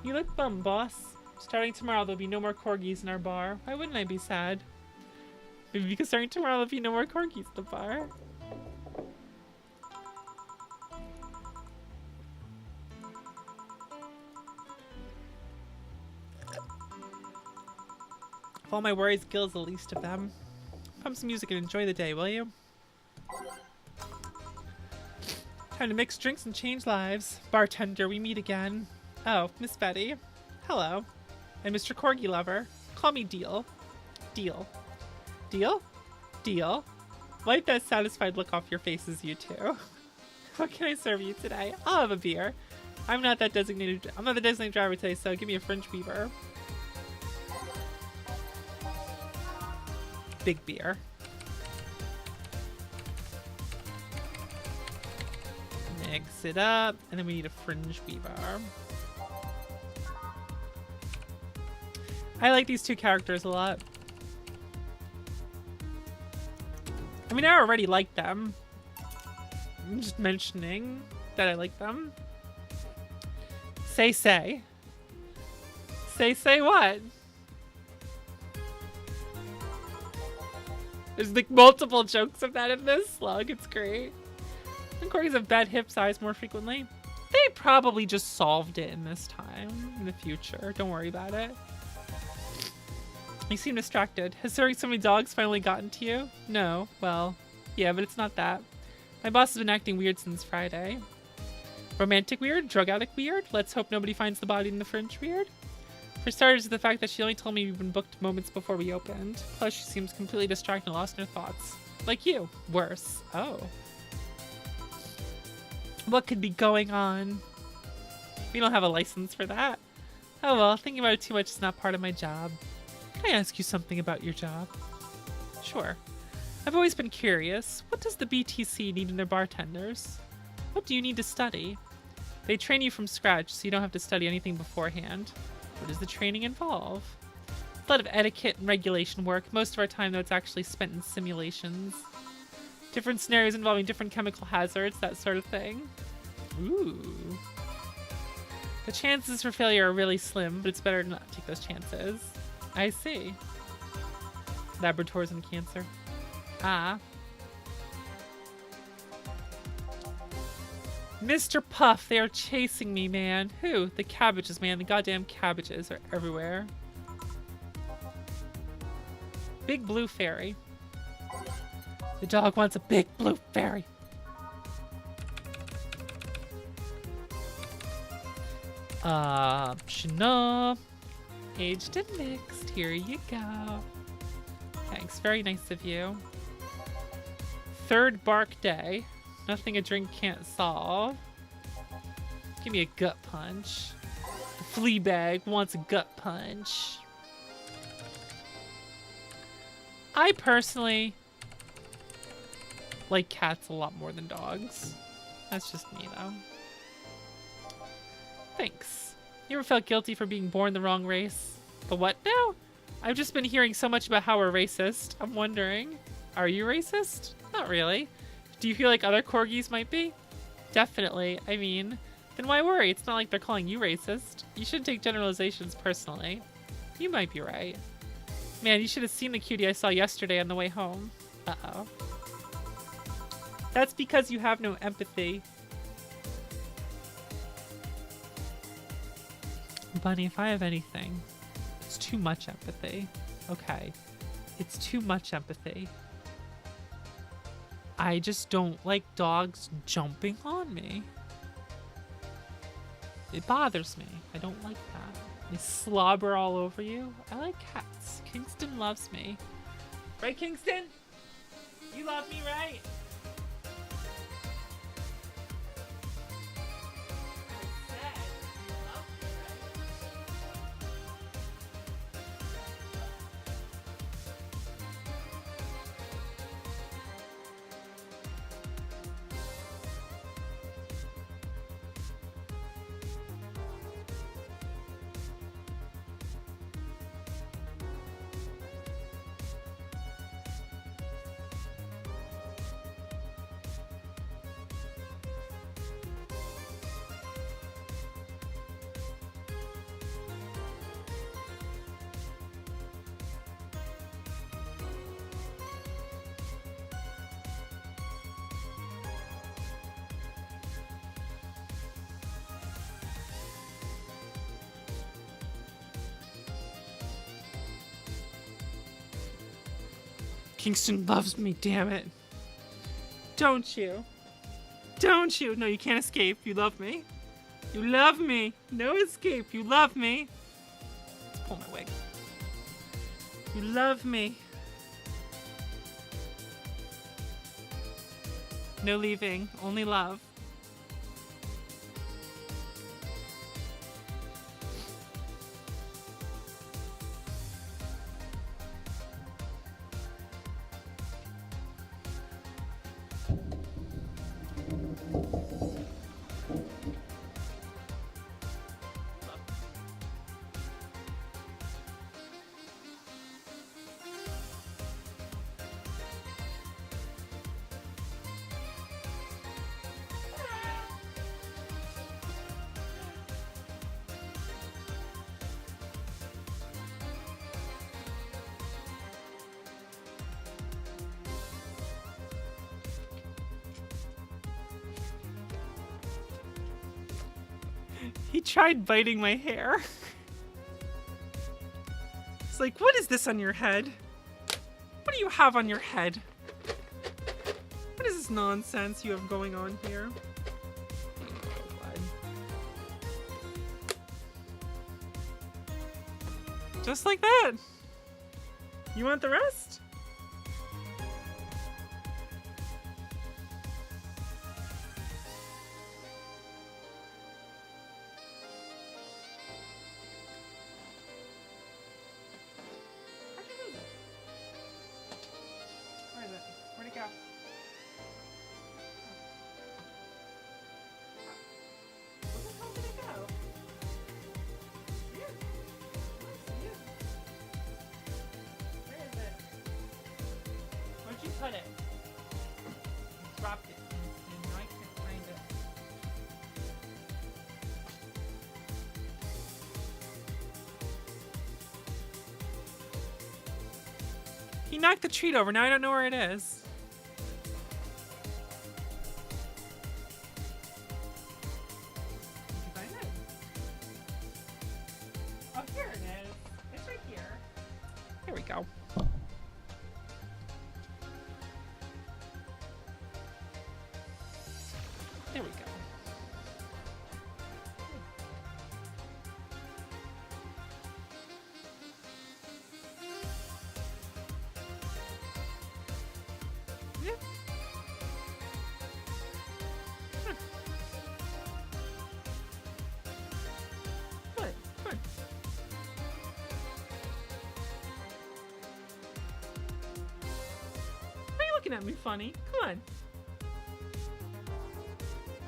You look bummed, boss. Starting tomorrow, there'll be no more corgis in our bar. Why wouldn't I be sad? Maybe because starting tomorrow, there'll be no more corgis at the bar. Of all my worries, Gil's the least of them. Pump some music and enjoy the day, will you? Time to mix drinks and change lives. Bartender, we meet again. Oh, Miss Betty. Hello. And Mr. Corgi Lover. Call me Deal. Deal. Deal? Deal. Wipe that satisfied look off your faces, you two. What can I serve you today? I'll have a beer. I'm not the designated driver today, so give me a French beaver. Big beer. Mix it up, and then we need a fringe beaver. I like these two characters a lot. I mean, I already like them. I'm just mentioning that I like them. Say. Say what? There's like multiple jokes of that in this slug. It's great. And corgis have bad hip size more frequently. They probably just solved it in this time. In the future. Don't worry about it. You seem distracted. Has serving so many dogs finally gotten to you? No. Well, yeah, but it's not that. My boss has been acting weird since Friday. Romantic weird? Drug addict weird? Let's hope nobody finds the body in the fridge weird? For starters, the fact that she only told me we've been booked moments before we opened. Plus, she seems completely distracted and lost in her thoughts. Like you. Worse. Oh. What could be going on? We don't have a license for that. Oh well, thinking about it too much is not part of my job. Can I ask you something about your job? Sure. I've always been curious. What does the BTC need in their bartenders? What do you need to study? They train you from scratch, so you don't have to study anything beforehand. What does the training involve? A lot of etiquette and regulation work. Most of our time, though, it's actually spent in simulations. Different scenarios involving different chemical hazards, that sort of thing. Ooh. The chances for failure are really slim, but it's better to not take those chances. I see. Laboratories and cancer. Ah. Mr. Puff, they are chasing me, man. Who? The cabbages, man. The goddamn cabbages are everywhere. Big blue fairy. The dog wants a big blue fairy. Optional. Aged and mixed. Here you go. Thanks. Very nice of you. Third bark day. Nothing a drink can't solve. Give me a gut punch. The flea bag wants a gut punch. I personally like cats a lot more than dogs. That's just me, though. Thanks. You ever felt guilty for being born the wrong race? The what now? I've just been hearing so much about how we're racist. I'm wondering, are you racist? Not really. Do you feel like other corgis might be? Definitely. I mean, then why worry? It's not like they're calling you racist. You shouldn't take generalizations personally. You might be right. Man, you should have seen the cutie I saw yesterday on the way home. Uh-oh. That's because you have no empathy. Bunny, if I have anything, it's too much empathy. Okay. It's too much empathy. I just don't like dogs jumping on me. It bothers me. I don't like that. They slobber all over you. I like cats. Kingston loves me. Right, Kingston? You love me, right? Kingston loves me, damn it. Don't you? Don't you? No, you can't escape. You love me. You love me. No escape. You love me. Let's pull my wig. You love me. No leaving. Only love. He tried biting my hair. It's like, what is this on your head? What do you have on your head? What is this nonsense you have going on here? Just like that. You want the rest? Where is it? Where'd it go? Where the hell did it go? Here. Where is it? Where'd you put it? I dropped it. And now I can't find it. He knocked the treat over. Now I don't know where it is. Did you find it? Oh, here it is. It's right here. Here we go. There we go. Yeah. Good, good. Why are you looking at me funny? Come on.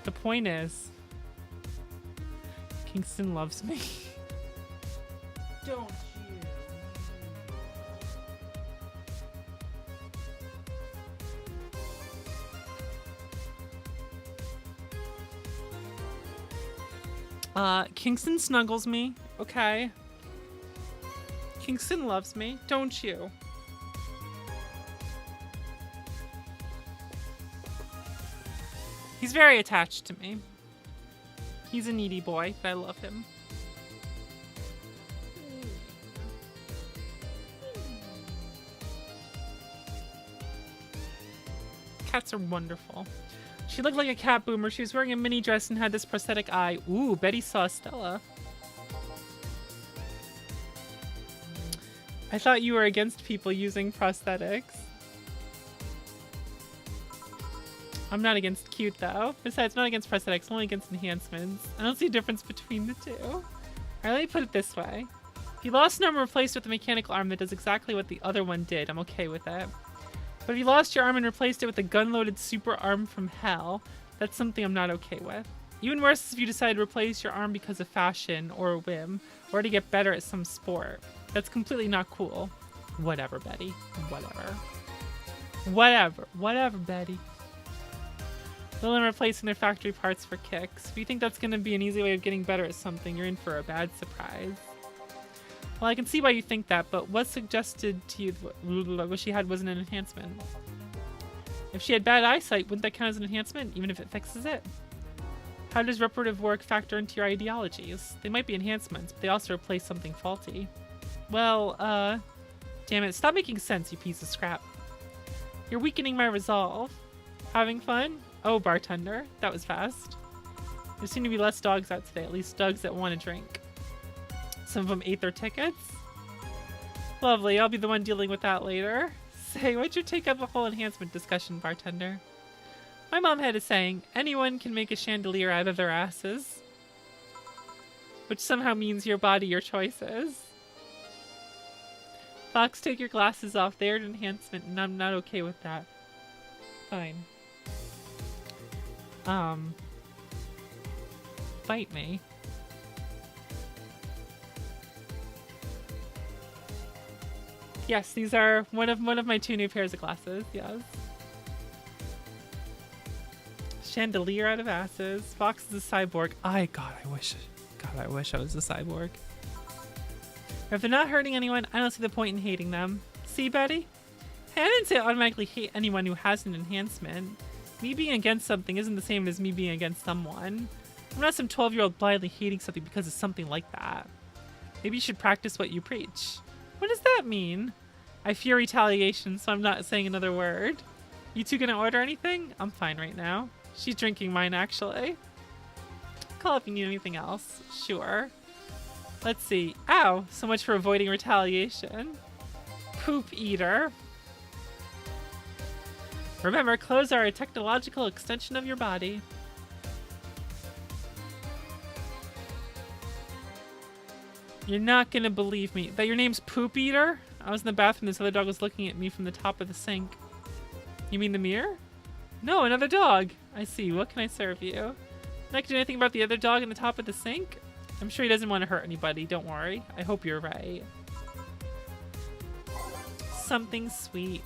The point is, Kingston loves me. Don't you? Kingston snuggles me. Okay. Kingston loves me. Don't you? He's very attached to me. He's a needy boy, but I love him. Cats are wonderful. She looked like a cat boomer. She was wearing a mini dress and had this prosthetic eye. Ooh, Betty saw Stella. I thought you were against people using prosthetics. I'm not against cute, though. Besides, I'm not against prosthetics. I'm only against enhancements. I don't see a difference between the two. Alright, let me put it this way. If you lost an arm and replaced it with a mechanical arm that does exactly what the other one did, I'm okay with it. But if you lost your arm and replaced it with a gun-loaded super arm from hell, that's something I'm not okay with. Even worse is if you decide to replace your arm because of fashion or a whim, or to get better at some sport. That's completely not cool. Whatever, Betty. Whatever. Whatever, Betty. They'll then replacing their factory parts for kicks. If you think that's going to be an easy way of getting better at something, you're in for a bad surprise. Well, I can see why you think that, but what suggested to you what she had wasn't an enhancement? If she had bad eyesight, wouldn't that count as an enhancement, even if it fixes it? How does reparative work factor into your ideologies? They might be enhancements, but they also replace something faulty. Well, damn it, stop making sense, you piece of scrap. You're weakening my resolve. Having fun? Oh, bartender, that was fast. There seem to be less dogs out today, at least dogs that want to drink. Some of them ate their tickets. Lovely, I'll be the one dealing with that later. Say, why'd you take up a whole enhancement discussion, bartender? My mom had a saying, anyone can make a chandelier out of their asses. Which somehow means your body, your choices. Fox, take your glasses off. They're an enhancement, and I'm not okay with that. Fine. Fight me. Yes, these are one of my 2 new pairs of glasses. Yes. Chandelier out of asses. Fox is a cyborg. God, I wish I was a cyborg. If they're not hurting anyone, I don't see the point in hating them. See, Betty? Hey, I didn't say I automatically hate anyone who has an enhancement. Me being against something isn't the same as me being against someone. I'm not some 12-year-old blindly hating something because of something like that. Maybe you should practice what you preach. What does that mean? I fear retaliation, so I'm not saying another word. You two gonna order anything? I'm fine right now. She's drinking mine, actually. Call if you need anything else. Sure. Let's see. Ow! So much for avoiding retaliation. Poop eater. Remember, clothes are a technological extension of your body. You're not gonna believe me. That your name's Poop Eater? I was in the bathroom, this other dog was looking at me from the top of the sink. You mean the mirror? No, another dog. I see. What can I serve you? Not gonna do anything about the other dog in the top of the sink? I'm sure he doesn't want to hurt anybody, don't worry. I hope you're right. Something sweet.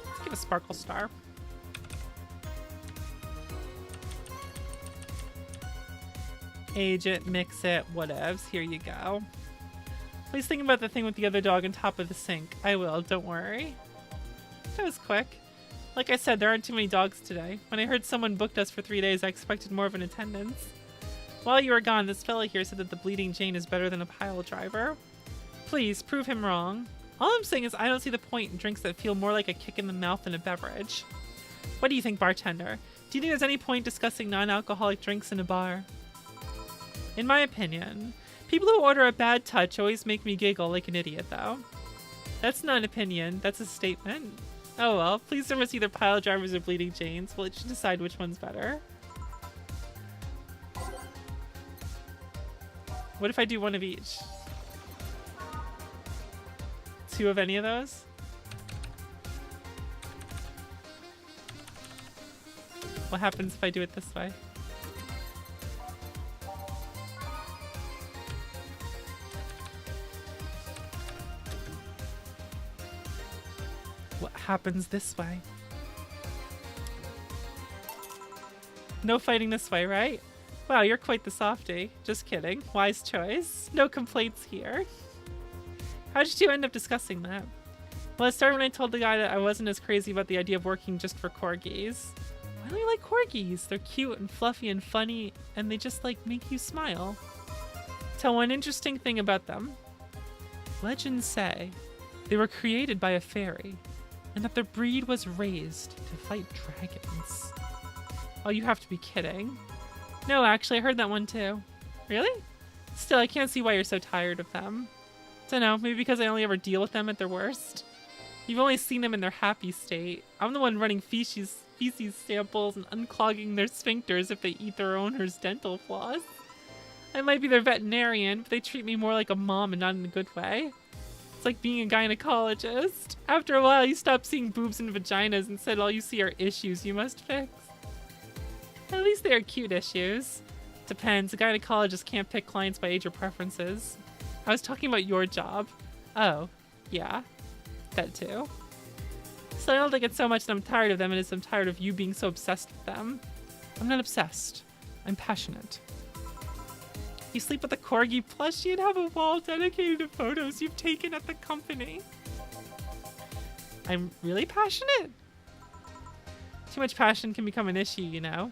Let's give a sparkle star. Age it, mix it, whatevs. Here you go. Please think about the thing with the other dog on top of the sink. I will, don't worry. That was quick. Like I said, there aren't too many dogs today. When I heard someone booked us for 3 days, I expected more of an attendance. While you were gone, this fella here said that the Bleeding Jane is better than a pile driver. Please, prove him wrong. All I'm saying is I don't see the point in drinks that feel more like a kick in the mouth than a beverage. What do you think, bartender? Do you think there's any point discussing non-alcoholic drinks in a bar? In my opinion, people who order a bad touch always make me giggle like an idiot, though. That's not an opinion, that's a statement. Oh well, please serve us either pile drivers or Bleeding Janes. We'll let you decide which one's better. What if I do one of each? 2 of any of those? What happens if I do it this way? What happens this way? No fighting this way, right? Wow, you're quite the softie. Just kidding. Wise choice. No complaints here. How did you end up discussing that? Well, it started when I told the guy that I wasn't as crazy about the idea of working just for corgis. Why don't you like corgis? They're cute and fluffy and funny, and they just like make you smile. Tell one interesting thing about them. Legends say they were created by a fairy, and that their breed was raised to fight dragons. Oh, you have to be kidding. No, actually, I heard that one too. Really? Still, I can't see why you're so tired of them. Dunno, maybe because I only ever deal with them at their worst. You've only seen them in their happy state. I'm the one running feces samples and unclogging their sphincters if they eat their owner's dental floss. I might be their veterinarian, but they treat me more like a mom and not in a good way. It's like being a gynecologist. After a while, you stop seeing boobs and vaginas and said all you see are issues you must fix. At least they are cute issues. Depends. A gynecologist can't pick clients by age or preferences. I was talking about your job. Oh, yeah. That too. So I don't think it's so much that I'm tired of them, it is I'm tired of you being so obsessed with them. I'm not obsessed. I'm passionate. You sleep with a corgi plushie and have a wall dedicated to photos you've taken at the company. I'm really passionate? Too much passion can become an issue, you know.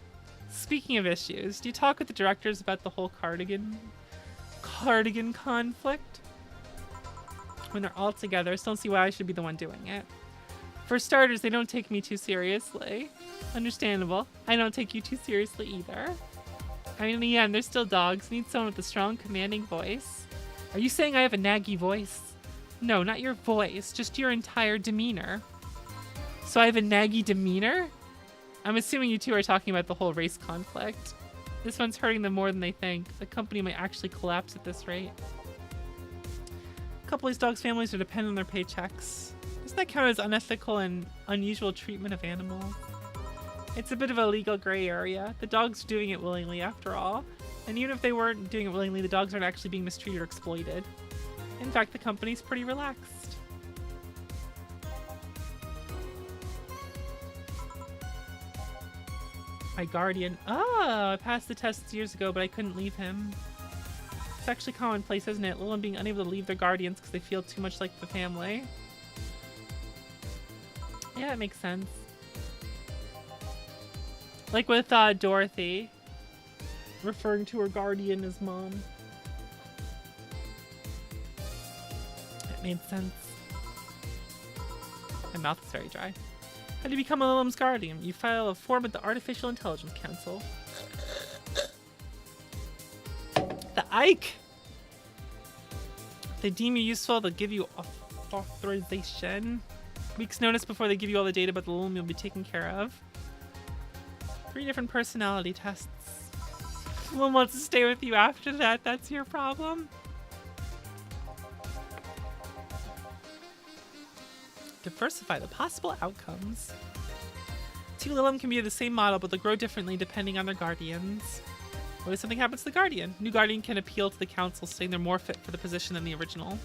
Speaking of issues, do you talk with the directors about the whole cardigan conflict? When they're all together, I just don't see why I should be the one doing it. For starters, they don't take me too seriously. Understandable. I don't take you too seriously either. I mean, in the end, they're still dogs. Need someone with a strong, commanding voice. Are you saying I have a naggy voice? No, not your voice, just your entire demeanor. So I have a naggy demeanor? I'm assuming you two are talking about the whole race conflict. This one's hurting them more than they think. The company might actually collapse at this rate. A couple of these dogs' families are dependent on their paychecks. Doesn't that count as unethical and unusual treatment of animals? It's a bit of a legal gray area. The dogs are doing it willingly after all. And even if they weren't doing it willingly, the dogs aren't actually being mistreated or exploited. In fact, the company's pretty relaxed. My guardian. Oh, I passed the test years ago, but I couldn't leave him. It's actually commonplace, isn't it? Little being unable to leave their guardians because they feel too much like the family. Yeah, it makes sense. Like with Dorothy, referring to her guardian as mom. That made sense. My mouth is very dry. How do you become a Lilim's guardian? You file a form with the Artificial Intelligence Council. The Ike! If they deem you useful, they'll give you authorization. Weeks notice before they give you all the data about the Lilim you'll be taken care of. 3 different personality tests. Lilim wants to stay with you after that, that's your problem. Diversify the possible outcomes. 2 Lilim can be the same model, but they'll grow differently depending on their guardians. What if something happens to the guardian? New guardian can appeal to the council, saying they're more fit for the position than the original.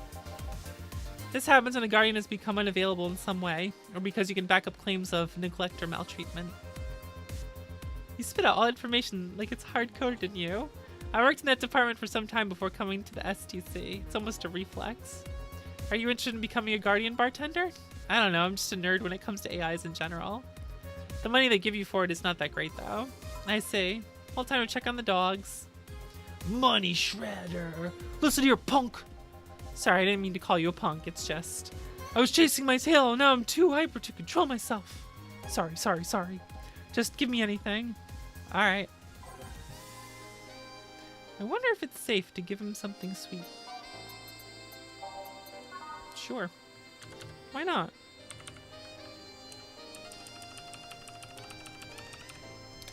This happens when a guardian has become unavailable in some way, or because you can back up claims of neglect or maltreatment. You spit out all information like it's hard-coded in you. I worked in that department for some time before coming to the STC. It's almost a reflex. Are you interested in becoming a guardian bartender? I don't know, I'm just a nerd when it comes to AIs in general. The money they give you for it is not that great though. I see. All time to check on the dogs. Money shredder. Listen here, punk. Sorry, I didn't mean to call you a punk. It's just I was chasing my tail and now I'm too hyper to control myself. Sorry. Just give me anything. Alright. I wonder if it's safe to give him something sweet. Sure. Why not?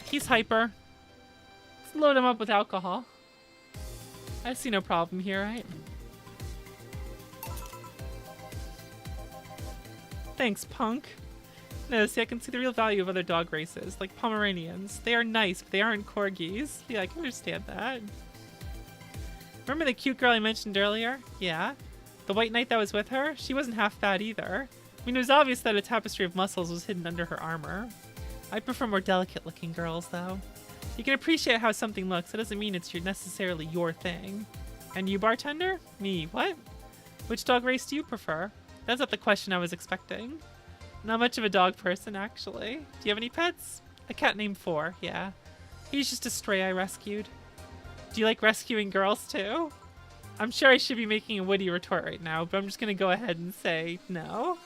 He's hyper. Let's load him up with alcohol. I see no problem here, right? Thanks, punk. No, see, I can see the real value of other dog races, like Pomeranians. They are nice, but they aren't corgis. Yeah, I can understand that. Remember the cute girl I mentioned earlier? Yeah. The white knight that was with her? She wasn't half bad either. I mean, it was obvious that a tapestry of muscles was hidden under her armor. I prefer more delicate-looking girls, though. You can appreciate how something looks. That doesn't mean it's necessarily your thing. And you, bartender? Me, what? Which dog race do you prefer? That's not the question I was expecting. Not much of a dog person, actually. Do you have any pets? A cat named Four, yeah. He's just a stray I rescued. Do you like rescuing girls, too? I'm sure I should be making a witty retort right now, but I'm just gonna go ahead and say no.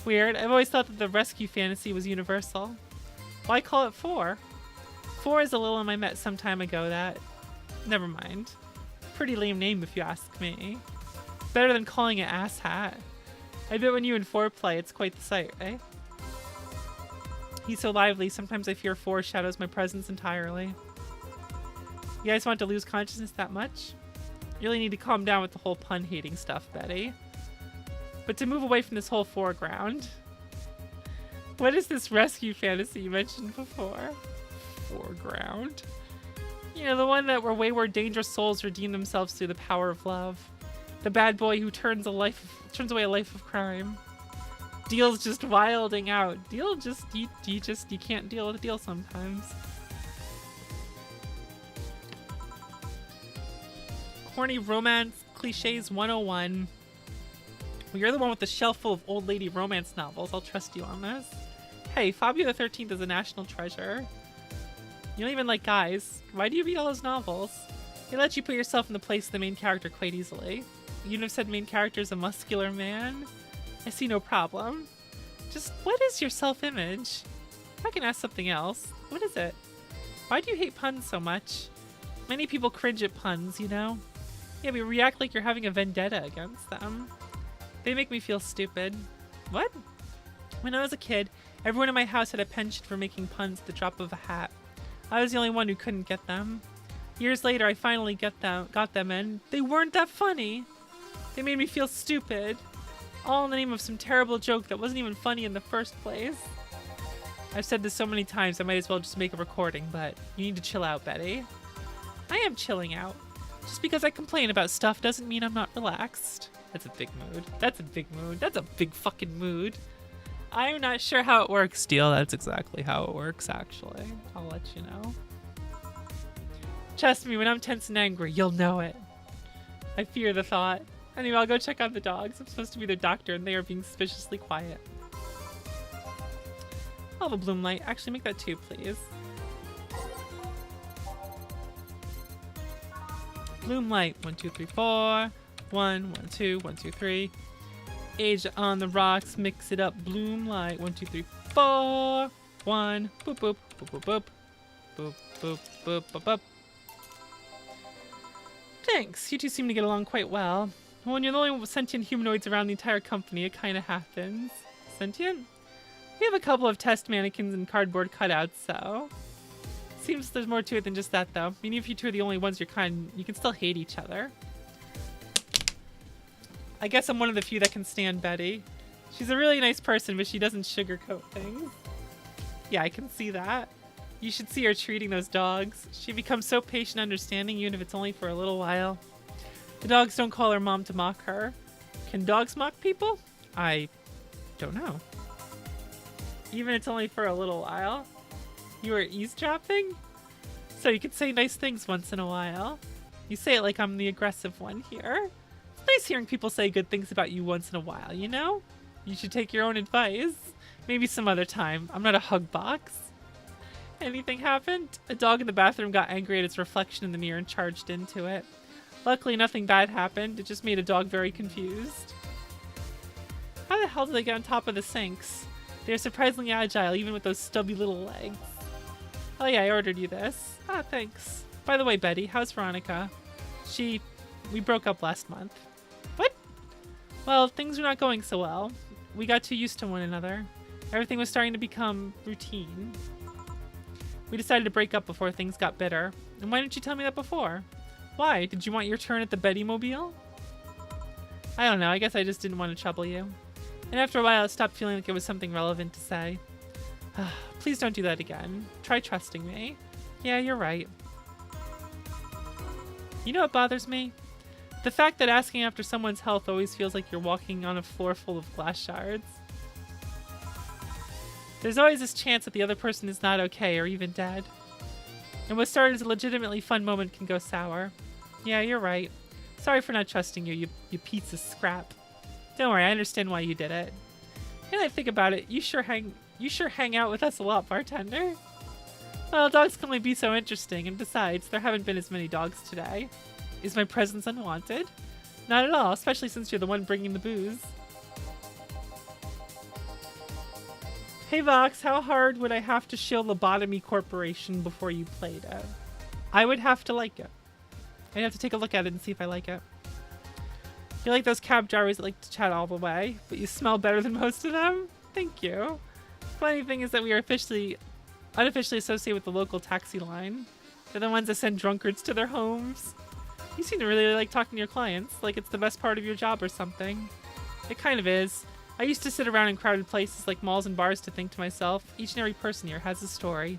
Weird. I've always thought that the rescue fantasy was universal. Why call it Four? Four is a Lilim I met some time ago that... Never mind. Pretty lame name if you ask me. Better than calling it Asshat. I bet when you and Four play, it's quite the sight, eh? He's so lively, sometimes I fear Four shadows my presence entirely. You guys want to lose consciousness that much? You really need to calm down with the whole pun-hating stuff, Betty. But to move away from this whole foreground... What is this rescue fantasy you mentioned before? Foreground? You know, the one that where wayward, dangerous souls redeem themselves through the power of love. The bad boy who turns away a life of crime. Deal's just wilding out. Deal just, you can't deal with a deal sometimes. Corny romance cliches 101. Well, you're the one with the shelf full of old lady romance novels. I'll trust you on this. Hey, Fabio the 13th is a national treasure. You don't even like guys. Why do you read all those novels? They let you put yourself in the place of the main character quite easily. You'd have said main character is a muscular man. I see no problem. Just, what is your self-image? If I can ask something else, what is it? Why do you hate puns so much? Many people cringe at puns, you know? Yeah, but react like you're having a vendetta against them. They make me feel stupid. What? When I was a kid, everyone in my house had a penchant for making puns at the drop of a hat. I was the only one who couldn't get them. Years later, I finally got them, and they weren't that funny. They made me feel stupid. All in the name of some terrible joke that wasn't even funny in the first place. I've said this so many times, I might as well just make a recording, but you need to chill out, Betty. I am chilling out. Just because I complain about stuff doesn't mean I'm not relaxed. That's a big mood. That's a big mood. That's a big fucking mood. I'm not sure how it works, Steel. That's exactly how it works, actually. I'll let you know. Trust me, when I'm tense and angry, you'll know it. I fear the thought. Anyway, I'll go check on the dogs. I'm supposed to be their doctor, and they are being suspiciously quiet. I'll have a bloom light. Actually, make that 2, please. Bloom light. 1, 2, 3, 4. 1, 1, 2, 1, 2, 3. Age on the rocks. Mix it up. Bloom light. 1, 2, 3, 4. 1. Boop boop boop boop boop. Boop boop boop boop boop. Thanks. You two seem to get along quite well. When you're the only sentient humanoids around the entire company, it kind of happens. Sentient? We have a couple of test mannequins and cardboard cutouts, so... Seems there's more to it than just that, though. I mean, if you two are the only ones you can still hate each other. I guess I'm one of the few that can stand Betty. She's a really nice person, but she doesn't sugarcoat things. Yeah, I can see that. You should see her treating those dogs. She becomes so patient and understanding, even if it's only for a little while. The dogs don't call her mom to mock her. Can dogs mock people? I don't know. Even if it's only for a little while? You were eavesdropping? So you can say nice things once in a while. You say it like I'm the aggressive one here. It's nice hearing people say good things about you once in a while, you know? You should take your own advice. Maybe some other time. I'm not a hug box. Anything happened? A dog in the bathroom got angry at its reflection in the mirror and charged into it. Luckily, nothing bad happened. It just made a dog very confused. How the hell did they get on top of the sinks? They're surprisingly agile, even with those stubby little legs. Oh yeah, I ordered you this. Ah, thanks. By the way, Betty, how's Veronica? We broke up last month. What? Well, things were not going so well. We got too used to one another. Everything was starting to become routine. We decided to break up before things got bitter. And why didn't you tell me that before? Why? Did you want your turn at the Betty-mobile? I don't know. I guess I just didn't want to trouble you. And after a while, I stopped feeling like it was something relevant to say. Please don't do that again. Try trusting me. Yeah, you're right. You know what bothers me? The fact that asking after someone's health always feels like you're walking on a floor full of glass shards. There's always this chance that the other person is not okay or even dead. And what started as a legitimately fun moment can go sour. Yeah, you're right. Sorry for not trusting you, you piece of scrap. Don't worry, I understand why you did it. And I think about it, you sure hang out with us a lot, bartender. Well, dogs can only be so interesting, and besides, there haven't been as many dogs today. Is my presence unwanted? Not at all, especially since you're the one bringing the booze. Hey Vox, how hard would I have to shill Lobotomy Corporation before you played it? I would have to like it. I'd have to take a look at it and see if I like it. You're like those cab drivers that like to chat all the way, but you smell better than most of them? Thank you. Funny thing is that we are unofficially associated with the local taxi line. They're the ones that send drunkards to their homes. You seem to really like talking to your clients, like it's the best part of your job or something. It kind of is. I used to sit around in crowded places like malls and bars to think to myself, each and every person here has a story.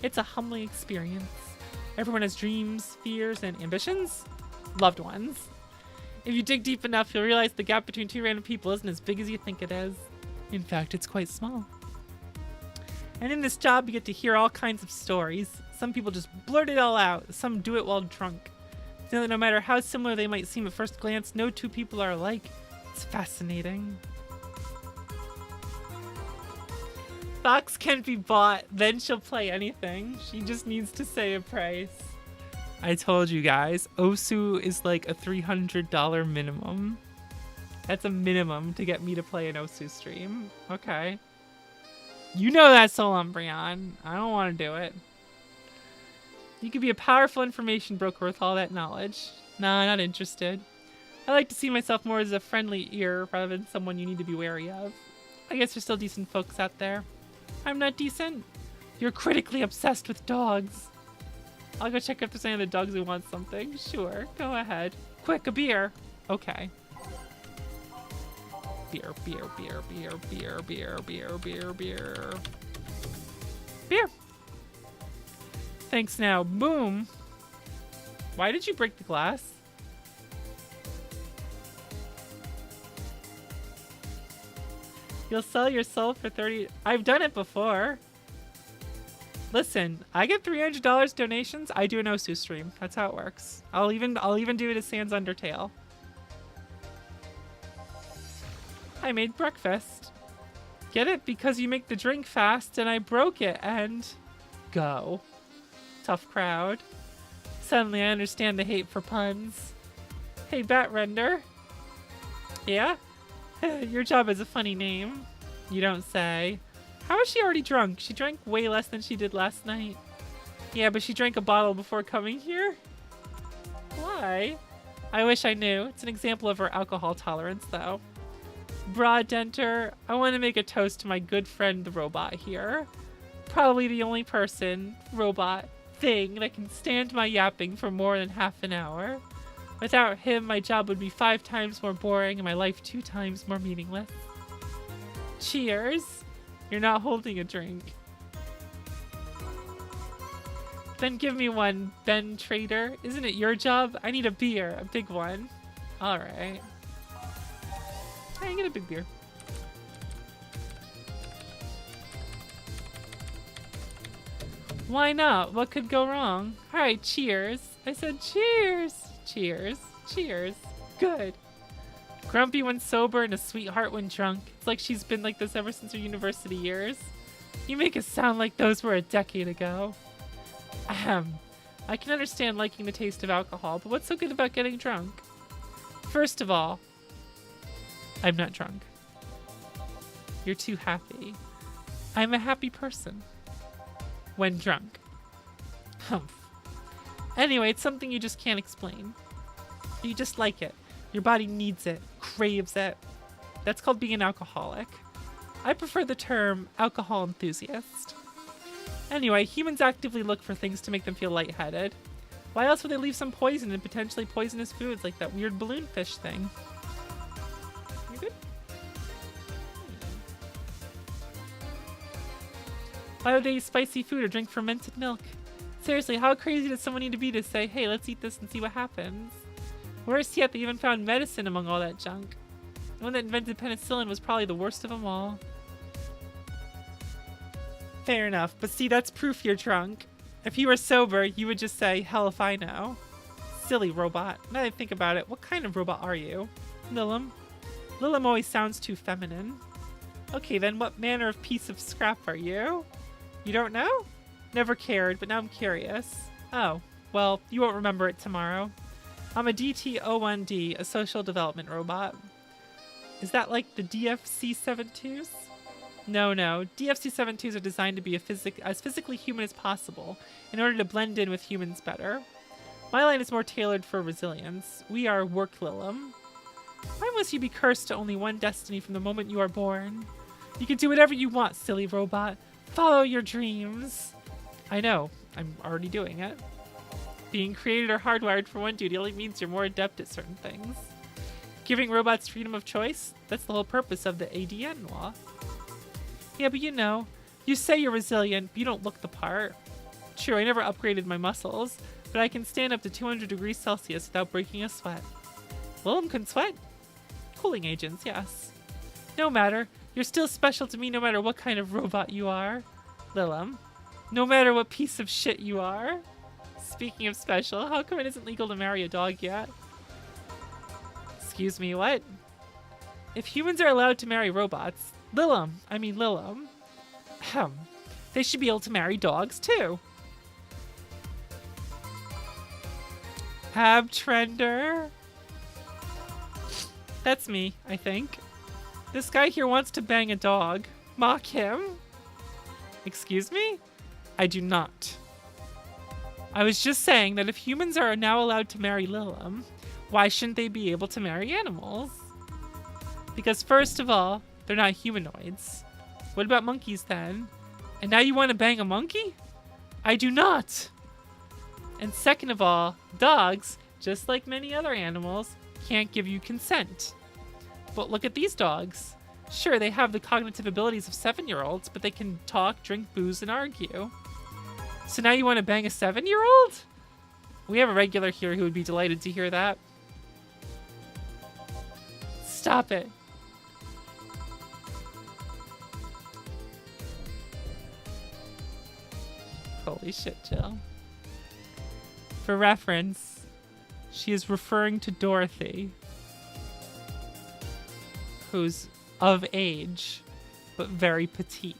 It's a humbling experience. Everyone has dreams, fears, and ambitions. Loved ones. If you dig deep enough, you'll realize the gap between two random people isn't as big as you think it is. In fact, it's quite small. And in this job, you get to hear all kinds of stories. Some people just blurt it all out. Some do it while drunk. You know that no matter how similar they might seem at first glance, no two people are alike. It's fascinating. Fox can't be bought, then she'll play anything. She just needs to say a price. I told you guys, Osu is like a $300 minimum. That's a minimum to get me to play an Osu stream. Okay. You know that, Soul Umbreon. I don't want to do it. You could be a powerful information broker with all that knowledge. Nah, not interested. I like to see myself more as a friendly ear rather than someone you need to be wary of. I guess there's still decent folks out there. I'm not decent. You're critically obsessed with dogs. I'll go check if there's any other dogs who want something. Sure, go ahead. Quick, a beer. Okay. Beer, beer, beer, beer, beer, beer, beer, beer, beer. Beer. Thanks now. Boom. Why did you break the glass? You'll sell your soul for 30. I've done it before. Listen, I get $300 donations. I do an Osu stream. That's how it works. I'll even do it as Sans Undertale. I made breakfast. Get it? Because you make the drink fast and I broke it and go. Tough crowd. Suddenly I understand the hate for puns. Hey, Bat Render. Yeah? Your job is a funny name. You don't say. How is she already drunk? She drank way less than she did last night. Yeah, but she drank a bottle before coming here? Why? I wish I knew. It's an example of her alcohol tolerance, though. Broad Denter, I want to make a toast to my good friend the robot here. Probably the only person, robot, thing that can stand my yapping for more than half an hour. Without him, my job would be 5 times more boring and my life 2 times more meaningless. Cheers. You're not holding a drink. Then give me one, Ben Trader. Isn't it your job? I need a beer, a big one. Alright. I get a big beer. Why not? What could go wrong? Alright, cheers. I said cheers. Cheers. Cheers. Good. Grumpy when sober and a sweetheart when drunk. It's like she's been like this ever since her university years. You make it sound like those were a decade ago. Ahem. I can understand liking the taste of alcohol, but what's so good about getting drunk? First of all, I'm not drunk. You're too happy. I'm a happy person. When drunk. Humph. Anyway, it's something you just can't explain. You just like it. Your body needs it, craves it. That's called being an alcoholic. I prefer the term alcohol enthusiast. Anyway, humans actively look for things to make them feel lightheaded. Why else would they leave some poison in potentially poisonous foods like that weird balloon fish thing? You good? Why would they eat spicy food or drink fermented milk? Seriously, how crazy does someone need to be to say, hey, let's eat this and see what happens? Worse yet, they even found medicine among all that junk. The one that invented penicillin was probably the worst of them all. Fair enough, but see, that's proof you're drunk. If you were sober, you would just say, hell if I know. Silly robot. Now that I think about it, what kind of robot are you? Lilum. Lilum always sounds too feminine. Okay then, what manner of piece of scrap are you? You don't know? Never cared, but now I'm curious. Oh, well, you won't remember it tomorrow. I'm a DT-01D, a social development robot. Is that like the DFC-72s? No. DFC-72s are designed to be as physically human as possible in order to blend in with humans better. My line is more tailored for resilience. We are work Lilum. Why must you be cursed to only one destiny from the moment you are born? You can do whatever you want, silly robot. Follow your dreams. I know. I'm already doing it. Being created or hardwired for one duty only means you're more adept at certain things. Giving robots freedom of choice? That's the whole purpose of the ADN law. Yeah, but you say you're resilient, but you don't look the part. True, I never upgraded my muscles, but I can stand up to 200 degrees Celsius without breaking a sweat. Lilum can sweat? Cooling agents, yes. No matter, you're still special to me no matter what kind of robot you are. Lilum, no matter what piece of shit you are. Speaking of special, how come it isn't legal to marry a dog yet? Excuse me, what? If humans are allowed to marry robots, Lilum, they should be able to marry dogs too. Abtrender? That's me, I think. This guy here wants to bang a dog. Mock him? Excuse me? I do not. I was just saying that if humans are now allowed to marry Lilum, why shouldn't they be able to marry animals? Because first of all, they're not humanoids. What about monkeys then? And now you want to bang a monkey? I do not! And second of all, dogs, just like many other animals, can't give you consent. But look at these dogs. Sure, they have the cognitive abilities of 7-year-olds, but they can talk, drink booze, and argue. So now you want to bang a 7-year-old? We have a regular here who would be delighted to hear that. Stop it. Holy shit, Jill. For reference, she is referring to Dorothy, who's of age, but very petite.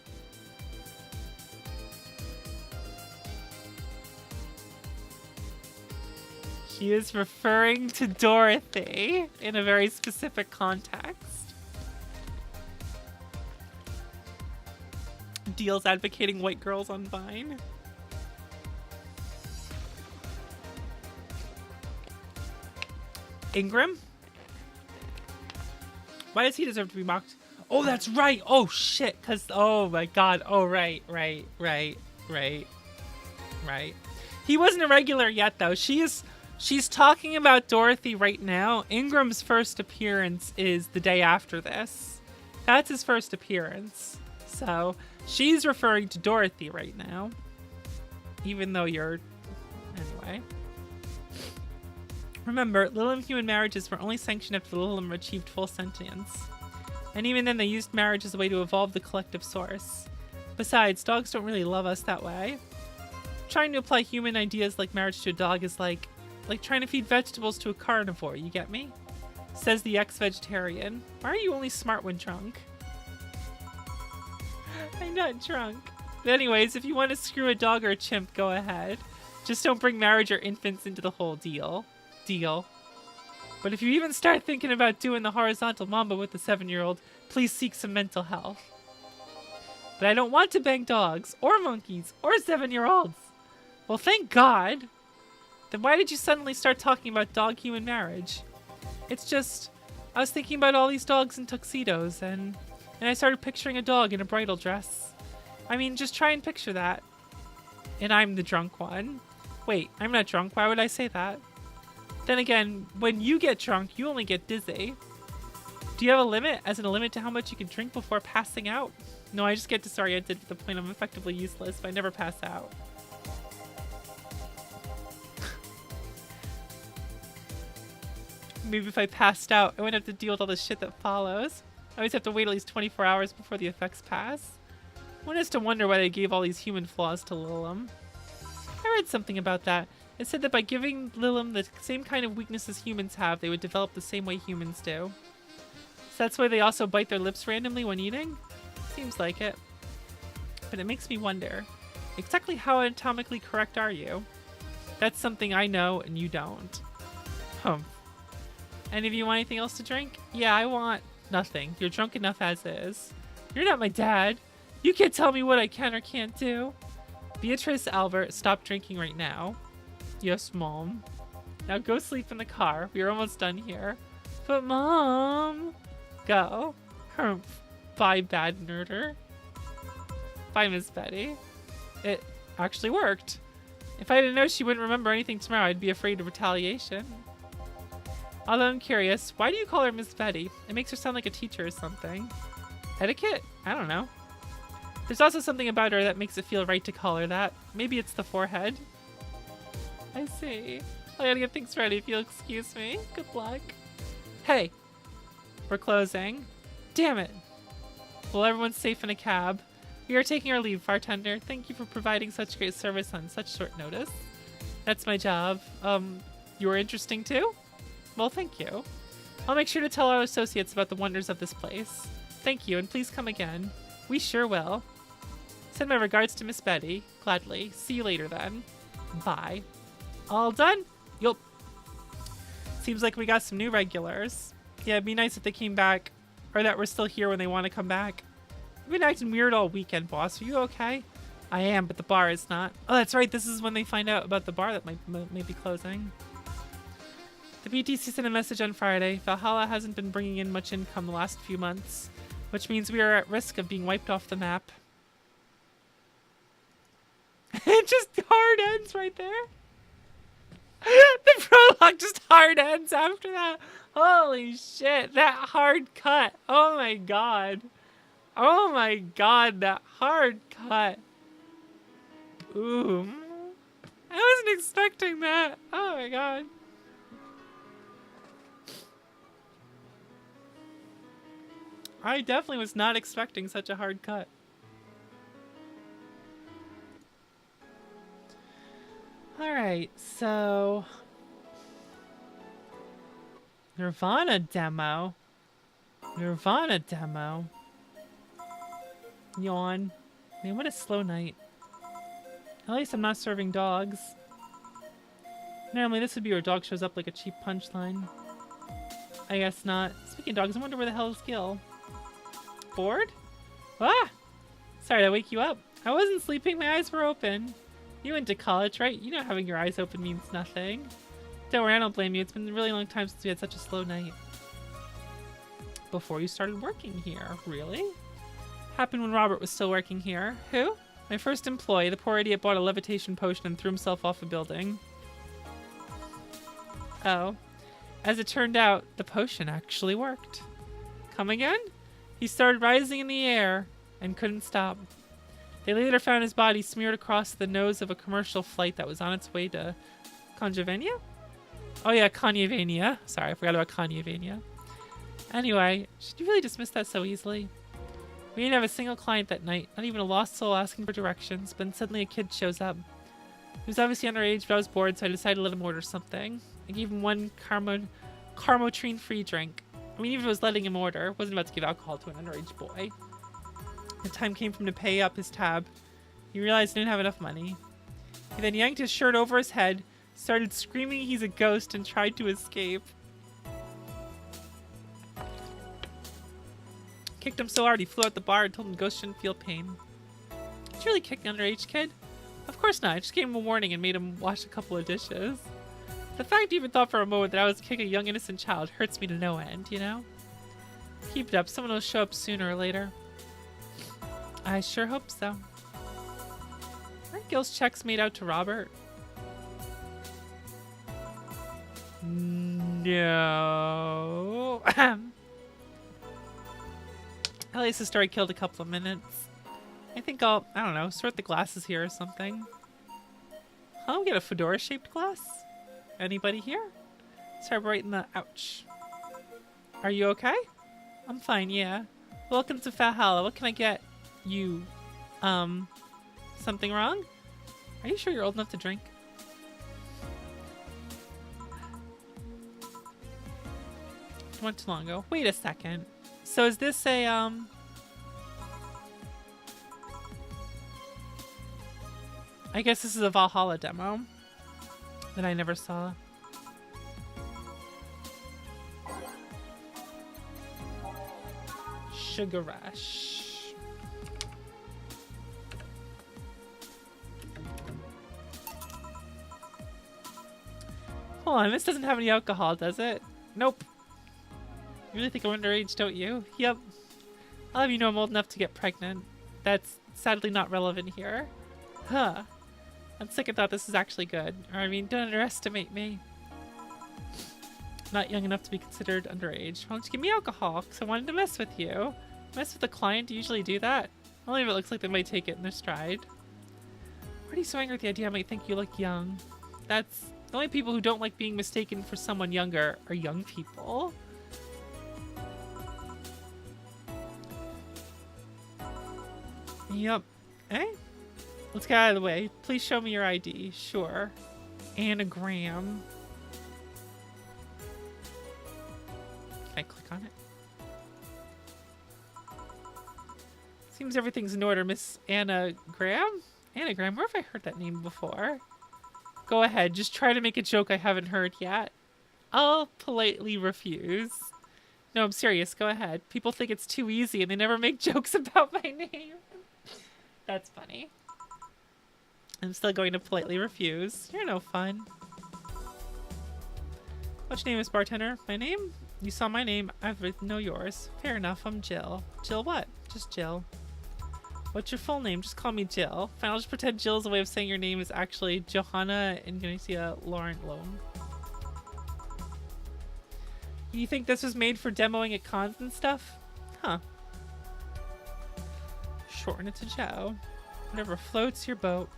He is referring to Dorothy in a very specific context. Deal's advocating white girls on Vine. Ingram? Why does he deserve to be mocked? Oh, that's right. Oh, shit. Because, oh, my God. Oh, right. He wasn't a regular yet, though. She's talking about Dorothy right now. Ingram's first appearance is the day after this. That's his first appearance. So, she's referring to Dorothy right now. Even though you're... Anyway. Remember, Lilim human marriages were only sanctioned after the Lilim achieved full sentience. And even then, they used marriage as a way to evolve the collective source. Besides, dogs don't really love us that way. Trying to apply human ideas like marriage to a dog is like trying to feed vegetables to a carnivore, you get me? Says the ex-vegetarian. Why are you only smart when drunk? I'm not drunk. But anyways, if you want to screw a dog or a chimp, go ahead. Just don't bring marriage or infants into the whole deal. But if you even start thinking about doing the horizontal mamba with the 7-year-old, please seek some mental health. But I don't want to bang dogs, or monkeys, or 7-year-olds. Well, thank God. Then why did you suddenly start talking about dog-human marriage? It's just, I was thinking about all these dogs in tuxedos, and I started picturing a dog in a bridal dress. I mean, just try and picture that. And I'm the drunk one. Wait, I'm not drunk. Why would I say that? Then again, when you get drunk, you only get dizzy. Do you have a limit? As in a limit to how much you can drink before passing out? No, I just get disoriented to the point I'm effectively useless, but I never pass out. Maybe if I passed out, I wouldn't have to deal with all the shit that follows. I always have to wait at least 24 hours before the effects pass. One has to wonder why they gave all these human flaws to Lilim. I read something about that. It said that by giving Lilim the same kind of weaknesses humans have, they would develop the same way humans do. So that's why they also bite their lips randomly when eating? Seems like it. But it makes me wonder, exactly how anatomically correct are you? That's something I know and you don't. Any of you want anything else to drink? Yeah, I want nothing. You're drunk enough as is. You're not my dad. You can't tell me what I can or can't do. Beatrice, Albert, stop drinking right now. Yes, Mom. Now go sleep in the car. We're almost done here. But Mom... Go. Bye, bad nerder. Bye, Miss Betty. It actually worked. If I didn't know she wouldn't remember anything tomorrow, I'd be afraid of retaliation. Although I'm curious, why do you call her Miss Betty? It makes her sound like a teacher or something. Etiquette? I don't know. There's also something about her that makes it feel right to call her that. Maybe it's the forehead. I see. I gotta get things ready if you'll excuse me. Good luck. Hey. We're closing. Damn it. Well, everyone's safe in a cab. We are taking our leave, bartender. Thank you for providing such great service on such short notice. That's my job. You were interesting too? Well, thank you. I'll make sure to tell our associates about the wonders of this place. Thank you, and please come again. We sure will. Send my regards to Miss Betty. Gladly. See you later then. Bye. All done? Yup. Seems like we got some new regulars. Yeah, it'd be nice if they came back, or that we're still here when they want to come back. You've been acting weird all weekend, boss. Are you okay? I am, but the bar is not. Oh, that's right. This is when they find out about the bar that might be closing. The BTC sent a message on Friday. Valhalla hasn't been bringing in much income the last few months, which means we are at risk of being wiped off the map. It just hard ends right there. The prologue just hard ends after that. Holy shit, that hard cut. Oh my god. Oh my god, that hard cut. Ooh. I wasn't expecting that. Oh my god. I definitely was not expecting such a hard cut. Alright, so... Nirvana demo. Nirvana demo. Yawn. Man, what a slow night. At least I'm not serving dogs. Normally this would be where dog shows up like a cheap punchline. I guess not. Speaking of dogs, I wonder where the hell is Gil? Bored? Ah! Sorry to wake you up. I wasn't sleeping, my eyes were open. You went to college, right? You know having your eyes open means nothing. Don't worry, I don't blame you. It's been a really long time since we had such a slow night. Before you started working here, really? Happened when Robert was still working here. Who? My first employee. The poor idiot bought a levitation potion and threw himself off a building. Oh. As it turned out, the potion actually worked. Come again? He started rising in the air and couldn't stop. They later found his body smeared across the nose of a commercial flight that was on its way to Conjavenia? Oh yeah, Kanyavania. Sorry, I forgot about Kanyavania. Anyway, should you really dismiss that so easily? We didn't have a single client that night, not even a lost soul asking for directions, but then suddenly a kid shows up. He was obviously underage, but I was bored, so I decided to let him order something. I gave him one Carmotrine free drink. I mean, even if it was letting him order, wasn't about to give alcohol to an underage boy. The time came for him to pay up his tab. He realized he didn't have enough money. He then yanked his shirt over his head, started screaming he's a ghost, and tried to escape. Kicked him so hard he flew out the bar and told him ghosts shouldn't feel pain. Did you really kick the underage kid? Of course not. I just gave him a warning and made him wash a couple of dishes. The fact you even thought for a moment that I was kicking a young innocent child hurts me to no end, you know? Keep it up. Someone will show up sooner or later. I sure hope so. Aren't Gil's checks made out to Robert? No. At least the story killed a couple of minutes. I think I don't know, sort the glasses here or something. Huh? We got a fedora-shaped glass? Anybody here? Start right in the ouch. Are you okay? I'm fine, yeah. Welcome to Valhalla. What can I get you? Something wrong? Are you sure you're old enough to drink? Went too long ago. Wait a second. So is this a I guess this is a Valhalla demo that I never saw. Sugar Rush. Hold on, this doesn't have any alcohol, does it? Nope. You really think I'm underage, don't you? Yep. I'll have you know I'm old enough to get pregnant. That's sadly not relevant here. Huh. On second thought, this is actually good. Or, I mean, don't underestimate me. Not young enough to be considered underage. Why don't you give me alcohol? Because I wanted to mess with you. Mess with a client? Do you usually do that? Only if it looks like they might take it in their stride. Why are you so angry with the idea I might think you look young? That's... The only people who don't like being mistaken for someone younger are young people. Yup. Eh? Let's get out of the way. Please show me your ID. Sure. Anagram. Can I click on it? Seems everything's in order, Miss Anagram? Anagram? Where have I heard that name before? Go ahead. Just try to make a joke I haven't heard yet. I'll politely refuse. No, I'm serious. Go ahead. People think it's too easy and they never make jokes about my name. That's funny. I'm still going to politely refuse. You're no fun. What's your name, Miss Bartender? My name? You saw my name. I know yours. Fair enough. I'm Jill. Jill what? Just Jill. What's your full name? Just call me Jill. Fine, I'll just pretend Jill is a way of saying your name is actually Johanna Ignacia Laurent Loam. You think this was made for demoing at cons and stuff? Huh. Shorten it to Joe. Whatever floats your boat.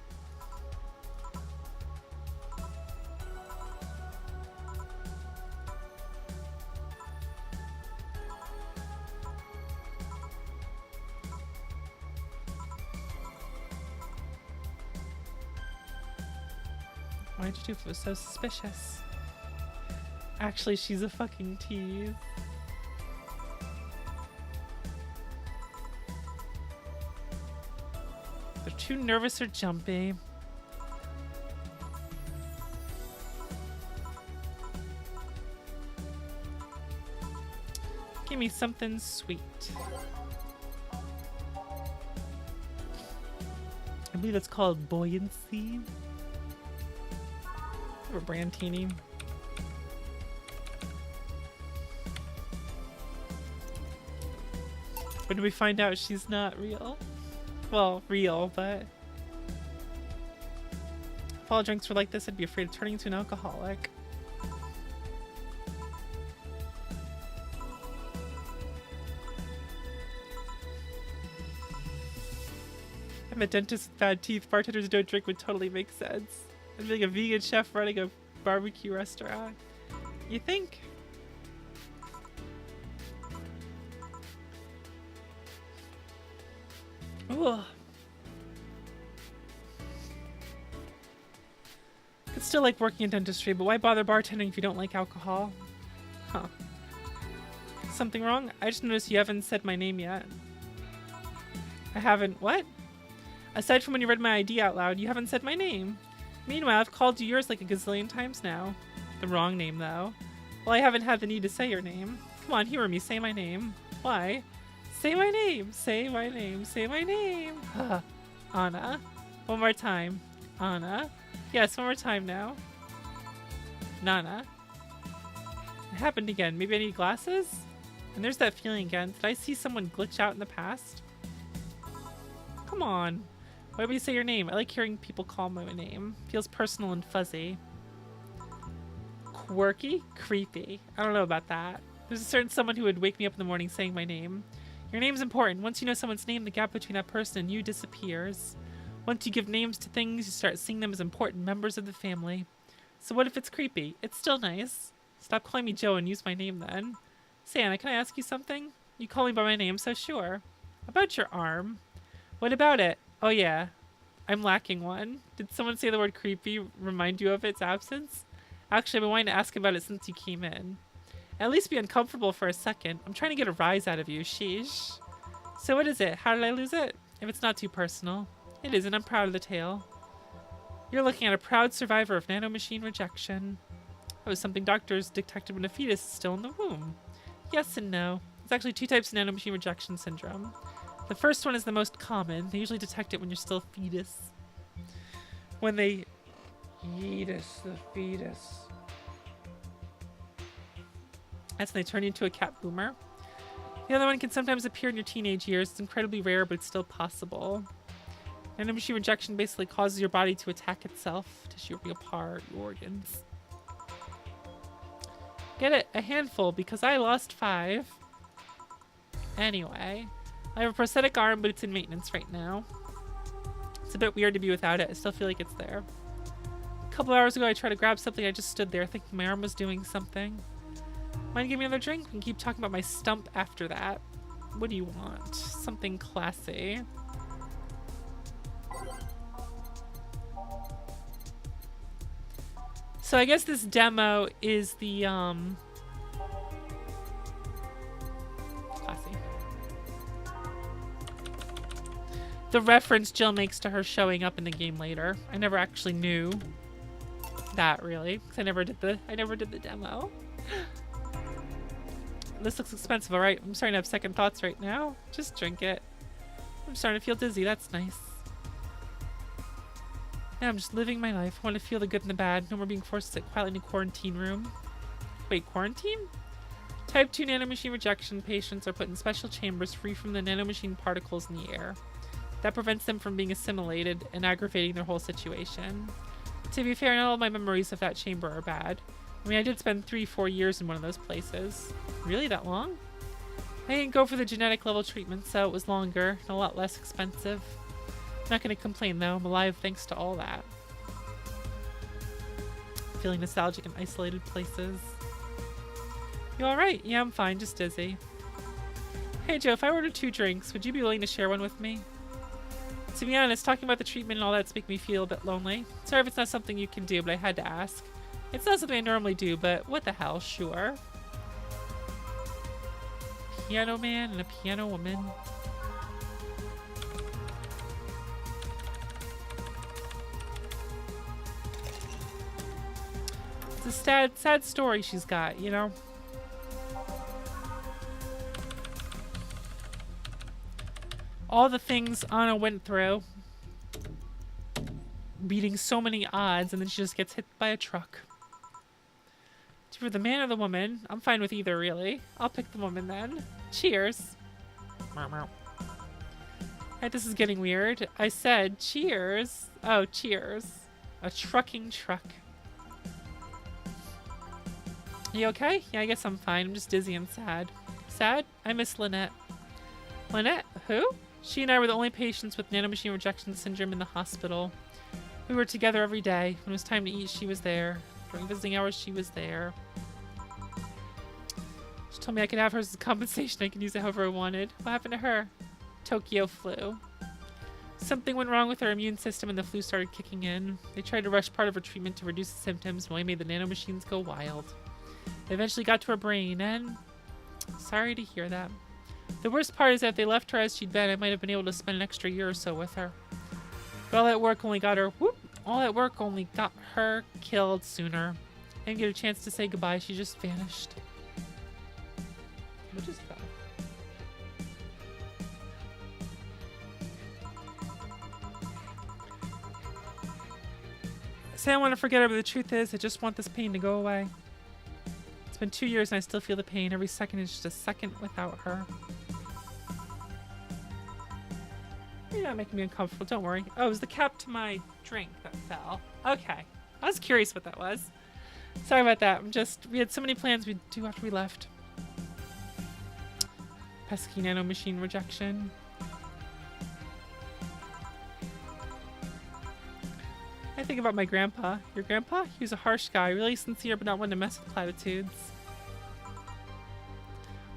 Why did you do if it was so suspicious? Actually, she's a fucking tease. They're too nervous or jumpy. Give me something sweet. I believe it's called Buoyancy. Or Brandtini. When do we find out she's not real? Well, real, but... If all drinks were like this, I'd be afraid of turning into an alcoholic. I'm a dentist with bad teeth. Bartenders don't drink would totally make sense. I'm being a vegan chef running a barbecue restaurant. You think? Ugh. It's still like working in dentistry, but why bother bartending if you don't like alcohol? Huh. Something wrong? I just noticed you haven't said my name yet. I haven't... What? Aside from when you read my ID out loud, you haven't said my name. Meanwhile, I've called you yours like a gazillion times now. The wrong name, though. Well, I haven't had the need to say your name. Come on, humor me. Say my name. Why? Say my name. Say my name. Say my name. Anna. One more time. Anna. Yes, one more time now. Nana. It happened again. Maybe I need glasses? And there's that feeling again. Did I see someone glitch out in the past? Come on. Why would you say your name? I like hearing people call my name. Feels personal and fuzzy. Quirky? Creepy. I don't know about that. There's a certain someone who would wake me up in the morning saying my name. Your name's important. Once you know someone's name, the gap between that person and you disappears. Once you give names to things, you start seeing them as important members of the family. So what if it's creepy? It's still nice. Stop calling me Joe and use my name then. Say, Anna, can I ask you something? You call me by my name, so sure. About your arm. What about it? Oh yeah, I'm lacking one. Did someone say the word creepy remind you of its absence? Actually, I've been wanting to ask about it since you came in. At least be uncomfortable for a second. I'm trying to get a rise out of you, sheesh. So what is it? How did I lose it? If it's not too personal. It isn't, I'm proud of the tale. You're looking at a proud survivor of nanomachine rejection. That was something doctors detected when a fetus is still in the womb. Yes and no. There's actually 2 types of nanomachine rejection syndrome. The first one is the most common. They usually detect it when you're still a fetus. When they... Yeetus, the fetus. That's when they turn you into a cat boomer. The other one can sometimes appear in your teenage years. It's incredibly rare, but it's still possible. Nanomachine rejection basically causes your body to attack itself. Tissue ripping apart, your organs. Get it? A handful, because I lost 5. Anyway... I have a prosthetic arm, but it's in maintenance right now. It's a bit weird to be without it. I still feel like it's there. A couple hours ago, I tried to grab something. I just stood there thinking my arm was doing something. Mind giving me another drink? We can keep talking about my stump after that. What do you want? Something classy. So I guess this demo is the, classy. The reference Jill makes to her showing up in the game later. I never actually knew that really, because I never did the demo. This looks expensive, alright. I'm starting to have second thoughts right now. Just drink it. I'm starting to feel dizzy, that's nice. Now I'm just living my life. I want to feel the good and the bad. No more being forced to sit quietly in a quarantine room. Wait, quarantine? Type 2 nanomachine rejection patients are put in special chambers free from the nanomachine particles in the air. That prevents them from being assimilated and aggravating their whole situation. To be fair, not all my memories of that chamber are bad. I mean, I did spend 3-4 years in one of those places. Really, that long? I didn't go for the genetic level treatment, so it was longer and a lot less expensive. I'm not going to complain, though. I'm alive thanks to all that. Feeling nostalgic in isolated places. You alright? Yeah, I'm fine, just dizzy. Hey, Joe, if I ordered 2 drinks, would you be willing to share one with me? To be honest, talking about the treatment and all that's making me feel a bit lonely. Sorry if it's not something you can do, but I had to ask. It's not something I normally do, but what the hell, sure. Piano man and a piano woman. It's a sad story she's got, you know? all the things Anna went through, beating so many odds, and then she just gets hit by a truck. For the man or the woman, I'm fine with either, really. I'll pick the woman then. Cheers. Alright, this is getting weird. I said cheers. Oh, cheers. A trucking truck. You okay? Yeah, I guess I'm fine. I'm just dizzy and sad. Sad? I miss Lynette. Lynette? Who? She and I were the only patients with nanomachine rejection syndrome in the hospital. We were together every day. When it was time to eat, she was there. During visiting hours, she was there. She told me I could have hers as compensation. I could use it however I wanted. What happened to her? Tokyo flu. Something went wrong with her immune system and the flu started kicking in. They tried to rush part of her treatment to reduce the symptoms and only made the nanomachines go wild. They eventually got to her brain and... Sorry to hear that. The worst part is that if they left her as she'd been, I might have been able to spend an extra year or so with her. But all that work only got her... Whoop! All that work only got her killed sooner. I didn't get a chance to say goodbye. She just vanished. Which is fun. I say I want to forget her, but the truth is, I just want this pain to go away. It's been 2 years and I still feel the pain. Every second is just a second without her. You're not making me uncomfortable, don't worry. Oh, it was the cap to my drink that fell. Okay. I was curious what that was. Sorry about that. We had so many plans we'd do after we left. Pesky nanomachine rejection. I think about my grandpa. Your grandpa? He was a harsh guy, really sincere but not one to mess with platitudes.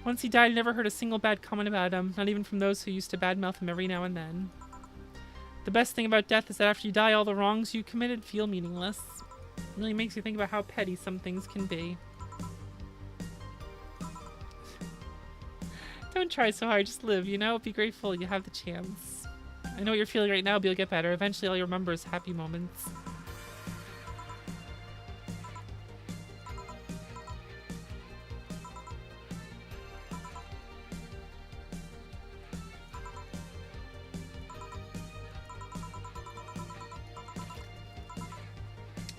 Once he died, I never heard a single bad comment about him, not even from those who used to badmouth him every now and then. The best thing about death is that after you die, all the wrongs you committed feel meaningless. It really makes you think about how petty some things can be. Don't try so hard, just live, you know? Be grateful you have the chance. I know what you're feeling right now, but you'll get better. Eventually all you remember is happy moments.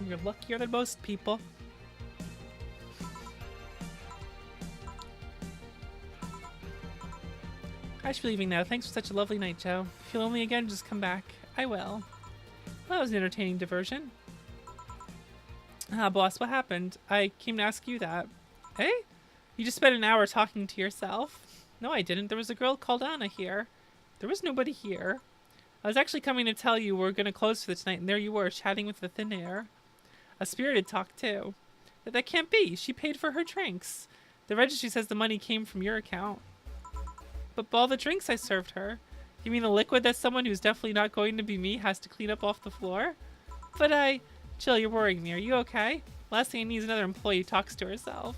You're luckier than most people. I should be leaving now. Thanks for such a lovely night, Joe. If you feel lonely again, just come back. I will. Well, that was an entertaining diversion. Ah, boss, what happened? I came to ask you that. Hey? You just spent an hour talking to yourself. No, I didn't. There was a girl called Anna here. There was nobody here. I was actually coming to tell you we're going to close for the tonight, and there you were, chatting with the thin air. A spirited talk, too. That can't be. She paid for her drinks. The registry says the money came from your account. But all the drinks I served her. You mean the liquid that someone who's definitely not going to be me has to clean up off the floor? But Jill, you're worrying me. Are you okay? Last thing I need is another employee who talks to herself.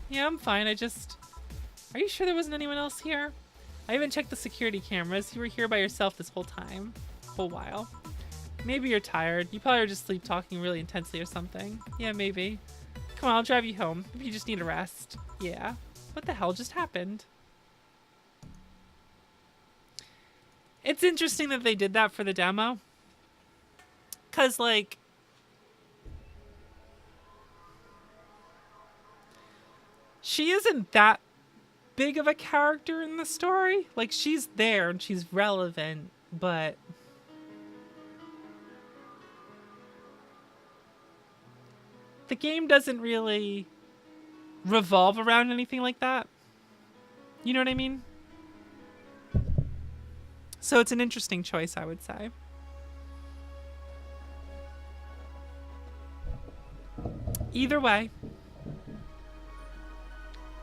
Yeah, I'm fine. Are you sure there wasn't anyone else here? I haven't checked the security cameras. You were here by yourself this whole time. Whole while. Maybe you're tired. You probably were just sleep talking really intensely or something. Yeah, maybe. Come on, I'll drive you home. Maybe you just need a rest. Yeah. What the hell just happened? It's interesting that they did that for the demo. 'Cause, like... she isn't that big of a character in the story. Like, she's there and she's relevant, but... the game doesn't really revolve around anything like that. You know what I mean? So it's an interesting choice, I would say. Either way.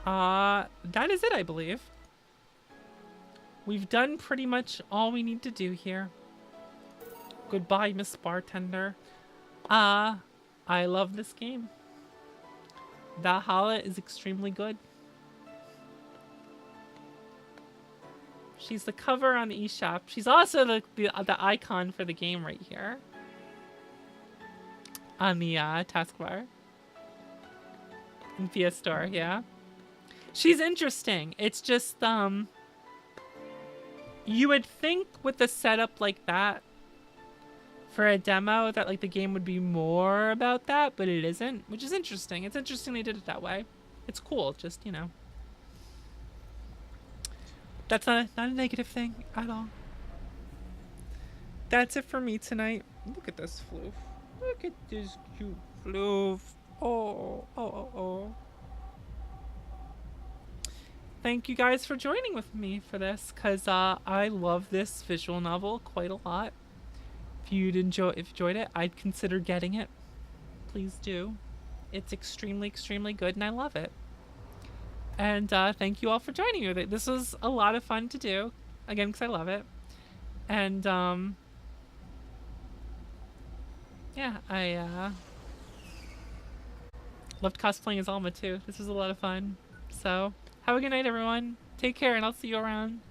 That is it, I believe. We've done pretty much all we need to do here. Goodbye, Miss Bartender. I love this game. Valhalla is extremely good. She's the cover on the eShop. She's also the icon for the game right here. On the taskbar. In PS Store, yeah. She's interesting. It's just, You would think with a setup like that for a demo that like the game would be more about that, but it isn't, which is interesting. It's interesting they did it that way. It's cool, just, you know. That's not a negative thing at all. That's it for me tonight. Look at this floof. Look at this cute floof. Oh. Thank you guys for joining with me for this, because I love this visual novel quite a lot. If you'd enjoyed it, I'd consider getting it. Please do. It's extremely, extremely good, and I love it. And thank you all for joining me with it. This was a lot of fun to do, again, because I love it. And yeah, I loved cosplaying as Alma too. This was a lot of fun. So have a good night, everyone. Take care, and I'll see you around.